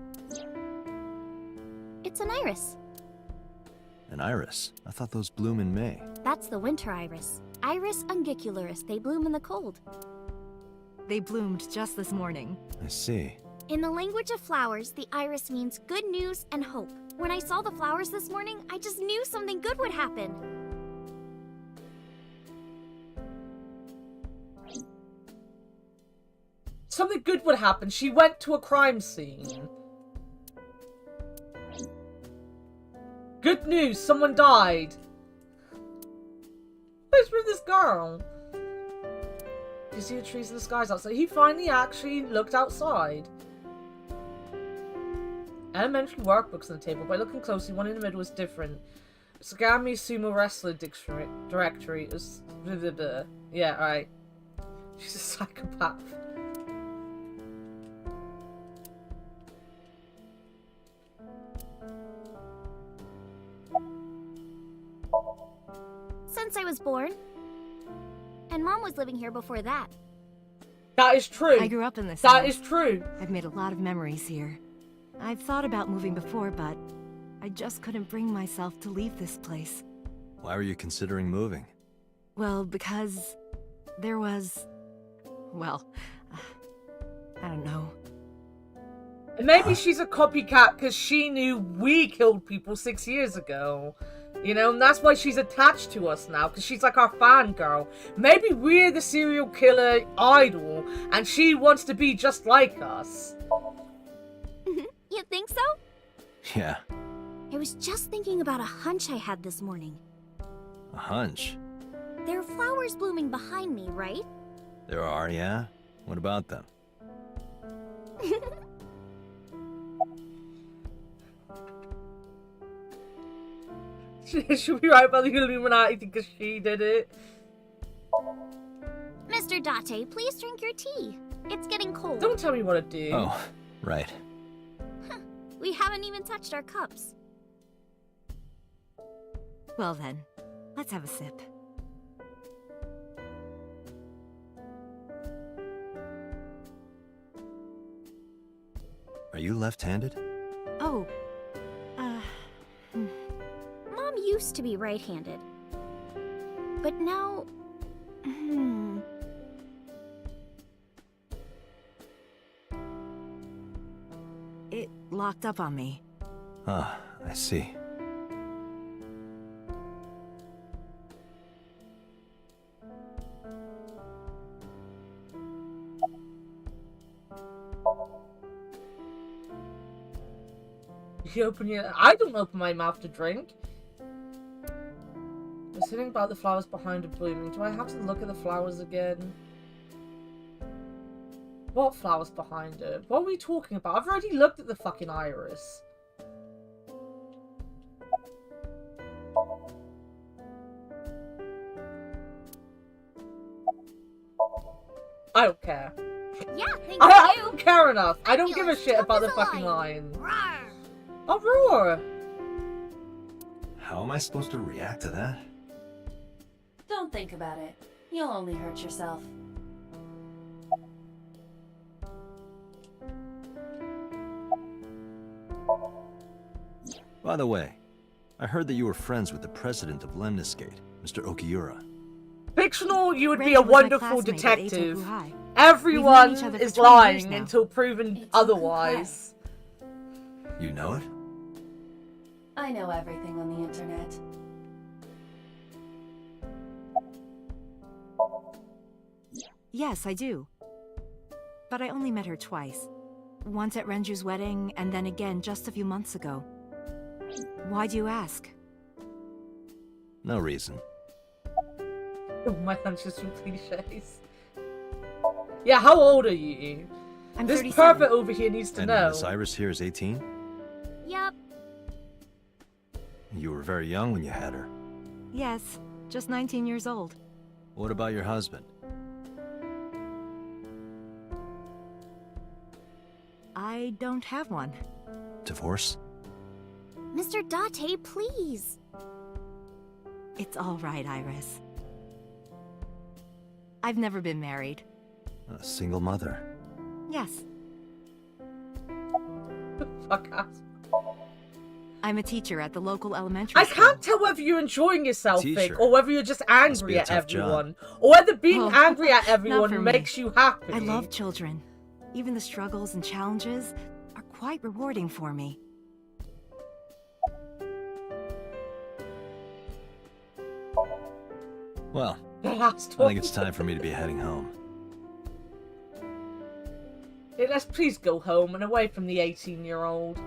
It's an iris.
An iris. I thought those bloom in May.
That's the winter iris. Iris ungicularis. They bloom in the cold.
They bloomed just this morning.
I see.
In the language of flowers, the iris means good news and hope. When I saw the flowers this morning, I just knew something good would happen.
Something good would happen. She went to a crime scene. Good news, someone died. Where's with this girl? Do you see the trees and the skies outside? He finally actually looked outside. Elementary workbooks on the table. By looking closely, one in the middle was different. Sagami Sumo Wrestler Directory. It was... Blah, blah, blah. Yeah, alright. She's a psychopath.
Since I was born. And Mom was living here before that.
That is true.
I grew up in this
That
house.
is true.
I've made a lot of memories here. I've thought about moving before, but I just couldn't bring myself to leave this place.
Why were you considering moving?
Well, because there was... well, I don't know.
And maybe she's a copycat because she knew we killed people 6 years ago. You know, and that's why she's attached to us now, because she's like our fangirl. Maybe we're the serial killer idol, and she wants to be just like us.
You think so?
Yeah.
I was just thinking about a hunch I had this morning.
A hunch?
There are flowers blooming behind me, right?
There are, yeah? What about them?
Should we write about the Illuminati because she did it?
Mr. Date, please drink your tea. It's getting cold.
Don't tell me what to do.
Oh, right.
We haven't even touched our cups.
Well then, let's have a sip.
Are you left-handed?
Oh,
Mom used to be right-handed. But now...
It locked up on me.
Ah, I see.
You open your... I don't open my mouth to drink. I'm sitting about the flowers behind her blooming. Do I have to look at the flowers again? What flowers behind her? What are we talking about? I've already looked at the fucking iris. I don't care.
Yeah, thank
I
you.
don't care enough. I don't give a
Fabulous.
shit
Jump
about
is
the
a
fucking
lion.
lion.
Rawr.
I'll roar.
How am I supposed to react to that?
Don't think about it. You'll only hurt yourself.
By the way, I heard that you were friends with the president of Lemniscate, Mr. Okiura.
Fictional, you would be
Reggie
a
was my
wonderful
classmate at
detective.
Eitoku High.
Everyone
We've known each other for
is
20 years
lying
now.
until proven
It's
otherwise.
You know it?
I know everything on the internet.
Yes, I do. But I only met her twice. Once at Renju's wedding, and then again just a few months ago. Why do you ask?
No reason.
Oh, my hunches from cliches. Yeah, how old are you?
I'm
this
37.
pervert over here needs to
And
know.
Miss Iris here is 18?
Yup.
You were very young when you had her.
Yes, just 19 years old.
What about your husband?
I don't have one.
Divorce?
Mr. Date, please.
It's all right, Iris. I've never been married.
A single mother.
Yes.
Fuck ass.
I'm a teacher at the local elementary
I
school.
can't tell whether you're enjoying yourself,
Teacher.
Vic, or whether you're just
Must be
angry
a
at
tough job.
everyone. Or whether being
Oh,
angry at
not for
everyone
me.
makes you happy.
I love children. Even the struggles and challenges are quite rewarding for me.
Well,
The last
I
one.
think it's time for me to be heading home.
Hey, let's please go home and away from the 18-year-old.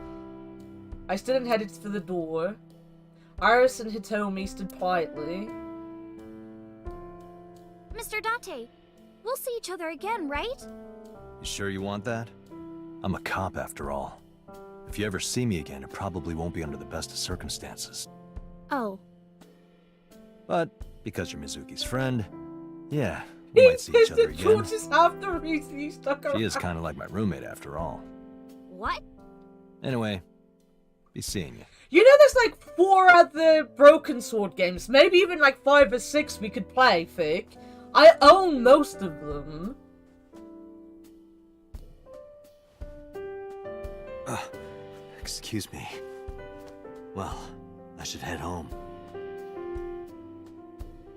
I stood and headed for the door. Iris and Hitomi stood quietly.
Mr. Date, we'll see each other again, right?
You sure you want that? I'm a cop after all. If you ever see me again, it probably won't be under the best of circumstances.
Oh.
But because you're Mizuki's friend, yeah, we might see each other again.
George is half the reason you stuck around.
She is kind of like my roommate after all.
What?
Anyway, be seeing you.
You know there's like 4 other Broken Sword games, maybe even like 5 or 6 we could play, Vic. I own most of them.
Excuse me. Well, I should head home.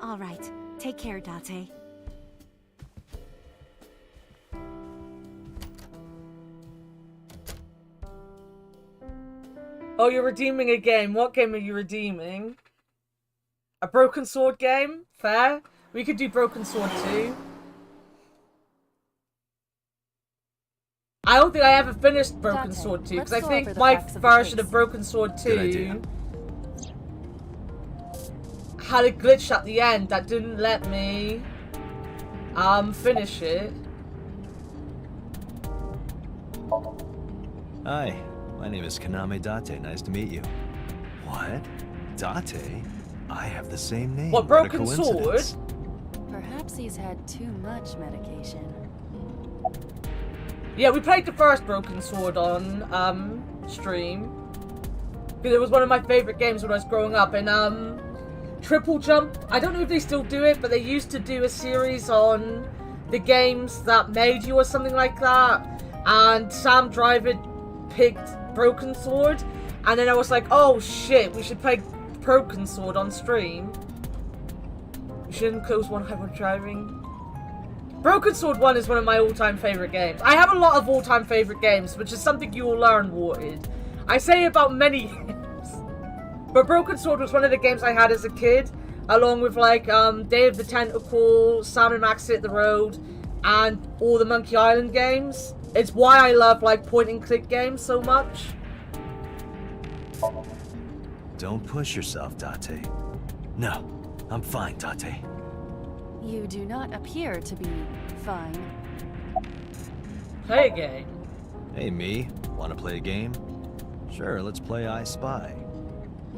All right. Take care, Date.
Oh, you're redeeming a game. What game are you redeeming? A Broken Sword game? Fair. We could do Broken Sword 2. I don't think I ever finished Broken
Dante,
Sword 2, because I
let's go
think
over the
my
facts of the
version
case.
of Broken Sword 2
Good idea.
had a glitch at the end that didn't let me finish it.
Hi, my name is Kaname Date. Nice to meet you. What? Date? I have the same name.
What,
a
Broken Sword?
coincidence.
Perhaps he's had too much medication.
Yeah, we played the first Broken Sword on stream. Because it was one of my favorite games when I was growing up. And Triple Jump, I don't know if they still do it, but they used to do a series on the games that made you or something like that. And Sam Driver picked Broken Sword. And then I was like, oh shit, we should play Broken Sword on stream. We shouldn't close one while we're driving. Broken Sword 1 is one of my all-time favorite games. I have a lot of all-time favorite games, which is something you will learn, Warted. I say about many games. But Broken Sword was one of the games I had as a kid, along with like Day of the Tentacle, Sam and Max Hit the Road, and all the Monkey Island games. It's why I love like point-and-click games so much.
Don't push yourself, Date. No, I'm fine, Date.
You do not appear to be fine.
Play a game.
Hey, me. Want to play a game? Sure, let's play I Spy.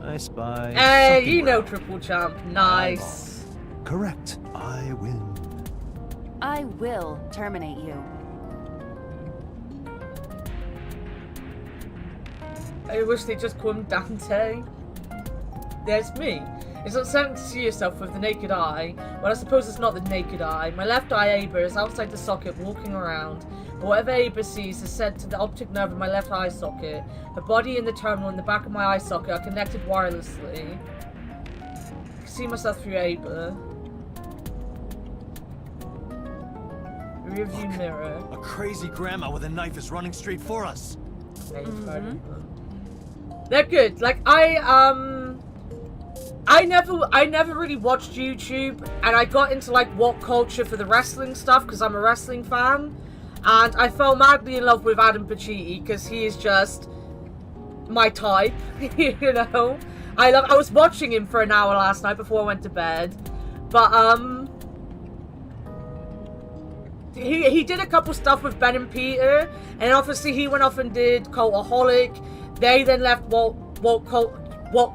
I Spy.
Hey,
something
you know
wrong.
Triple Jump. Nice.
Correct. I win.
I will terminate you.
I wish they just call him Dante. There's me. It's not something to see yourself with the naked eye. Well, I suppose it's not the naked eye. My left eye Aber is outside the socket walking around. But whatever Aber sees is sent to the optic nerve in my left eye socket. The body and the terminal in the back of my eye socket are connected wirelessly. I can see myself through Aber. Rearview mirror.
A crazy grandma with a knife is running straight for us.
Yeah, you've heard of them. They're good. Like, I never really watched YouTube, and I got into, like, What Culture for the wrestling stuff, because I'm a wrestling fan, and I fell madly in love with Adam Pacitti, because he is just my type, you know? I was watching him for an hour last night before I went to bed, but, he did a couple stuff with Ben and Peter, and obviously he went off and did Cultaholic. They then left What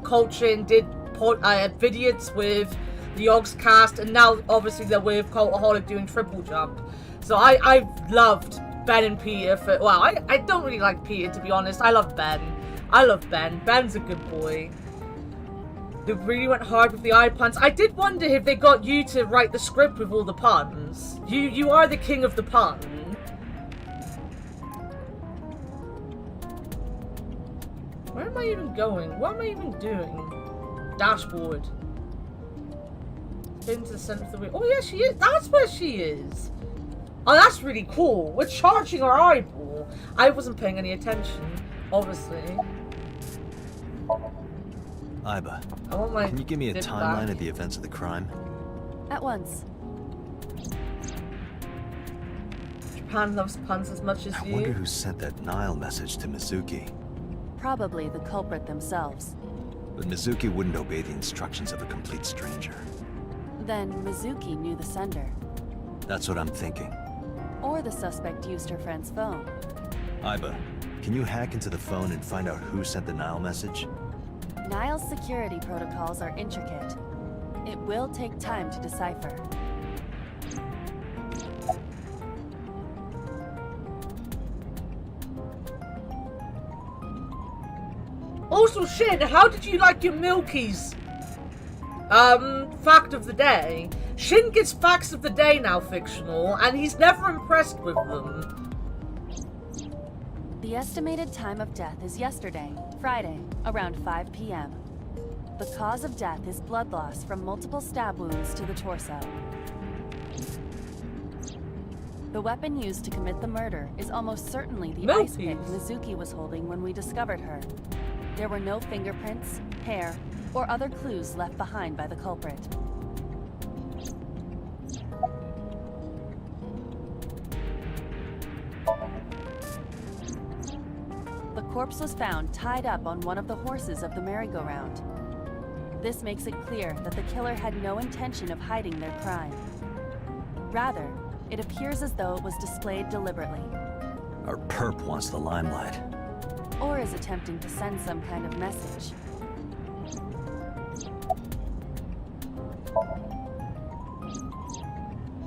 Culture and did vidiots with the Yogs cast, and now obviously they're with Cultaholic doing Triple Jump. So I loved Ben and Peter for, well, I don't really like Peter, to be honest. I love Ben. Ben's a good boy. They really went hard with the eye puns. I did wonder if they got you to write the script with all the puns. You are the king of the pun. Where am I even going? What am I even doing? Dashboard. Into the center of the wheel. Oh yeah, she is. That's where she is. Oh, that's really cool. We're charging our eyeball. I wasn't paying any attention, obviously.
Iba,
I want my
can you give me a
dip
timeline
back.
of the events of the crime?
At once.
Japan loves puns as much as
I
you.
wonder who sent that Nile message to Mizuki.
Probably the culprit themselves.
But Mizuki wouldn't obey the instructions of a complete stranger.
Then Mizuki knew the sender.
That's what I'm thinking.
Or the suspect used her friend's phone.
Iba, can you hack into the phone and find out who sent the Nile message?
Nile's security protocols are intricate. It will take time to decipher.
Also, shit, how did you like your Milkies? Fact of the day. Shin gets facts of the day now fictional, and he's never impressed with them.
The estimated time of death is yesterday, Friday, around 5 p.m. The cause of death is blood loss from multiple stab wounds to the torso. The weapon used to commit the murder is almost certainly the ice pick Mizuki was holding when we discovered her. There were no fingerprints, hair, or other clues left behind by the culprit. The corpse was found tied up on one of the horses of the merry-go-round. This makes it clear that the killer had no intention of hiding their crime. Rather, it appears as though it was displayed deliberately.
Our perp wants the limelight.
Or is attempting to send some kind of message.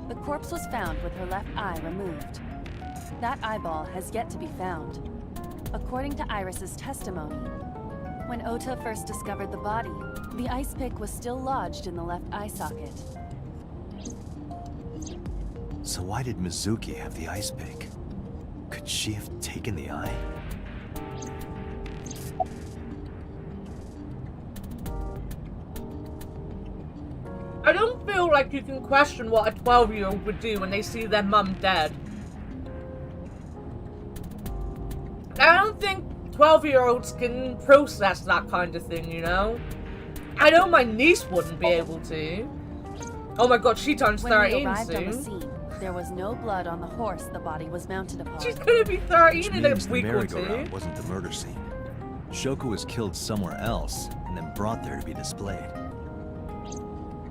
The corpse was found with her left eye removed. That eyeball has yet to be found. According to Iris's testimony, when Ota first discovered the body, the ice pick was still lodged in the left eye socket.
So why did Mizuki have the ice pick? Could she have taken the eye?
I don't feel like you can question what a 12-year-old would do when they see their mum dead. I don't think 12-year-olds can process that kind of thing, you know? I know my niece wouldn't be able to. Oh my god, she turns 13
When we arrived
soon.
on the scene, there was no blood on the horse the body was mounted upon.
She's gonna be 13
Which
in a
means the
week or
merry-go-round
two.
wasn't the murder scene. Shoko was killed somewhere else and then brought there to be displayed.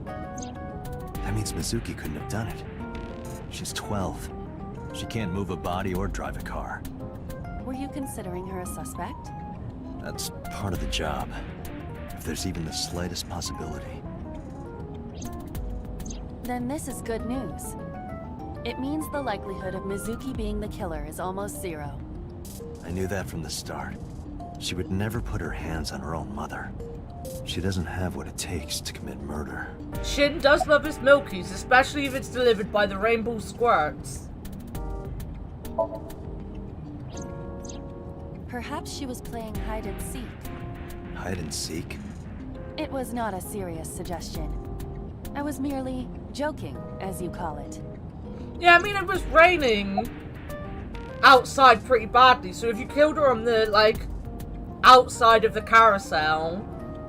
That means Mizuki couldn't have done it. She's 12. She can't move a body or drive a car.
Were you considering her a suspect?
That's part of the job. If there's even the slightest possibility.
Then this is good news. It means the likelihood of Mizuki being the killer is almost zero.
I knew that from the start. She would never put her hands on her own mother. She doesn't have what it takes to commit murder.
Shin does love his Milkies, especially if it's delivered by the Rainbow Squirts.
Perhaps she was playing hide and seek.
Hide and seek?
It was not a serious suggestion. I was merely joking, as you call it.
Yeah, I mean, it was raining outside pretty badly, so if you killed her on the, like, outside of the carousel,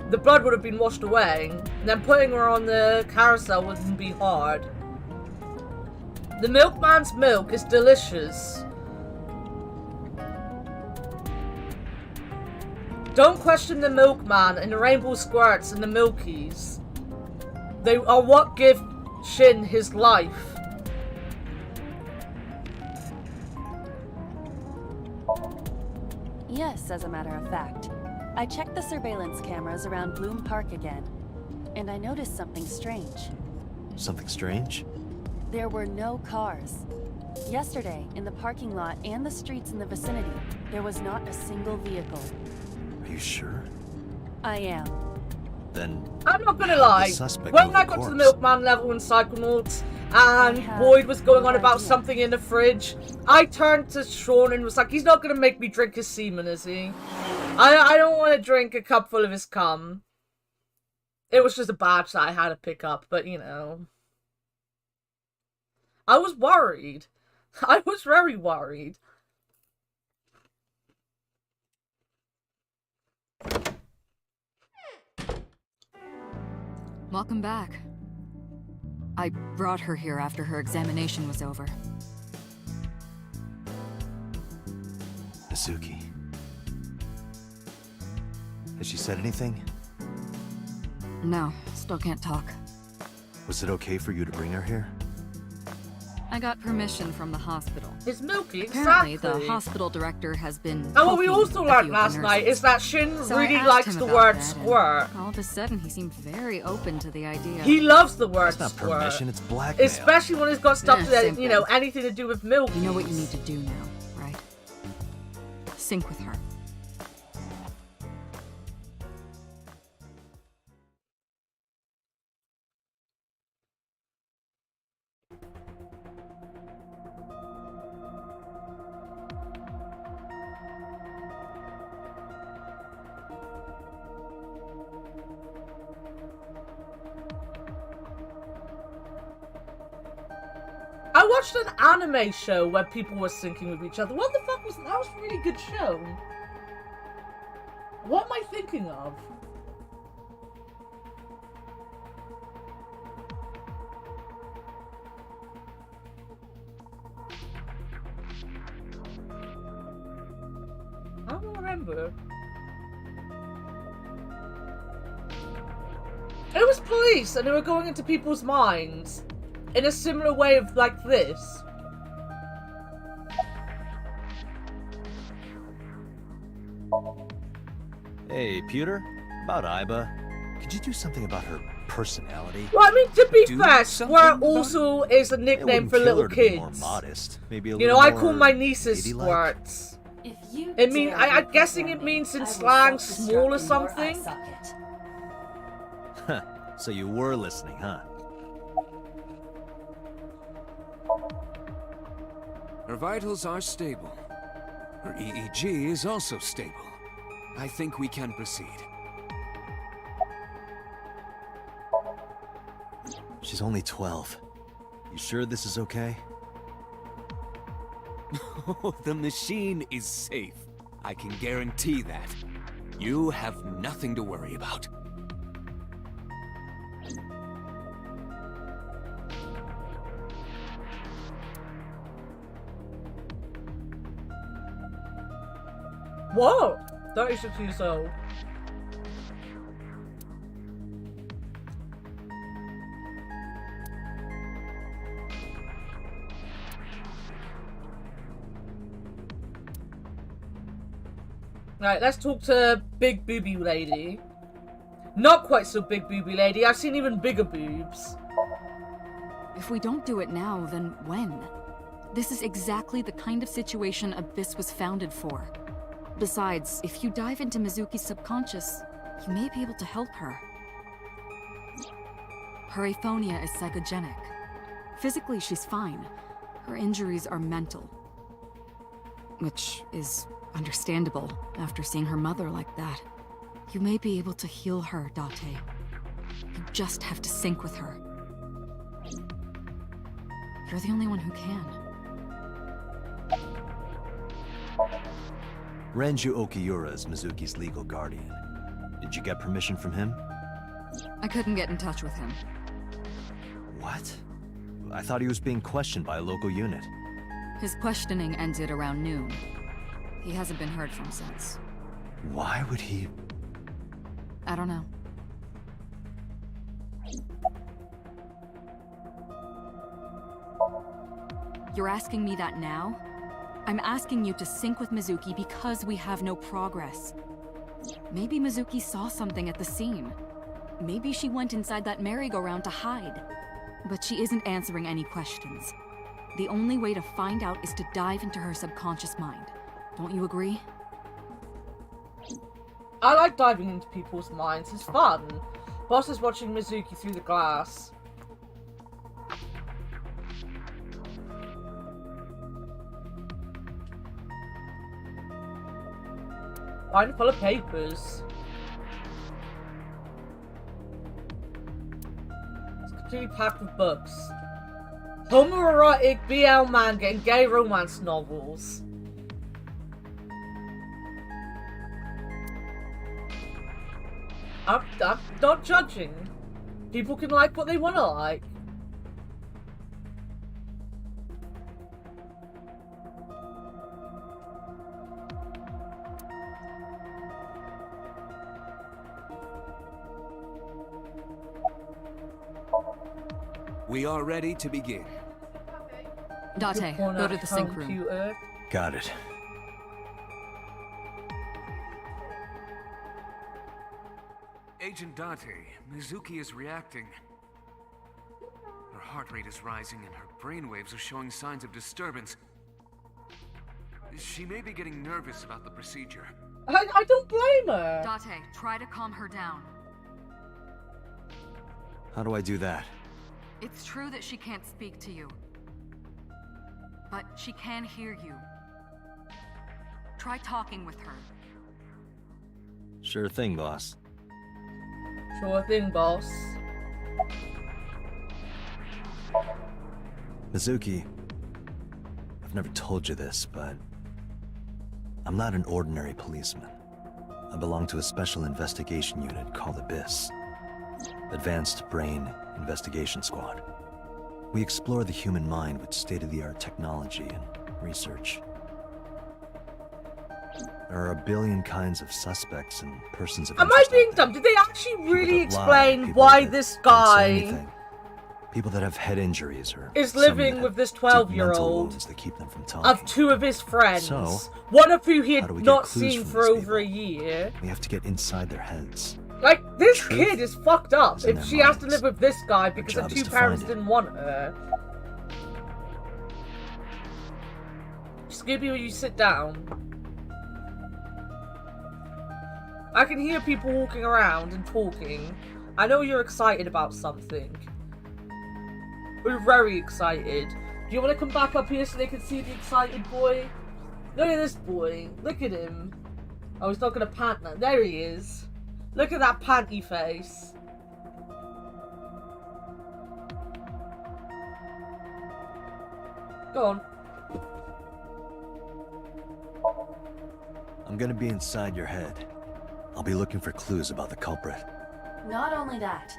the blood would have been washed away, and then putting her on the carousel wouldn't be hard. The milkman's milk is delicious. Don't question the milkman and the rainbow squirts and the milkies. They are what give Shin his life.
Yes, as a matter of fact. I checked the surveillance cameras around Bloom Park again, and I noticed something strange.
Something strange?
There were no cars. Yesterday, in the parking lot and the streets in the vicinity, there was not a single vehicle.
Are you sure?
I am.
Then
I'm not gonna lie. When I got to the milkman level in Psychonauts, and Boyd was going on about something in the fridge, I turned to Sean and was like, he's not gonna make me drink his semen, is he? I don't want to drink a cup full of his cum. It was just a batch that I had to pick up, but you know. I was worried. I was very worried.
Welcome back. I brought her here after her examination was over.
Mizuki. Has she said anything?
No, still can't talk.
Was it okay for you to bring her here?
I got permission from the hospital.
It's Milky,
Apparently,
exactly.
the hospital director has been.
And what we also learned last night is that Shin really likes the word squirt.
All of a sudden, he seemed very open to the idea.
He loves the word
It's not
squirt.
permission, it's blackmail.
Especially when it's got stuff that, you know, anything to do with milk.
You know what you need to do now, right? Sync with her.
I watched an anime show where people were syncing with each other. What the fuck was that? That was a really good show. What am I thinking of? I don't remember. It was police, and they were going into people's minds in a similar way of like this.
Hey, Pewter? About Iba. Could you do something about her personality?
Well, I mean, to be fair, Squirt also is a nickname for little kids.
More modest. Maybe a
you know,
little
I
more
call my nieces
ladylike.
Squirts. It mean, I'm guessing it means in slang small or something.
Huh. So you were listening, huh?
Her vitals are stable. Her EEG is also stable. I think we can proceed.
She's only 12. You sure this is okay?
The machine is safe. I can guarantee that. You have nothing to worry about.
Whoa! 36 years old. Right, let's talk to Big Booby Lady. Not quite so Big Booby Lady. I've seen even bigger boobs.
If we don't do it now, then when? This is exactly the kind of situation Abyss was founded for. Besides, if you dive into Mizuki's subconscious, you may be able to help her. Her aphonia is psychogenic. Physically, she's fine. Her injuries are mental. Which is understandable after seeing her mother like that. You may be able to heal her, Date. You just have to sync with her. You're the only one who can.
Renju Okiura is Mizuki's legal guardian. Did you get permission from him?
I couldn't get in touch with him.
What? I thought he was being questioned by a local unit.
His questioning ended around noon. He hasn't been heard from since.
Why would he...
I don't know. You're asking me that now? I'm asking you to sync with Mizuki because we have no progress. Maybe Mizuki saw something at the scene. Maybe she went inside that merry-go-round to hide. But she isn't answering any questions. The only way to find out is to dive into her subconscious mind. Don't you agree?
I like diving into people's minds. It's fun. Boss is watching Mizuki through the glass. Binder full of papers. It's completely packed with books. Homoerotic BL manga and gay romance novels. I'm not judging. People can like what they want to like.
We are ready to begin.
Date, go to the sync room.
Got it.
Agent Date, Mizuki is reacting. Her heart rate is rising and her brainwaves are showing signs of disturbance. She may be getting nervous about the procedure.
I don't blame her.
Date, try to calm her down.
How do I do that?
It's true that she can't speak to you. But she can hear you. Try talking with her.
Sure thing, boss.
Sure thing, boss.
Mizuki, I've never told you this, but I'm not an ordinary policeman. I belong to a special investigation unit called Abyss. Advanced Brain Investigation Squad. We explore the human mind with state-of-the-art technology and research. There are a billion kinds of suspects and persons of
Am I
interest
being
out there.
dumb? Did they actually really
People that lie,
explain
people
why
that
this
don't say
guy
anything, people that have head injuries or
is
some
living
that
with this
have deep mental
12-year-old
wounds that keep them from talking?
of two of his friends?
So,
one of who he
how
had
do we get
not
clues
seen
from
for
these
over a
people?
year.
We have to get inside their heads.
Like, this
Truth
kid is fucked up
is in
if
their
she has to
minds.
live with this guy because her
job is
two
to
parents
find it.
didn't want her. Scooby, will you sit down? I can hear people walking around and talking. I know you're excited about something. We're very excited. Do you want to come back up here so they can see the excited boy? Look at this boy. Look at him. Oh, he's not gonna pant now. There he is. Look at that panty face. Go on.
I'm gonna be inside your head. I'll be looking for clues about the culprit.
Not only that,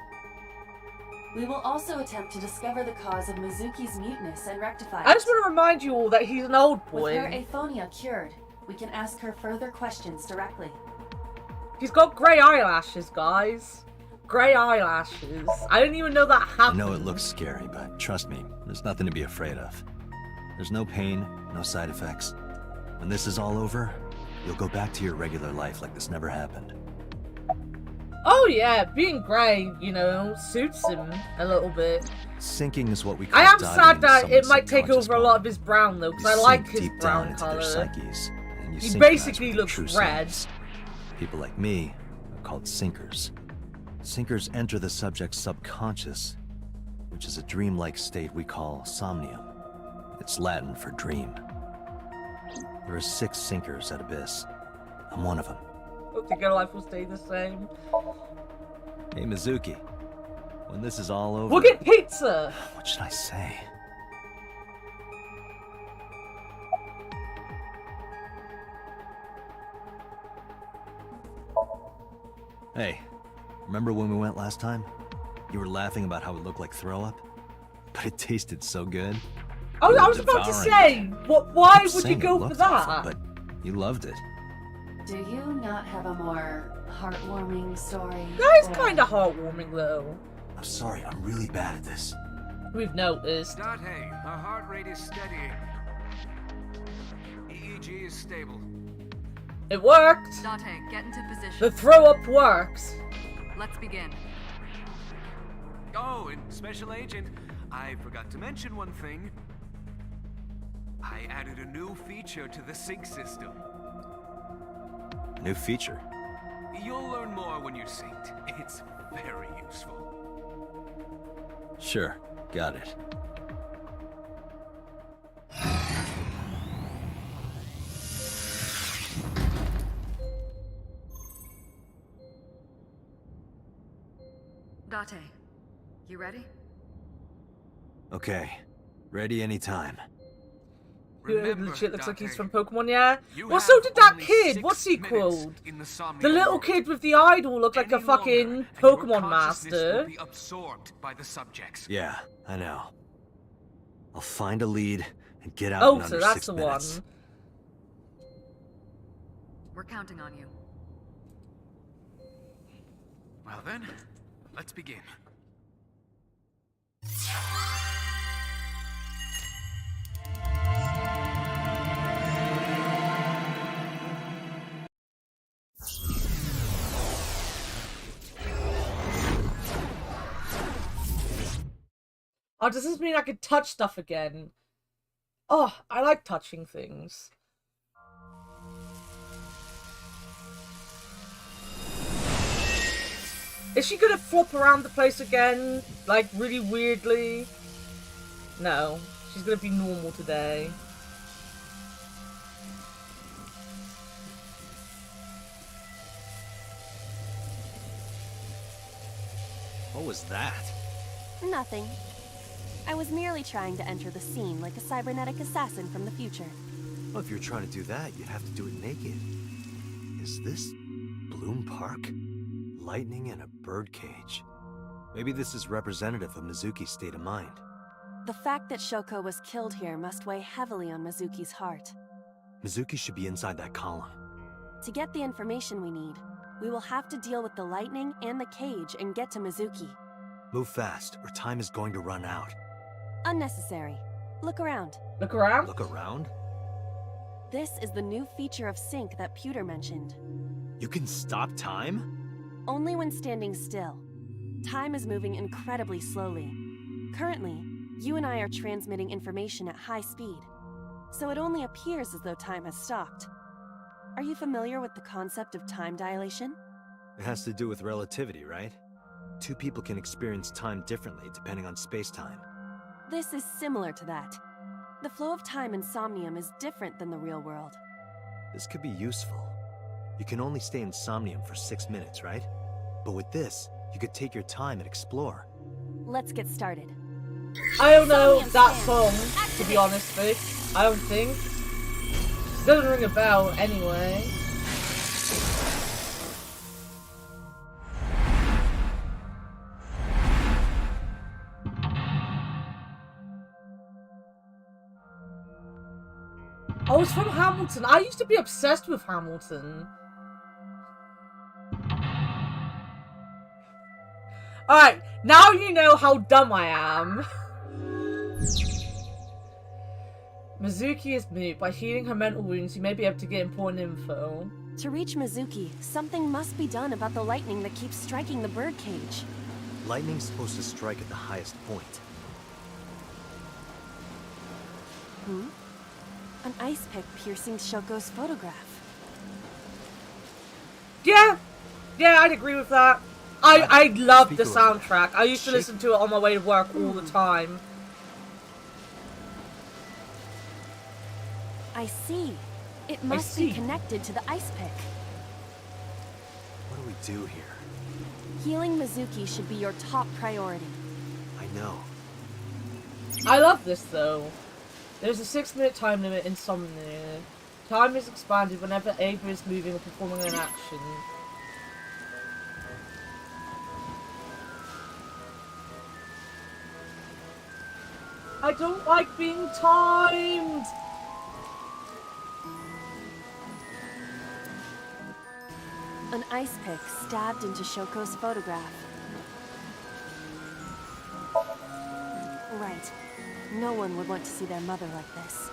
we will also attempt to discover the cause of Mizuki's muteness and rectify it.
I just want to remind you all that he's an old
With her
boy.
aphonia cured, we can ask her further questions directly.
He's got grey eyelashes, guys. Grey eyelashes. I didn't even know that
I
happened.
know it looks scary, but trust me, there's nothing to be afraid of. There's no pain, no side effects. When this is all over, you'll go back to your regular life like this never happened.
Oh yeah, being grey, you know, suits him a little bit.
Sinking is what we call
I am
diving
sad
into
that it
someone's
might take
subconscious
over a lot of his brown though,
mind.
because I
You
like
sink
his
deep down
brown
into their
colour.
psyches, and you
He
synchronize
basically
with their
looks
true
red.
selves. People like me are called sinkers. Sinkers enter the subject's subconscious, which is a dreamlike state we call Somnium. It's Latin for dream. There are 6 sinkers at Abyss. I'm one of them.
Hope your life will stay the same.
Hey, Mizuki. When this is all over...
We'll get pizza!
What should I say? Hey, remember when we went last time? You were laughing about how it looked like throw up? But it tasted so good.
I was about to say, why would you go for that?
Awful, but you loved it.
Do you not have a more heartwarming story?
That is kind of heartwarming, though.
I'm sorry, I'm really bad at this.
We've noticed.
Date, her heart rate is steady. EEG is stable.
It worked.
Date, get into position.
The throw-up works.
Let's begin.
Oh, and Special Agent, I forgot to mention one thing. I added a new feature to the sync system.
New feature?
You'll learn more when you're synced. It's very useful.
Sure, got it.
Date, you ready?
Okay, ready anytime.
The shit looks like he's from Pokemon, yeah? Well, so did that kid! What's he called? The little kid with the idol looked like a fucking Pokemon master.
Be absorbed by the subjects.
Yeah, I know. I'll find a lead and get out in
Oh,
under
so that's
6
the
minutes.
one.
We're counting on you.
Well then, let's begin.
Oh, does this mean I could touch stuff again? Oh, I like touching things. Is she gonna flop around the place again? Like, really weirdly? No. She's gonna be normal today.
What was that?
Nothing. I was merely trying to enter the scene like a cybernetic assassin from the future.
Well, if you're trying to do that, you'd have to do it naked. Is this Bloom Park? Lightning in a birdcage. Maybe this is representative of Mizuki's state of mind.
The fact that Shoko was killed here must weigh heavily on Mizuki's heart.
Mizuki should be inside that column.
To get the information we need, we will have to deal with the lightning and the cage and get to Mizuki.
Move fast, or time is going to run out.
Unnecessary. Look around.
Look around?
Look around?
This is the new feature of Sync that Pewter mentioned.
You can stop time?
Only when standing still. Time is moving incredibly slowly. Currently, you and I are transmitting information at high speed, so it only appears as though time has stopped. Are you familiar with the concept of time dilation?
It has to do with relativity, right? Two people can experience time differently depending on space-time.
This is similar to that. The flow of time in Somnium is different than the real world.
This could be useful. You can only stay in Somnium for 6 minutes, right? But with this, you could take your time and explore.
Let's get started.
I don't know that song, to be honest, Vic. I don't think. It doesn't ring a bell anyway. Oh, it's from Hamilton. I used to be obsessed with Hamilton. Alright, now you know how dumb I am. Mizuki is mute. By healing her mental wounds, you may be able to get important info.
To reach Mizuki, something must be done about the lightning that keeps striking the birdcage.
Lightning's supposed to strike at the highest point.
An ice pick piercing Shoko's photograph.
Yeah, I'd agree with that. I love the soundtrack. I used to listen to it on my way to work all the time.
I see. It must be connected to the ice pick.
What do we do here?
Healing Mizuki should be your top priority.
I know.
I love this though. There's a 6-minute time limit in Somnium. Time is expanded whenever Ava is moving or performing an action. I don't like being timed!
An ice pick stabbed into Shoko's photograph. Right. No one would want to see their mother like this.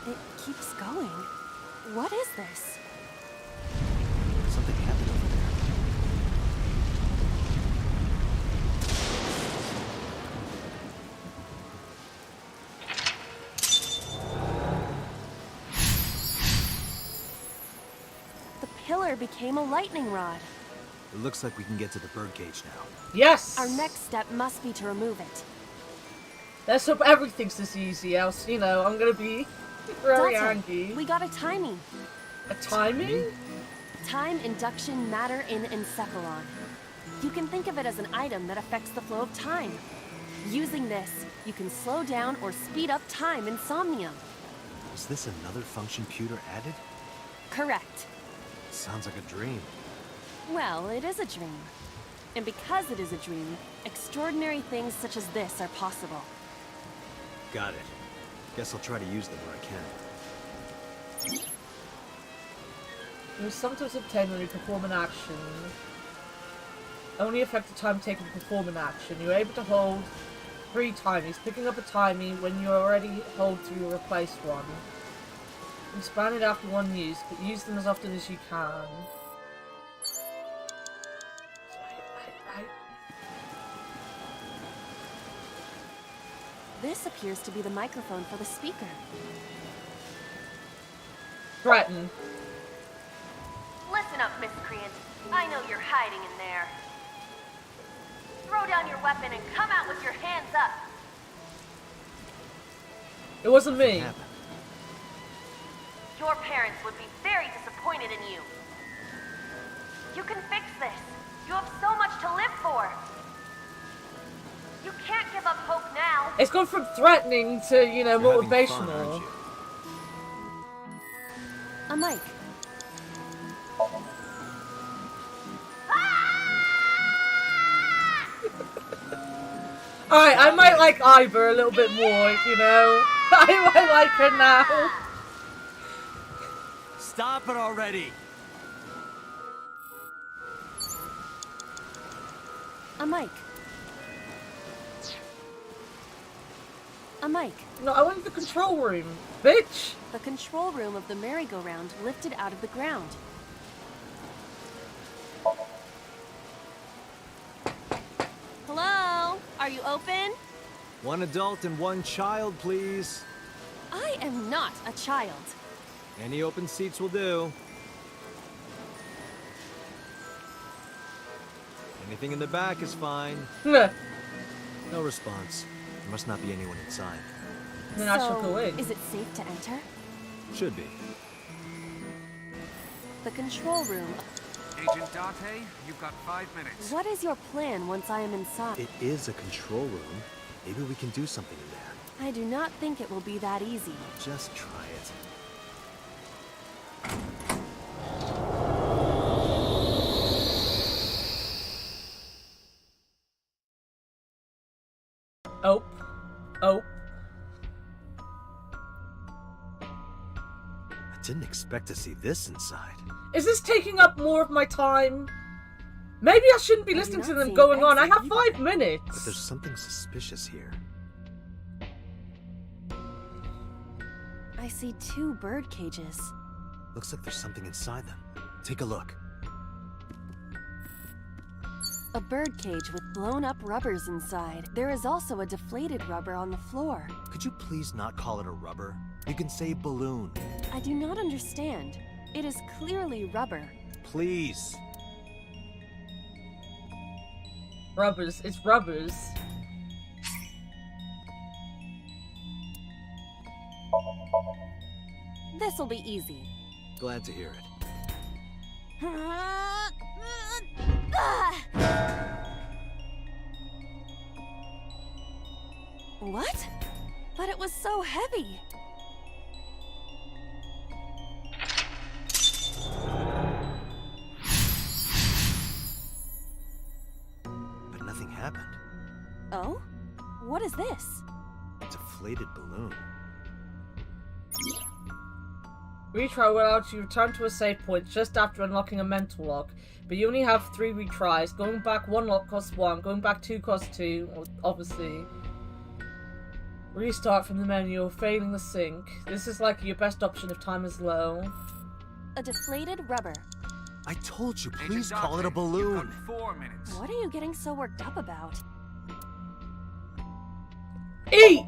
It keeps going. What is this?
Something happened over there.
The pillar became a lightning rod.
It looks like we can get to the birdcage now.
Yes!
Our next step must be to remove it.
Let's hope everything's this easy, else, you know, I'm gonna be very
Dalton,
angry.
we got a timing.
A timing?
Time induction matter in encephalon. You can think of it as an item that affects the flow of time. Using this, you can slow down or speed up time in Somnium.
Is this another function Pewter added?
Correct.
Sounds like a dream.
Well, it is a dream. And because it is a dream, extraordinary things such as this are possible.
Got it. Guess I'll try to use them where I can.
You will sometimes obtain when you perform an action. Only affect the time taken to perform an action. You're able to hold 3 timies. Picking up a timie when you already hold 3 will replace one. Expand it after one use, but use them as often as you can.
This appears to be the microphone for the speaker.
Threaten.
Listen up, miscreant. I know you're hiding in there. Throw down your weapon and come out with your hands up.
It wasn't me.
Your parents would be very disappointed in you. You can fix this. You have so much to live for. You can't give up hope now.
It's gone from threatening to, you know, motivational.
A mic.
Alright, I might like Ivor a little bit more, you know. I might like her now.
Stop it already!
A mic. A mic.
No, I wanted the control room, bitch!
The control room of the merry-go-round lifted out of the ground. Hello? Are you open?
1 adult and 1 child, please.
I am not a child.
Any open seats will do. Anything in the back is fine. No response. There must not be anyone inside.
Then I should go in.
Is it safe to enter?
Should be.
The control room.
Agent Date, you've got 5 minutes.
What is your plan once I am inside?
It is a control room. Maybe we can do something in there.
I do not think it will be that easy.
Just try it.
Oh. Oh.
I didn't expect to see this inside.
Is this taking up more of my time? Maybe I shouldn't be listening to them going on. I have 5 minutes.
But there's something suspicious here.
I see 2 bird cages.
Looks like there's something inside them. Take a look.
A bird cage with blown up rubbers inside. There is also a deflated rubber on the floor.
Could you please not call it a rubber? You can say balloon.
I do not understand. It is clearly rubber.
Please.
Rubbers. It's rubbers.
This'll be easy.
Glad to hear it.
What? But it was so heavy.
deflated balloon.
Retry will allow you to return to a save point just after unlocking a mental lock, but you only have 3 retries. Going back 1 lock costs 1, going back 2 costs 2, obviously. Restart from the menu, failing the sync. This is likely your best option if time is low.
A deflated rubber.
I told you, please
Agent
call it a
Dante,
balloon.
You've got 4 minutes.
What are you getting so worked up about?
Eat!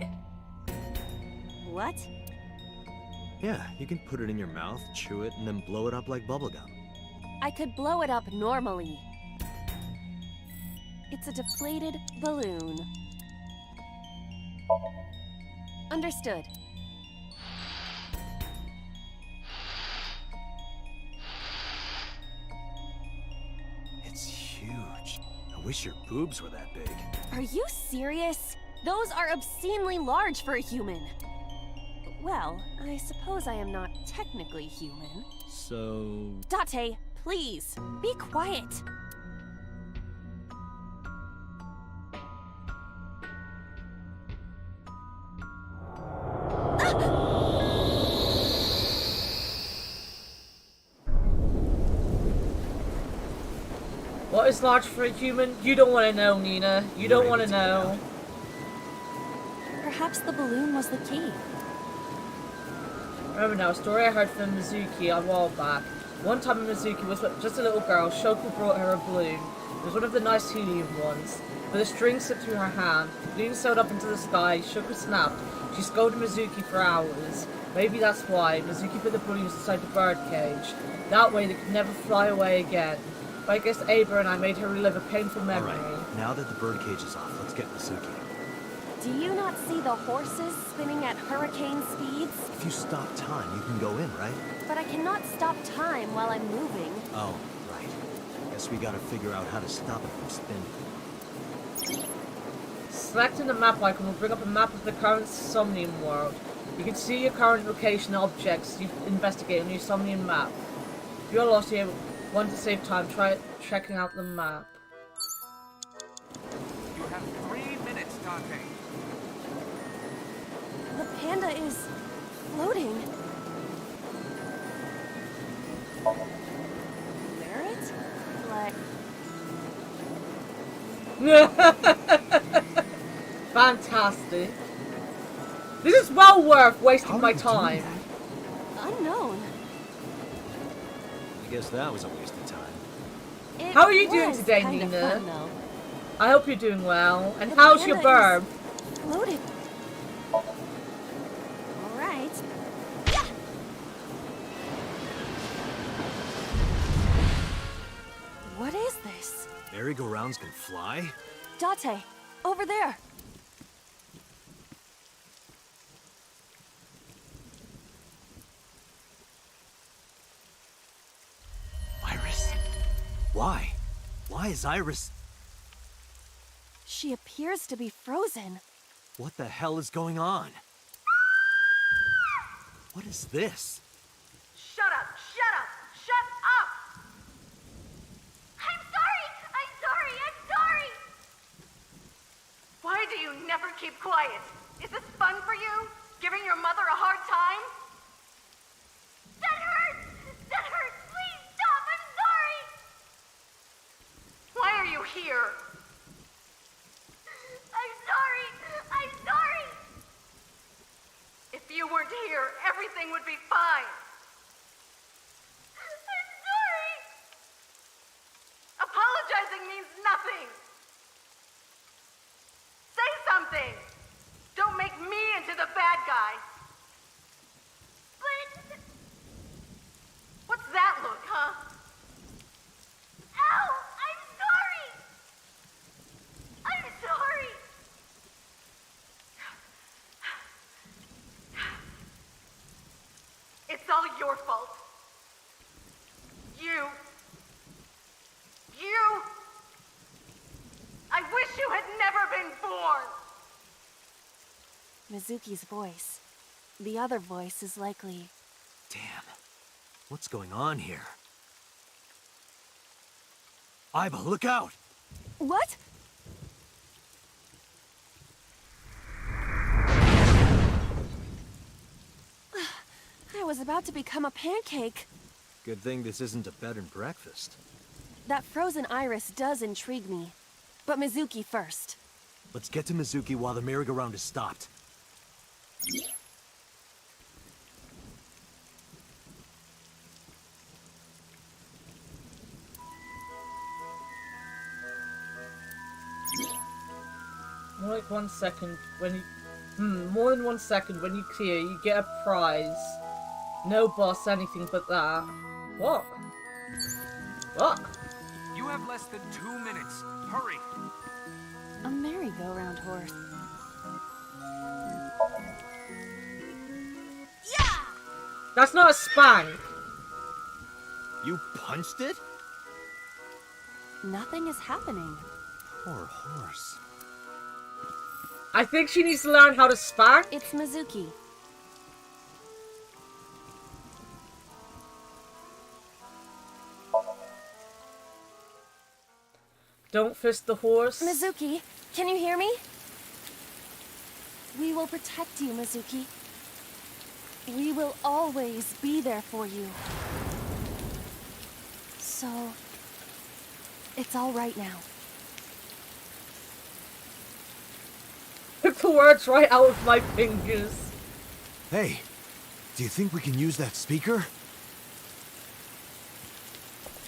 What?
Yeah, you can put it in your mouth, chew it, and then blow it up like bubblegum.
I could blow it up normally. It's a deflated balloon. Understood.
It's huge. I wish your boobs were that big.
Are you serious? Those are obscenely large for a human. Well, I suppose I am not technically human.
So...
Date, please, be quiet.
What is large for a human? You don't want to know, Nina. You don't want to know.
Perhaps the balloon was the key.
Remember now, a story I heard from Mizuki a while back. One time when Mizuki was just a little girl, Shoko brought her a balloon. It was one of the nice helium ones. But the string slipped through her hand. The balloon sailed up into the sky, Shoko snapped. She scolded Mizuki for hours. Maybe that's why Mizuki put the balloons inside the birdcage. That way they could never fly away again. But I guess Ava and I made her relive a painful memory.
Alright, now that the birdcage is off, let's get Mizuki.
Do you not see the horses spinning at hurricane speeds?
If you stop time, you can go in, right?
But I cannot stop time while I'm moving.
Oh, right. Guess we gotta figure out how to stop it from spinning.
Selecting the map icon will bring up a map of the current Somnium world. You can see your current location and objects you investigate on your Somnium map. If you're lost here, want to save time, try checking out the map.
You have 3 minutes, Dante.
The panda is floating. Merit? Like...
Fantastic. This is well worth wasting my time.
Unknown.
I guess that was a waste of time.
How are you doing today, Nina? I hope you're doing well. And how's your burb?
Floating. Alright. Yeah. What is this?
Merry-go-rounds can fly?
Date, over there.
Iris. Why? Why is Iris...
She appears to be frozen.
What the hell is going on? What is this?
Shut up! Shut up! Shut up!
I'm sorry! I'm sorry! I'm sorry!
Why do you never keep quiet? Is this fun for you? Giving your mother a hard time?
That hurts! That hurts! Please stop! I'm sorry!
Why are you here?
I'm sorry! I'm sorry!
If you weren't here, everything would be fine.
I'm sorry!
Apologizing means nothing. Say something. Don't make me into the bad guy.
But...
What's that look, huh?
Ow! I'm sorry! I'm sorry!
It's all your fault. You. I wish you had never been born.
Mizuki's voice. The other voice is likely...
Damn. What's going on here? Iba, look out!
What? was about to become a pancake.
Good thing this isn't a bed and breakfast.
That frozen iris does intrigue me. But Mizuki first.
Let's get to Mizuki while the merry-go-round is stopped.
More like 1 second when you... more than 1 second when you clear, you get a prize. No boss, anything but that. What? What?
You have less than 2 minutes. Hurry.
A merry-go-round horse.
Yeah!
That's not a spank.
You punched it?
Nothing is happening.
Poor horse.
I think she needs to learn how to spank.
It's Mizuki.
Don't fist the horse.
Mizuki, can you hear me? We will protect you, Mizuki. We will always be there for you. So, it's all right now.
Took the words right out of my fingers.
Hey, do you think we can use that speaker?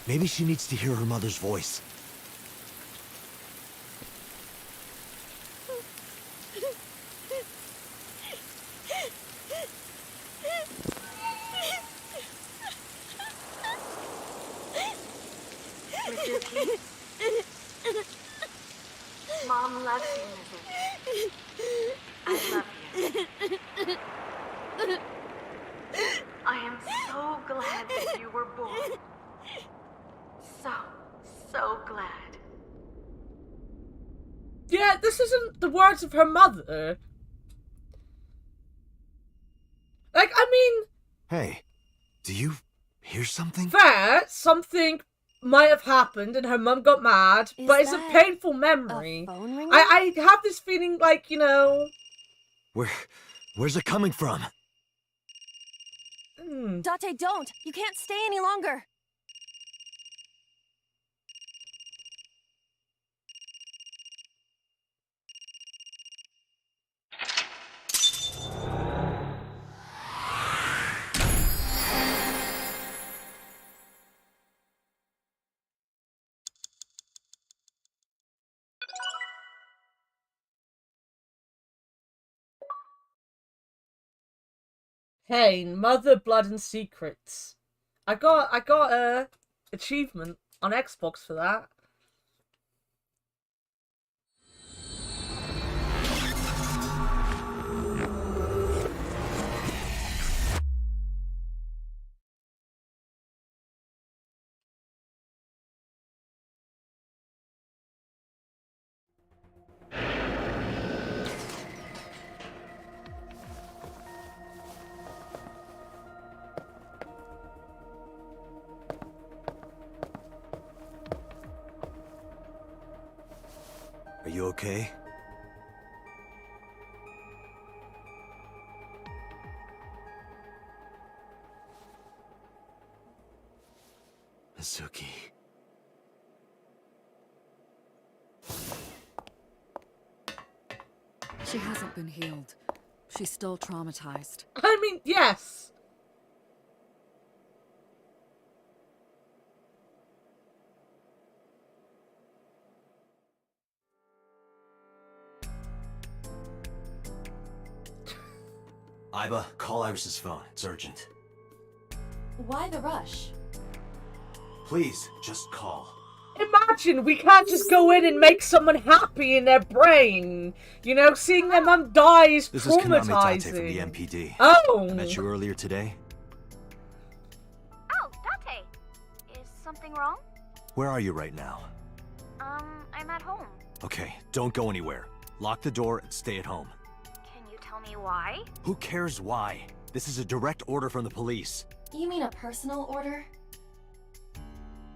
Maybe she needs to hear her mother's voice.
Mizuki. Mom loves you, Mizuki. I love you. I am so glad that you were born. So glad.
Yeah, this isn't the words of her mother. Like, I mean...
Hey, do you hear something?
Fair, something might have happened and her mum got mad, but it's a painful memory. I have this feeling like, you know...
Where's it coming from?
Date, don't! You can't stay any longer!
Hey, Mother, Blood and Secrets. I got a achievement on Xbox for that.
Are you okay? Mizuki.
She hasn't been healed. She's still traumatized.
I mean, yes.
Iba, call Iris's phone. It's urgent.
Why the rush?
Please, just call.
Imagine we can't just go in and make someone happy in their brain. You know, seeing their mum die is
This is Konami Tate from
traumatizing.
the MPD.
Oh!
I met you earlier today.
Oh, Date. Is something wrong?
Where are you right now?
I'm at home.
Okay, don't go anywhere. Lock the door and stay at home.
Can you tell me why?
Who cares why? This is a direct order from the police.
You mean a personal order?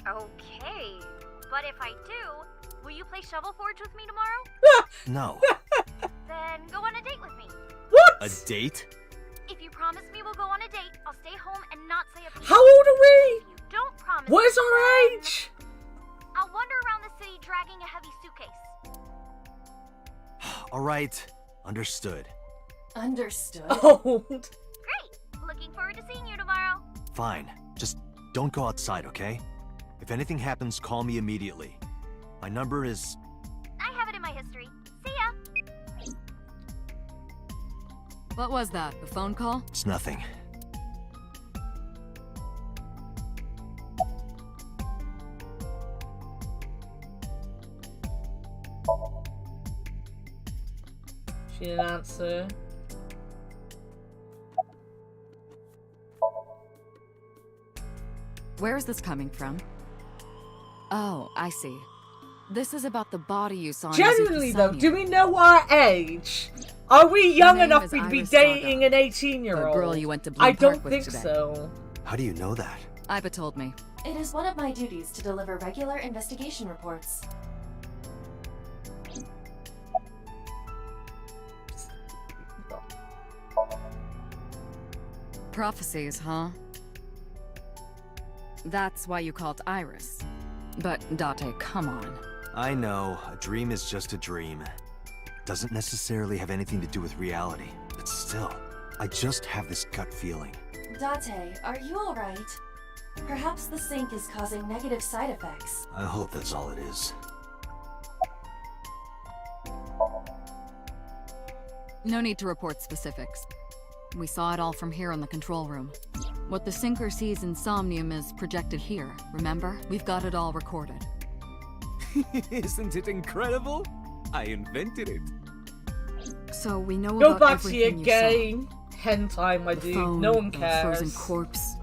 Okay. But if I do, will you play Shovel Forge with me tomorrow?
No.
Then go on a date with me.
What?
A date?
If you promise me we'll go go on a date, I'll stay home and not say a peep.
How old are we?
If you don't promise.
What is
me,
our
then
age?
I'll wander around the city dragging a heavy suitcase.
Alright, understood.
Understood.
Old.
Great. Looking forward to seeing you tomorrow.
Fine, just don't go outside, okay? If anything happens, call me immediately. My number is...
I have it in my history. See ya.
What was that? A phone call?
It's nothing.
She didn't answer.
Where is this coming from? Oh, I see. This is about the body you saw in
Genuinely
Mizuki's
though,
Somnium.
do we know our age? Are we young
name
enough
is
to be
Iris
dating
Saga,
an 18-year-old?
the girl you went to Bloom
I don't
Park with
think
today.
so.
How do you know that?
Iba told me.
It is one of my duties to deliver regular investigation reports.
Prophecies, huh? That's why you called Iris. But, Date, come on.
I know, a dream is just a dream. Doesn't necessarily have anything to do with reality, but still, I just have this gut feeling.
Date, are you alright? Perhaps the sink is causing negative side effects.
I hope that's all it is.
No need to report specifics. We saw it all from here in the control room. What the sinker sees in Somnium is projected here, remember? We've got it all recorded.
Isn't it incredible? I invented it.
So we know
Go
about
back to your
everything you
game. Hentai, my
saw.
dude.
Phone,
No one
the
cares.
frozen corpse.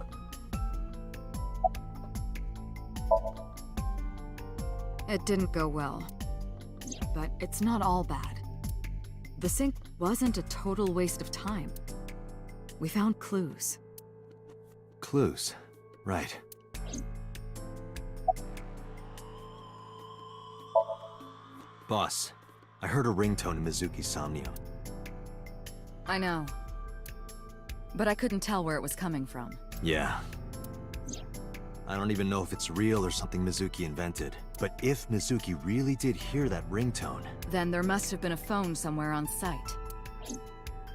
It didn't go well. But it's not all bad. The sink wasn't a total waste of time. We found clues.
Clues. Right. Boss, I heard a ringtone in Mizuki's Somnium.
I know. But I couldn't tell where it was coming from.
Yeah. I don't even know if it's real or something Mizuki invented. But if Mizuki really did hear that ringtone...
Then there must have been a phone somewhere on site.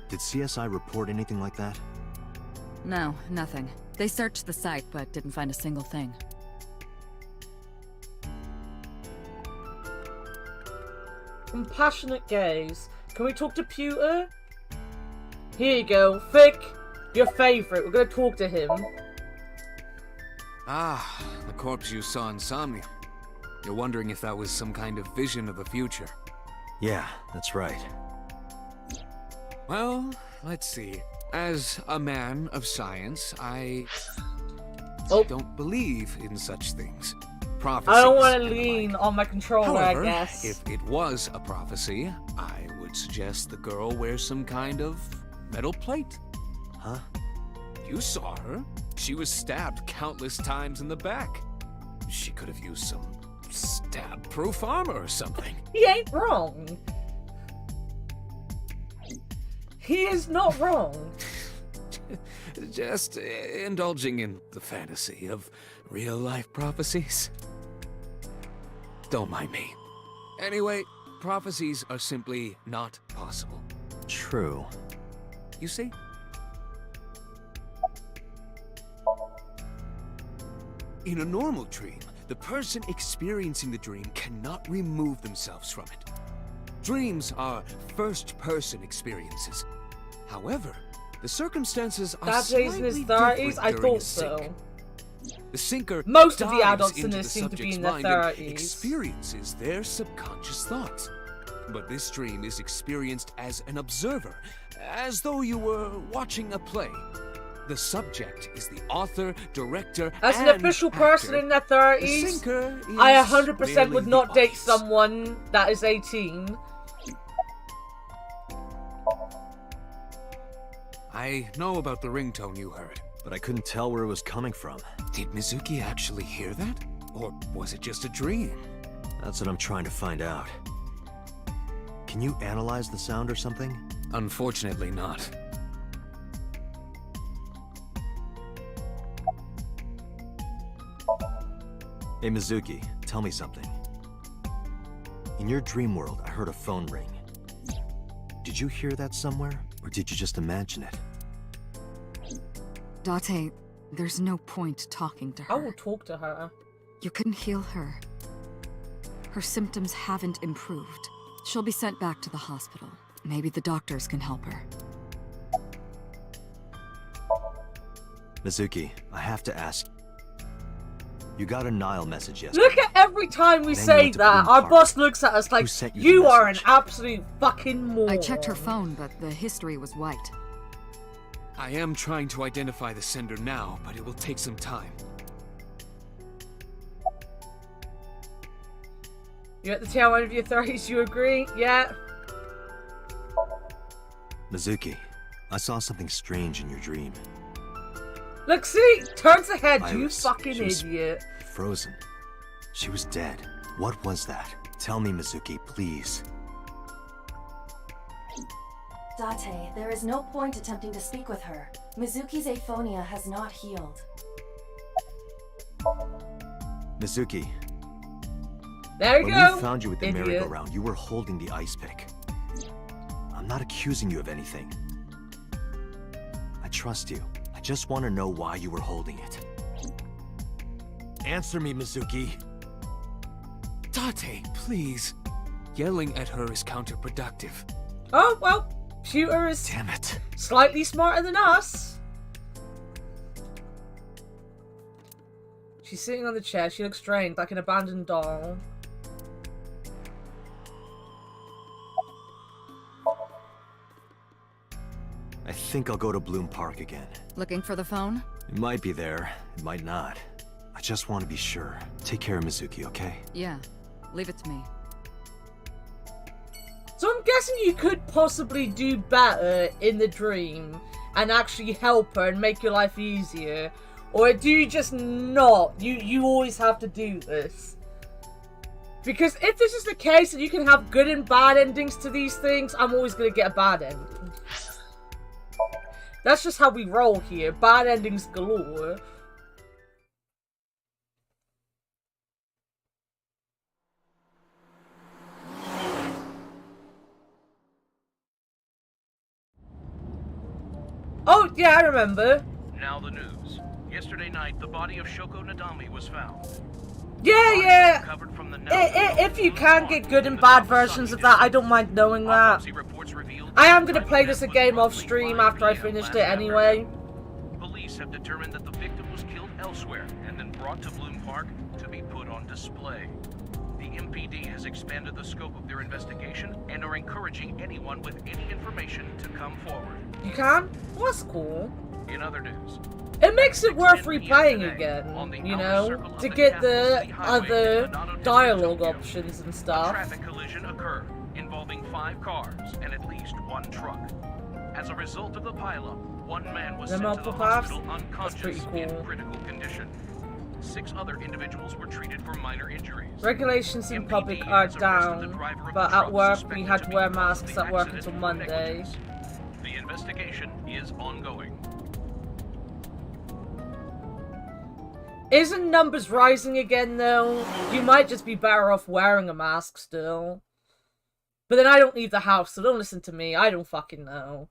Did CSI report anything like that?
No, nothing. They searched the site, but didn't find a single thing.
Compassionate gaze. Can we talk to Pewter? Here you go. Fick, your favorite. We're gonna talk to him.
Ah, the corpse you saw in Somnium. You're wondering if that was some kind of vision of the future.
Yeah, that's right.
Well, let's see. As a man of science, I don't believe in such things. Prophecies.
I don't want to
and the
lean
like.
on my controller,
However,
I guess.
if it was a prophecy, I would suggest the girl wears some kind of metal plate.
Huh?
You saw her. She was stabbed countless times in the back. She could have used some stab-proof armor or something.
He ain't wrong. He is not wrong.
Just indulging in the fantasy of real-life prophecies. Don't mind me. Anyway, prophecies are simply not possible.
True.
You see? In a normal dream, the person experiencing the dream cannot remove themselves from it. Dreams are first-person experiences. However, the circumstances are
That Jay's in his
slightly
30s?
different
I
during a
thought so.
sink. The sinker
Most of the
dives
adults in
into
this
the
seem to be
subject's
in their
mind and
30s.
experiences their subconscious thoughts. But this dream is experienced as an observer, as though you were watching a play. The subject is the author, director,
As an
and
official
actor.
person in their
The
30s,
sinker
I
is
100%
merely
would
the
not date
audience.
someone that is 18.
I know about the ringtone you heard.
But I couldn't tell where it was coming from.
Did Mizuki actually hear that? Or was it just a dream?
That's what I'm trying to find out. Can you analyze the sound or something?
Unfortunately not.
Hey, Mizuki, tell me something. In your dream world, I heard a phone ring. Did you hear that somewhere, or did you just imagine it?
Date, there's no point talking to her.
I will talk to her.
You couldn't heal her. Her symptoms haven't improved. She'll be sent back to the hospital. Maybe the doctors can help her.
Mizuki, I have to ask. You got a Nile message yesterday.
Look at every time we say that, our boss looks at us like, you are an absolute fucking moron.
I checked her phone, but the history was wiped.
I am trying to identify the sender now, but it will take some time.
You're at the tail end of your 30s, you agree? Yeah.
Mizuki, I saw something strange in your dream.
Look, see? Turns ahead, you
Iris,
fucking
she was
idiot.
Frozen. She was dead. What was that? Tell me, Mizuki, please.
Date, there is no point attempting to speak with her. Mizuki's aphonia has not healed.
Mizuki.
There you
when
go.
we found you at the
idiot.
merry-go-round, you were holding the ice pick. I'm not accusing you of anything. I trust you. I just want to know why you were holding it. Answer me, Mizuki.
Date, please. Yelling at her is counterproductive.
Oh, well, Shooter is
Damn it.
slightly smarter than us. She's sitting on the chair. She looks drained, like an abandoned doll.
I think I'll go to Bloom Park again.
Looking for the phone?
It might be there. It might not. I just want to be sure. Take care of Mizuki, okay?
Yeah. Leave it to me.
So I'm guessing you could possibly do better in the dream and actually help her and make your life easier. Or do you just not? You always have to do this. Because if this is the case and you can have good and bad endings to these things, I'm always going to get a bad ending. That's just how we roll here. Bad endings galore. Oh, yeah, I remember.
Now the news. Yesterday night, the body of Shoko Nadami was found.
Yeah. If you can get good and bad versions of that, I don't mind knowing that. I am going to play this a game off stream after I finished it anyway.
Police have determined that the victim was killed elsewhere and then brought to Bloom Park to be put on display. The MPD has expanded the scope of their investigation and are encouraging anyone with any information to come forward.
You can? Well, that's cool.
In other news,
it makes it worth replaying again, you know, to get the other dialogue options and stuff.
A traffic collision occurred involving 5 cars and at least 1 truck. As a result of the pileup, 1 man was sent to the hospital unconscious in critical condition. 6 other individuals were treated for minor injuries.
Regulations in public are down, but at work we had to wear masks at work until Monday.
The investigation is ongoing.
Isn't numbers rising again though? You might just be better off wearing a mask still. But then I don't leave the house, so don't listen to me. I don't fucking know.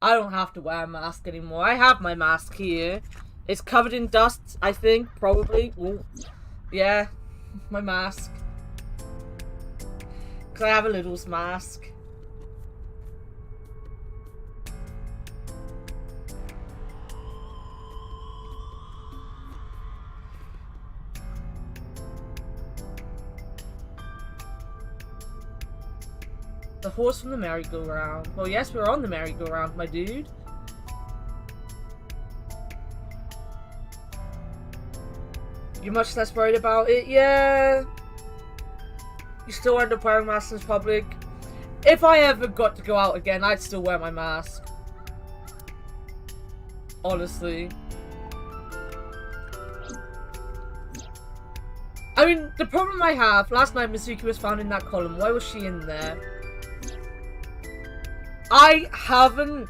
I don't have to wear a mask anymore. I have my mask here. It's covered in dust, I think, probably. Ooh. Yeah, my mask. Because I have a Little's mask. The horse from the merry-go-round. Well, yes, we're on the merry-go-round, my dude. You're much less worried about it? Yeah. You still end up wearing masks in public. If I ever got to go out again, I'd still wear my mask. Honestly. I mean, the problem I have, last night Mizuki was found in that column. Why was she in there? I haven't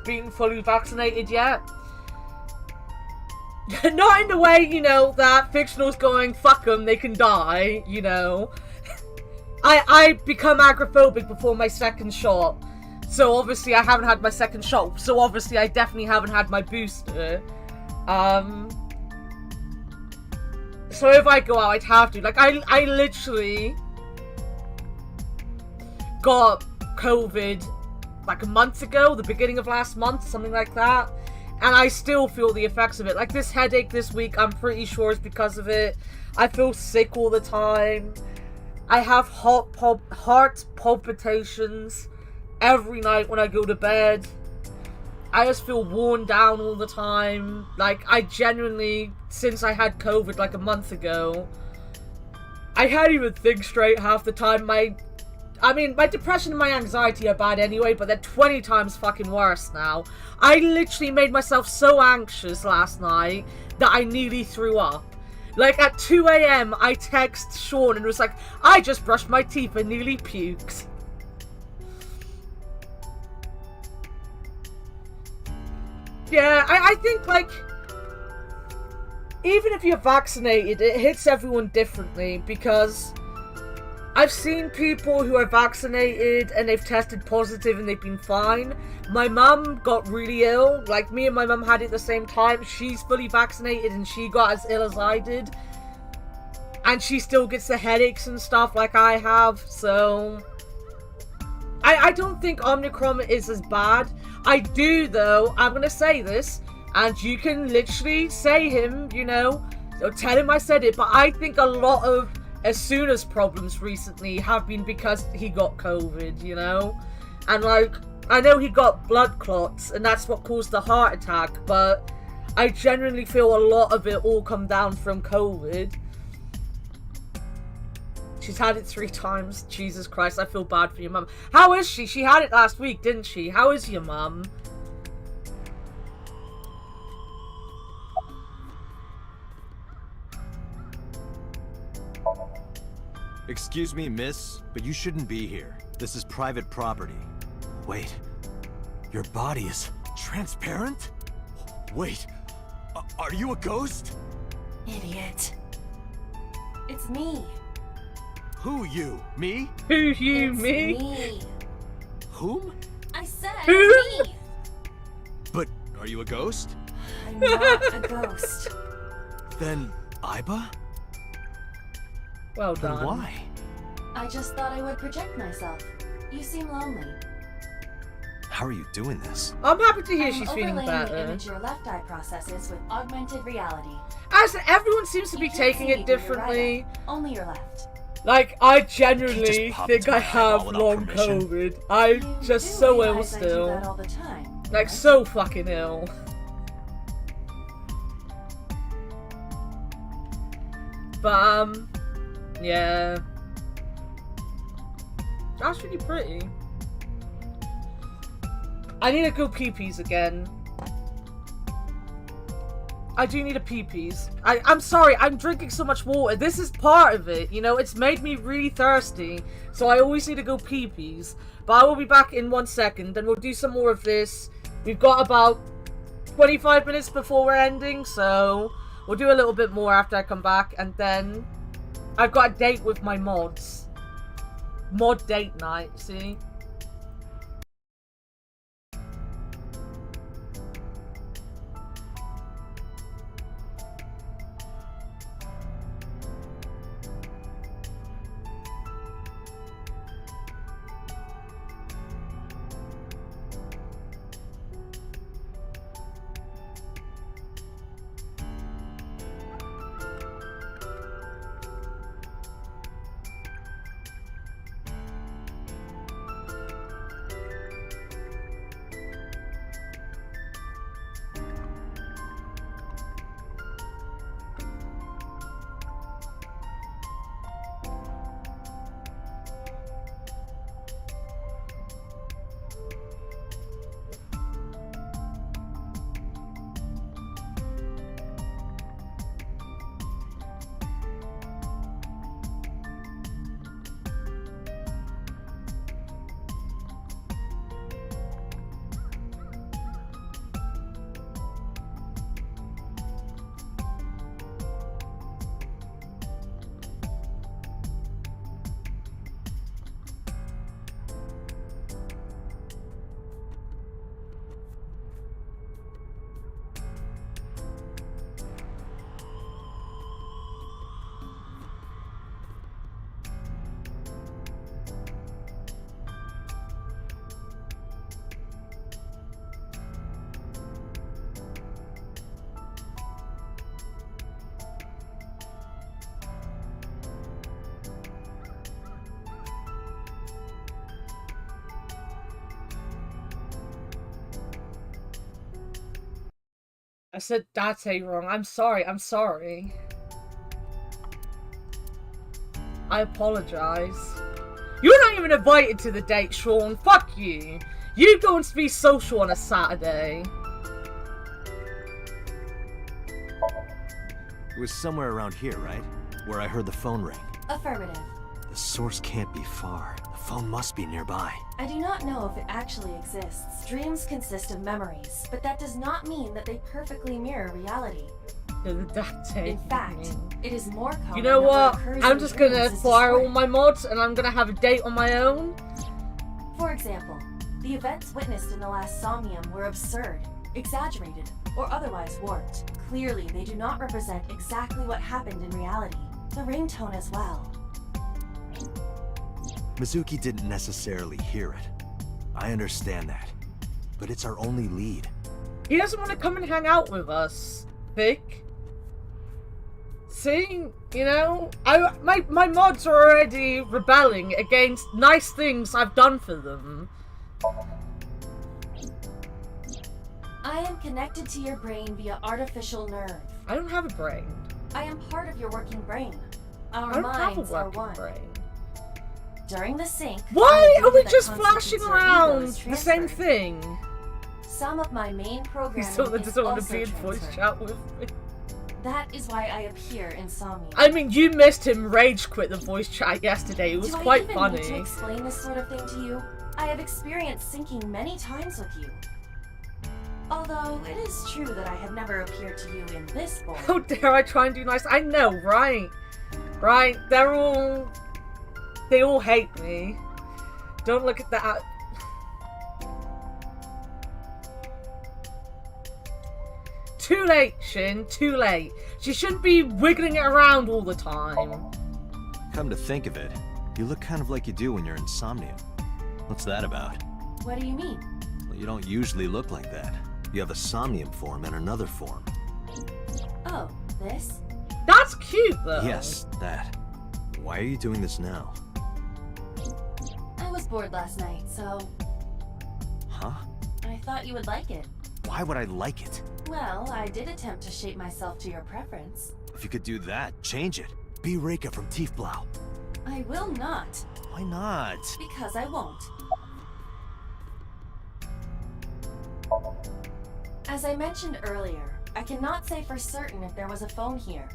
been fully vaccinated yet. Not in the way, you know, that fictional's going, fuck them, they can die, you know. I become agoraphobic before my second shot. So obviously I haven't had my second shot. So obviously I definitely haven't had my booster. So if I go out, I'd have to. Like, I literally got COVID like a month ago, the beginning of last month, something like that. And I still feel the effects of it. Like, this headache this week, I'm pretty sure is because of it. I feel sick all the time. I have heart palpitations every night when I go to bed. I just feel worn down all the time. Like, I genuinely, since I had COVID like a month ago, I can't even think straight half the time. My depression and my anxiety are bad anyway, but they're 20 times fucking worse now. I literally made myself so anxious last night that I nearly threw up. Like, at 2 AM, I text Sean and was like, I just brushed my teeth and nearly puked. Yeah, I think, like, even if you're vaccinated, it hits everyone differently, because I've seen people who are vaccinated and they've tested positive and they've been fine. My mum got really ill. Like, me and my mum had it at the same time. She's fully vaccinated and she got as ill as I did. And she still gets the headaches and stuff like I have. So I don't think Omicron is as bad. I do, though. I'm going to say this. And you can literally say him, you know. Or tell him I said it. But I think a lot of as soon as problems recently have been because he got COVID, you know? And, like, I know he got blood clots, and that's what caused the heart attack, but I genuinely feel a lot of it all come down from COVID. She's had it 3 times. Jesus Christ, I feel bad for your mum. How is she? She had it last week, didn't she? How is your mum?
Excuse me, miss, but you shouldn't be here. This is private property. Wait, your body is transparent? Wait, are you a ghost?
Idiot. It's me.
Who you? Me?
Who you?
It's
me?
Whom?
I said
Who?
it's me.
But are you a ghost?
I'm not a ghost.
Then Iba?
Well
Then
done.
why?
I just thought I would project myself. You seem lonely.
How are you doing this?
I'm happy to hear
I'm
she's feeling
overlaying the
better.
image your left eye processes with augmented reality.
As everyone seems to be
You can't
taking
see
it
me through your
differently.
right eye, only your left.
Like, I
You
genuinely
just pop
think
into
I
my eyeball
have
without
long
permission.
COVID. I'm
You
just
do
so ill
realize I do
still.
that all the time,
Like,
right?
so fucking ill. But, yeah. That's really pretty. I need to go pee-pees again. I do need a pee-pees. I'm sorry, I'm drinking so much water. This is part of it, you know? It's made me really thirsty. So I always need to go pee-pees. But I will be back in 1 second, and we'll do some more of this. We've got about 25 minutes before we're ending, so we'll do a little bit more after I come back. And then I've got a date with my mods. Mod date night, see? I said date wrong. I'm sorry. I'm sorry. I apologize. You're not even invited to the date, Sean. Fuck you. You go and be social on a Saturday.
It was somewhere around here, right? Where I heard the phone ring.
Affirmative.
The source can't be far. The phone must be nearby.
I do not know if it actually exists. Dreams consist of memories, but that does not mean that they perfectly mirror reality. In fact, it is more common.
You know what? I'm just gonna
dreams
fire all my mods and I'm gonna have a date on my own.
For example, the events witnessed in the last Somnium were absurd, exaggerated, or otherwise warped. Clearly, they do not represent exactly what happened in reality. The ringtone as well.
Mizuki didn't necessarily hear it. I understand that. But it's our only lead.
He doesn't want to come and hang out with us, Vic. See? You know? My mods are already rebelling against nice things I've done for them.
I am connected to your brain via artificial nerve.
I don't have a brain.
I am part of your working brain. Our
I don't have a
minds are
working
one.
brain.
During the sync,
Why
the
are we
data
just
that
flashing
constitutes your ego
around
is
the same
transferred.
thing?
Some of my main programming
Someone
is
doesn't want to
also
be in voice
transferred.
chat with me.
That is why I appear in Somnium.
I mean, you missed him rage quit the voice chat yesterday. It was
Do
quite
I even
funny.
need to explain this sort of thing to you? I have experienced syncing many times with you. Although, it is true that I have never appeared to you in this form.
How dare I try and do nice? I know, right? Right? They all hate me. Don't look at that. Too late, Shin. Too late. She shouldn't be wiggling it around all the time.
Come to think of it, you look kind of like you do when you're in Somnium. What's that about?
What do you mean?
Well, you don't usually look like that. You have a Somnium form and another form.
Oh, this?
That's cute, though.
Yes, that. Why are you doing this now?
I was bored last night, so
Huh?
I thought you would like it.
Why would I like it?
Well, I did attempt to shape myself to your preference.
If you could do that, change it. Be Reika from Tiefblau.
I will not.
Why not?
Because I won't. As I mentioned earlier, I cannot say for certain if there was a phone here.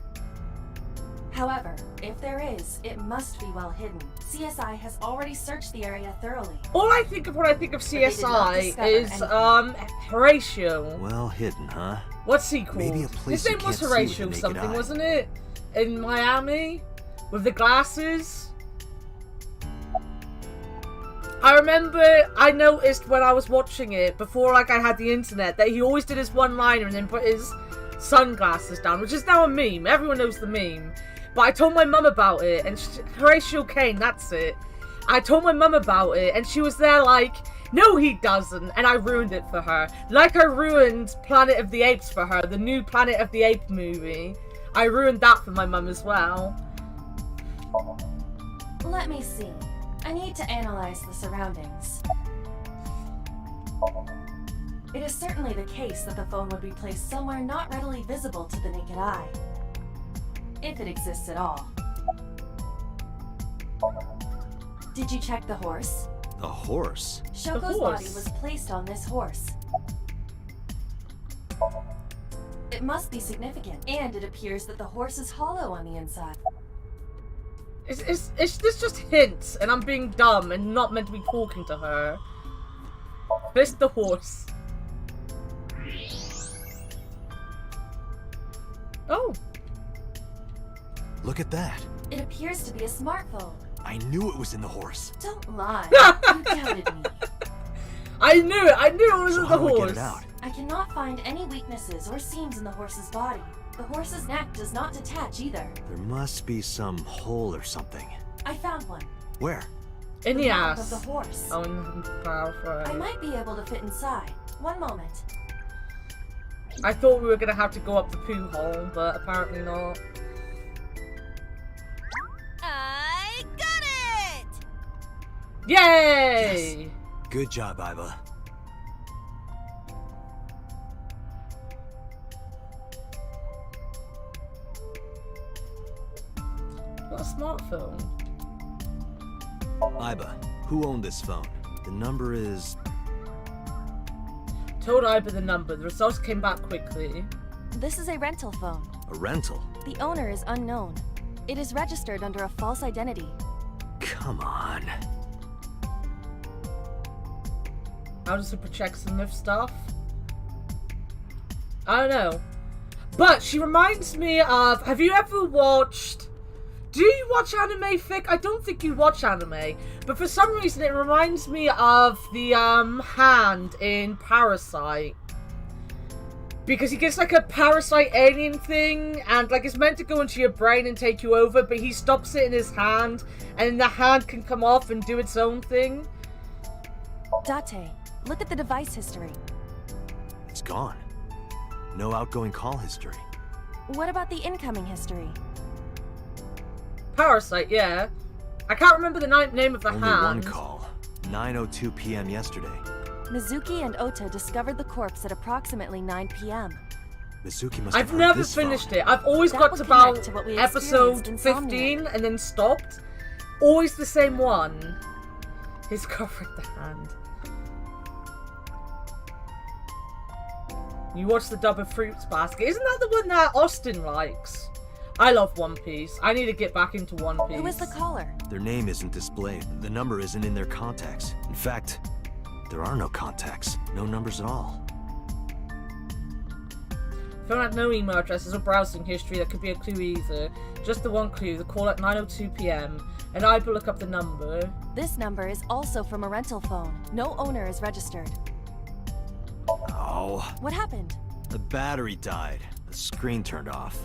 However, if there is, it must be well hidden. CSI has already searched the area thoroughly.
All I think of when I think of
But they did not
CSI
discover
is,
anything.
Horatio.
Well hidden, huh?
What's he called?
Maybe a place
His
you
name was
can't see with the
Horatio
naked
something,
eye.
wasn't it? In Miami? With the glasses? I remember I noticed when I was watching it, before like I had the internet, that he always did his one-liner and then put his sunglasses down, which is now a meme. Everyone knows the meme. But I told my mum about it, and Horatio Kane, that's it. I told my mum about it, and she was there like, no he doesn't, and I ruined it for her. Like I ruined Planet of the Apes for her, the new Planet of the Apes movie. I ruined that for my mum as well.
Let me see. I need to analyze the surroundings. It is certainly the case that the phone would be placed somewhere not readily visible to the naked eye. If it exists at all. Did you check the horse?
The horse?
Shoko's body was placed on this horse. It must be significant, and it appears that the horse is hollow on the inside.
Is this just hints, and I'm being dumb and not meant to be talking to her? This the horse. Oh.
Look at that.
It appears to be a smartphone.
I knew it was in the horse.
Don't lie. You doubted me.
I knew it. I knew it was
So
in
how
the
do I
horse.
get it out?
I cannot find any weaknesses or seams in the horse's body. The horse's neck does not detach either.
There must be some hole or something.
I found one.
Where?
In the
mouth
ass.
of the horse.
Oh, in the mouth, right.
I might be able to fit inside. One moment.
I thought we were gonna have to go up the poo hole, but apparently not.
I got it!
Yay!
Yes. Good job, Iva.
got a smartphone.
Iba, who owned this phone? The number is...
Told Iba the number. The results came back quickly.
This is a rental phone.
A rental?
The owner is unknown. It is registered under a false identity.
Come on.
How does it project some of stuff? I don't know. But she reminds me of... Have you ever watched... Do you watch anime, Fick? I don't think you watch anime. But for some reason it reminds me of the hand in Parasite. Because he gets like a parasite alien thing, and like it's meant to go into your brain and take you over, but he stops it in his hand, and then the hand can come off and do its own thing.
Date, look at the device history.
It's gone. No outgoing call history.
What about the incoming history?
Parasite, yeah. I can't remember the name of the
Only
hand.
one call. 9:02 p.m. yesterday.
Mizuki and Ota discovered the corpse at approximately 9 p.m.
Mizuki must have
I've
heard
never
this
finished
phone.
it. I've always
That
got
would
to about
connect to what we
episode
experienced in
15 and then stopped. Always the same one. His girlfriend the hand. You watch the dub of Fruits Basket. Isn't that the one that Austin likes? I love One Piece. I need to get back into One Piece.
Who is the caller?
Their name isn't displayed. The number isn't in their contacts. In fact, there are no contacts. No numbers at all.
Phone had no email addresses or browsing history that could be a clue either. Just the one clue, the call at 9:02 p.m. And I will look up the number.
This number is also from a rental phone. No owner is registered.
Oh.
What happened?
The battery died. The screen turned off.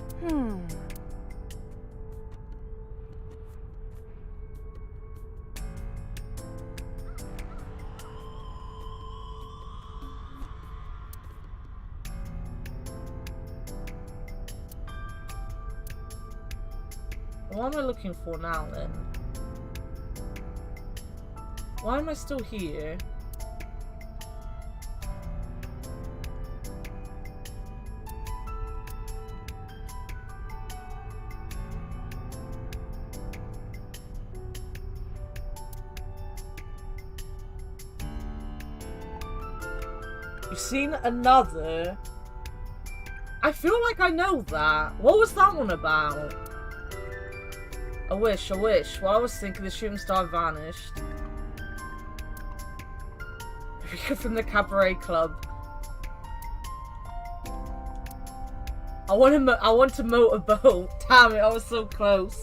What am I looking for now, then? Why am I still here? You've seen another? I feel like I know that. What was that one about? A wish, a wish. Well, I was thinking the shooting star vanished. Rika from the cabaret club. I want to motorboat. Damn it, I was so close.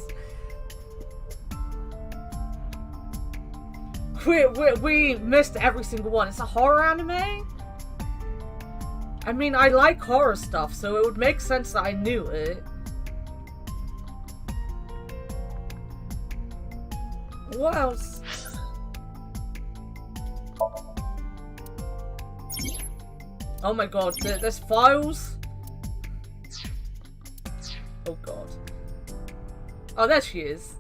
We missed every single one. It's a horror anime? I mean, I like horror stuff, so it would make sense that I knew it. What else? Oh my god, there's files? Oh god. Oh, there she is.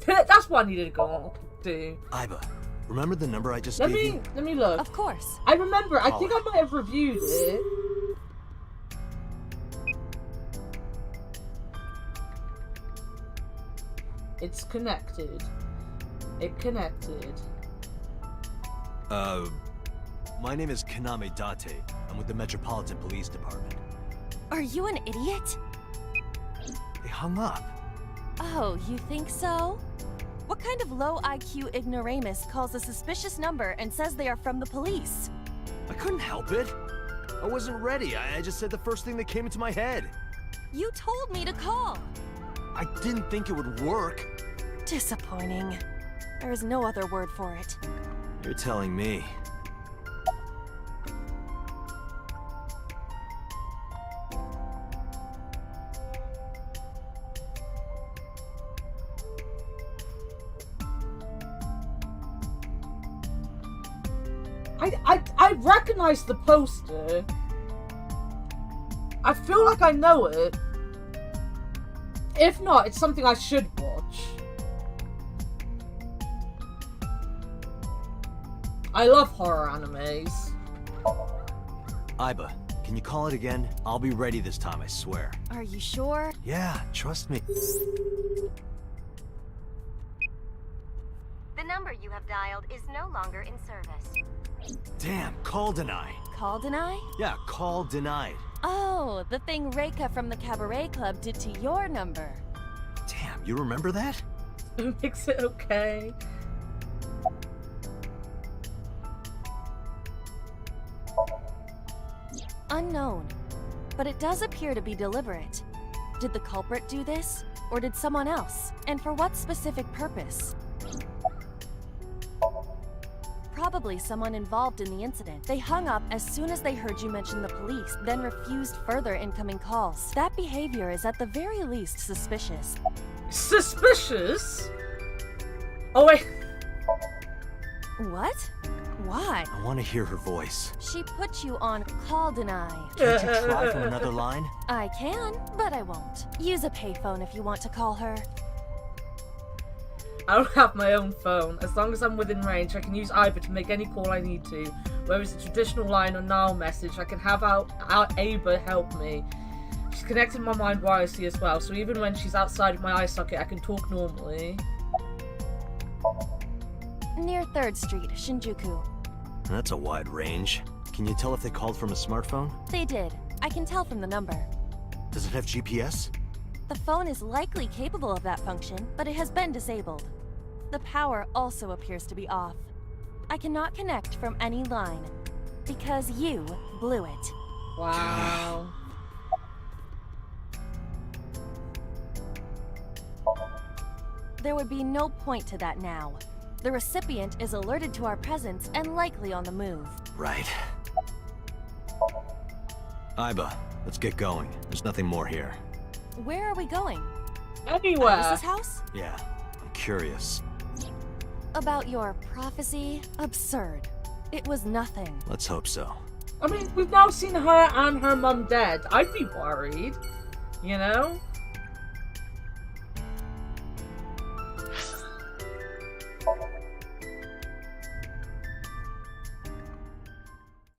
That's what I needed to go do.
Iba, remember the number I just gave you?
Let me look.
Of course.
I remember. I think I might have reviewed it. It's connected. It connected.
My name is Kaname Date. I'm with the Metropolitan Police Department.
Are you an idiot?
They hung up.
Oh, you think so? What kind of low IQ ignoramus calls a suspicious number and says they are from the police?
I couldn't help it. I wasn't ready. I just said the first thing that came into my head.
You told me to call.
I didn't think it would work.
Disappointing. There is no other word for it.
You're telling me.
I recognize the poster. I feel like I know it. If not, it's something I should watch. I love horror animes.
Iba, can you call it again? I'll be ready this time, I swear.
Are you sure?
Yeah, trust me.
you have dialed is no longer in service.
Damn, call denied.
Call deny?
Yeah, call denied.
Oh, the thing Reika from the Cabaret Club did to your number.
Damn, you remember that?
It makes it okay.
Unknown. But it does appear to be deliberate. Did the culprit do this? Or did someone else? And for what specific purpose? Probably someone involved in the incident. They hung up as soon as they heard you mention the police, then refused further incoming calls. That behavior is at the very least suspicious.
Suspicious? Oh wait.
What? Why?
I want to hear her voice.
She put you on call deny.
Can't you try from another line?
I can, but I won't. Use a payphone if you want to call her.
I don't have my own phone. As long as I'm within range, I can use either to make any call I need to. Whether it's a traditional line or now message, I can have Ava help me. She's connected my mind wirelessly as well, so even when she's outside of my eye socket, I can talk normally.
Near 3rd Street, Shinjuku.
That's a wide range. Can you tell if they called from a smartphone?
They did. I can tell from the number.
Does it have GPS?
The phone is likely capable of that function, but it has been disabled. The power also appears to be off. I cannot connect from any line, because you blew it.
Wow.
There would be no point to that now. The recipient is alerted to our presence and likely on the move.
Right. Iba, let's get going. There's nothing more here.
Where are we going?
Anywhere.
Alice's house?
Yeah, I'm curious.
About your prophecy? Absurd. It was nothing.
Let's hope so.
I mean, we've now seen her and her mum dead. I'd be worried. You know?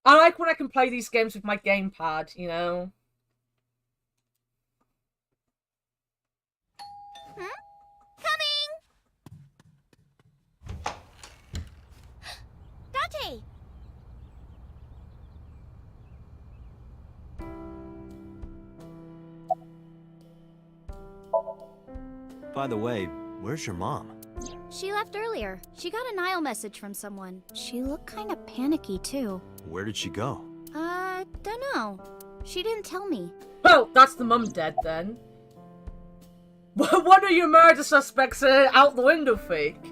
I like when I can play these games with my gamepad, you know?
Date!
By the way, where's your mom?
She left earlier. She got a Nile message from someone. She looked kind of panicky, too.
Where did she go?
Dunno. She didn't tell me.
Well, that's the mum dead then. What are your murder suspects out the window fake?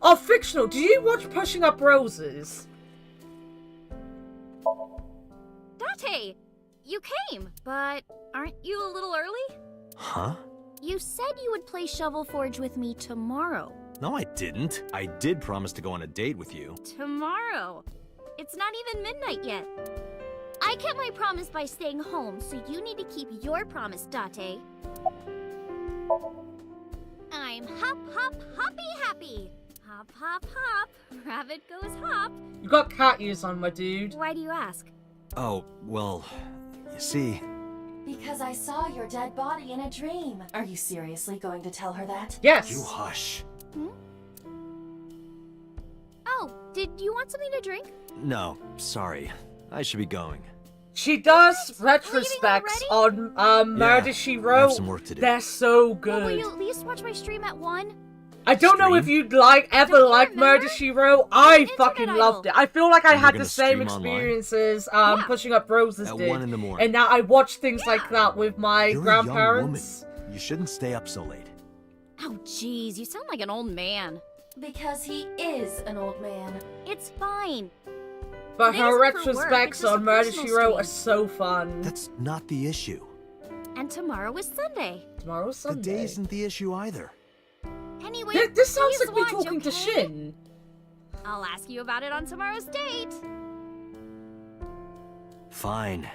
Oh, fictional. Did you watch Pushing Up Roses?
Date! You came, but aren't you a little early?
Huh?
You said you would play Shovel Forge with me tomorrow.
No, I didn't. I did promise to go on a date with you.
Tomorrow? It's not even midnight yet. I kept my promise by staying home, so you need to keep your promise, Date. I'm hop, hop, hoppy happy. Hop, hop, hop. Rabbit goes hop.
You got cat ears on, my dude.
Why do you ask?
Oh, well, you see...
Because I saw your dead body in a dream. Are you seriously going to tell her that?
Yes!
You hush.
Oh, did you want something to drink?
No, sorry. I should be going.
She does retrospects on Murder, She Wrote.
I have some work to do.
They're so
Well,
good.
will you at least watch my stream at 1?
I don't know if you'd ever like Murder, She Wrote. I fucking loved it. I feel like I had the same experiences Pushing Up Roses
At
did.
1 in the morning.
And now I watch things like that with my
You're
grandparents.
A young woman. You shouldn't stay up so late.
Oh, jeez, you sound like an old man.
Because he is an old man.
It's fine.
But
Today
her
isn't for work,
retrospects
it's just a
on Murder,
personal
She Wrote
stream.
are so fun.
That's not the issue.
And tomorrow is Sunday.
Tomorrow's Sunday.
The day isn't the issue either.
Anyway,
This sounds
please
like me
watch,
talking to
okay?
Shin.
I'll ask you about it on tomorrow's date.
Fine.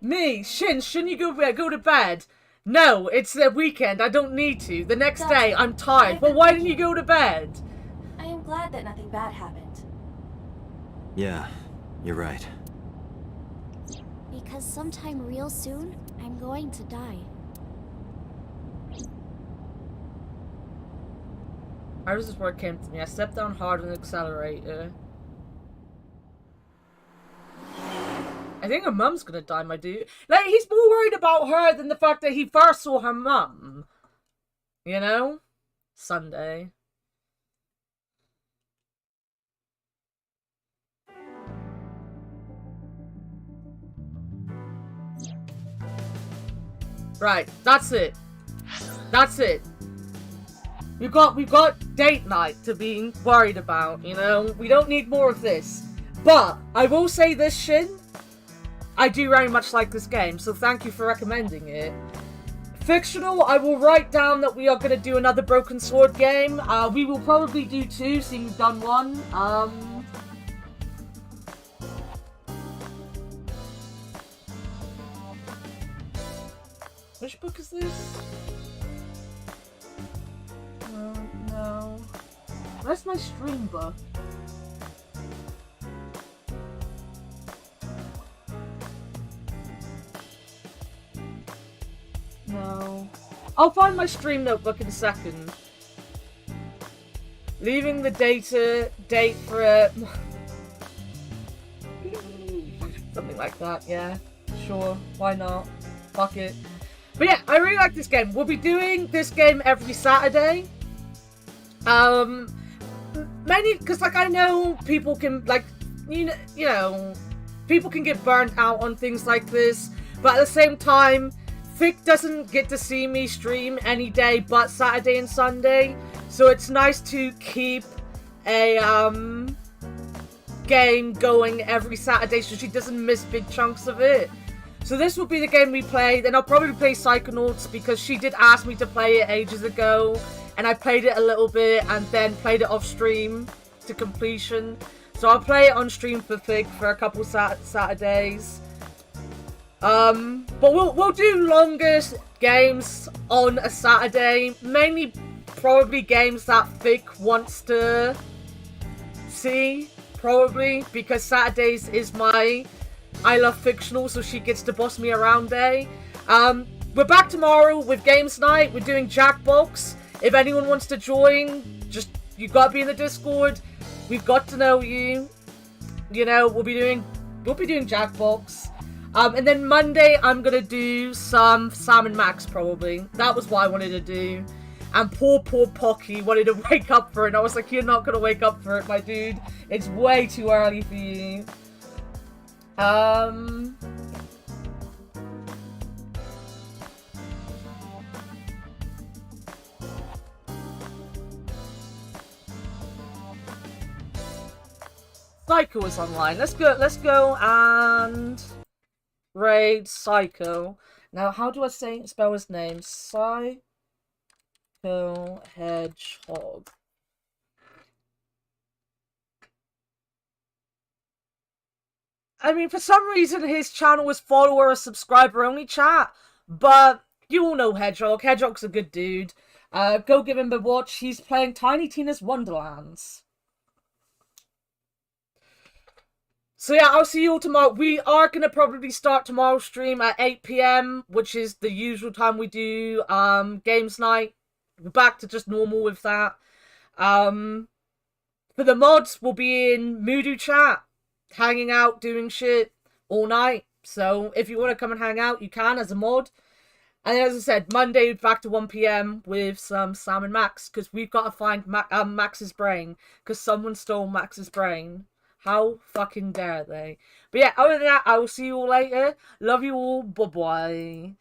Me, Shin, shouldn't you go to bed? No, it's the weekend. I don't need to. The next day, I'm tired. But why didn't you go to bed?
I am glad that nothing bad happened.
Yeah, you're right.
Because sometime real soon, I'm going to die.
How does this word came to me? I stepped down hard on the accelerator. I think her mum's gonna die, my dude. Like, he's more worried about her than the fact that he first saw her mum. You know? Sunday. Right, that's it. That's it. We've got date night to be worried about, you know? We don't need more of this. But, I will say this, Shin. I do very much like this game, so thank you for recommending it. Fictional, I will write down that we are going to do another Broken Sword game. We will probably do 2, seeing we've done 1. Which book is this? No. Where's my stream book? No. I'll find my stream notebook in a second. Leaving the date for it. Something like that, yeah. Sure, why not? Fuck it. But yeah, I really like this game. We'll be doing this game every Saturday. Mainly because, like, I know people can, like, you know, people can get burnt out on things like this. But at the same time, Vic doesn't get to see me stream any day but Saturday and Sunday. So it's nice to keep a, game going every Saturday so she doesn't miss big chunks of it. So this will be the game we play. Then I'll probably play Psychonauts because she did ask me to play it ages ago. And I played it a little bit and then played it off stream to completion. So I'll play it on stream for Fig for a couple Saturdays. But we'll do longer games on a Saturday. Mainly probably games that Fig wants to see. Probably. Because Saturdays is my I Love Fictional, so she gets to boss me around day. We're back tomorrow with Games Night. We're doing Jackbox. If anyone wants to join, just, you gotta be in the Discord. We've got to know you. You know, we'll be doing Jackbox. And then Monday, I'm gonna do some Sam and Max, probably. That was what I wanted to do. And poor Pocky wanted to wake up for it. And I was like, you're not gonna wake up for it, my dude. It's way too early for you. Psycho is online. Let's go and raid Psycho. Now, how do I spell his name? Psycho Hedgehog. I mean, for some reason, his channel is follower or subscriber only, chat. But you all know Hedgehog. Hedgehog's a good dude. Go give him a watch. He's playing Tiny Tina's Wonderlands. So yeah, I'll see you all tomorrow. We are going to probably start tomorrow's stream at 8 PM, which is the usual time we do Games Night. We're back to just normal with that. For the mods, we'll be in Moodoo chat, hanging out, doing shit all night. So if you want to come and hang out, you can as a mod. And as I said, Monday back to 1 PM with some Sam and Max, because we've got to find Max's brain, because someone stole Max's brain. How fucking dare they? But yeah, other than that, I will see you all later. Love you all. Bye-bye.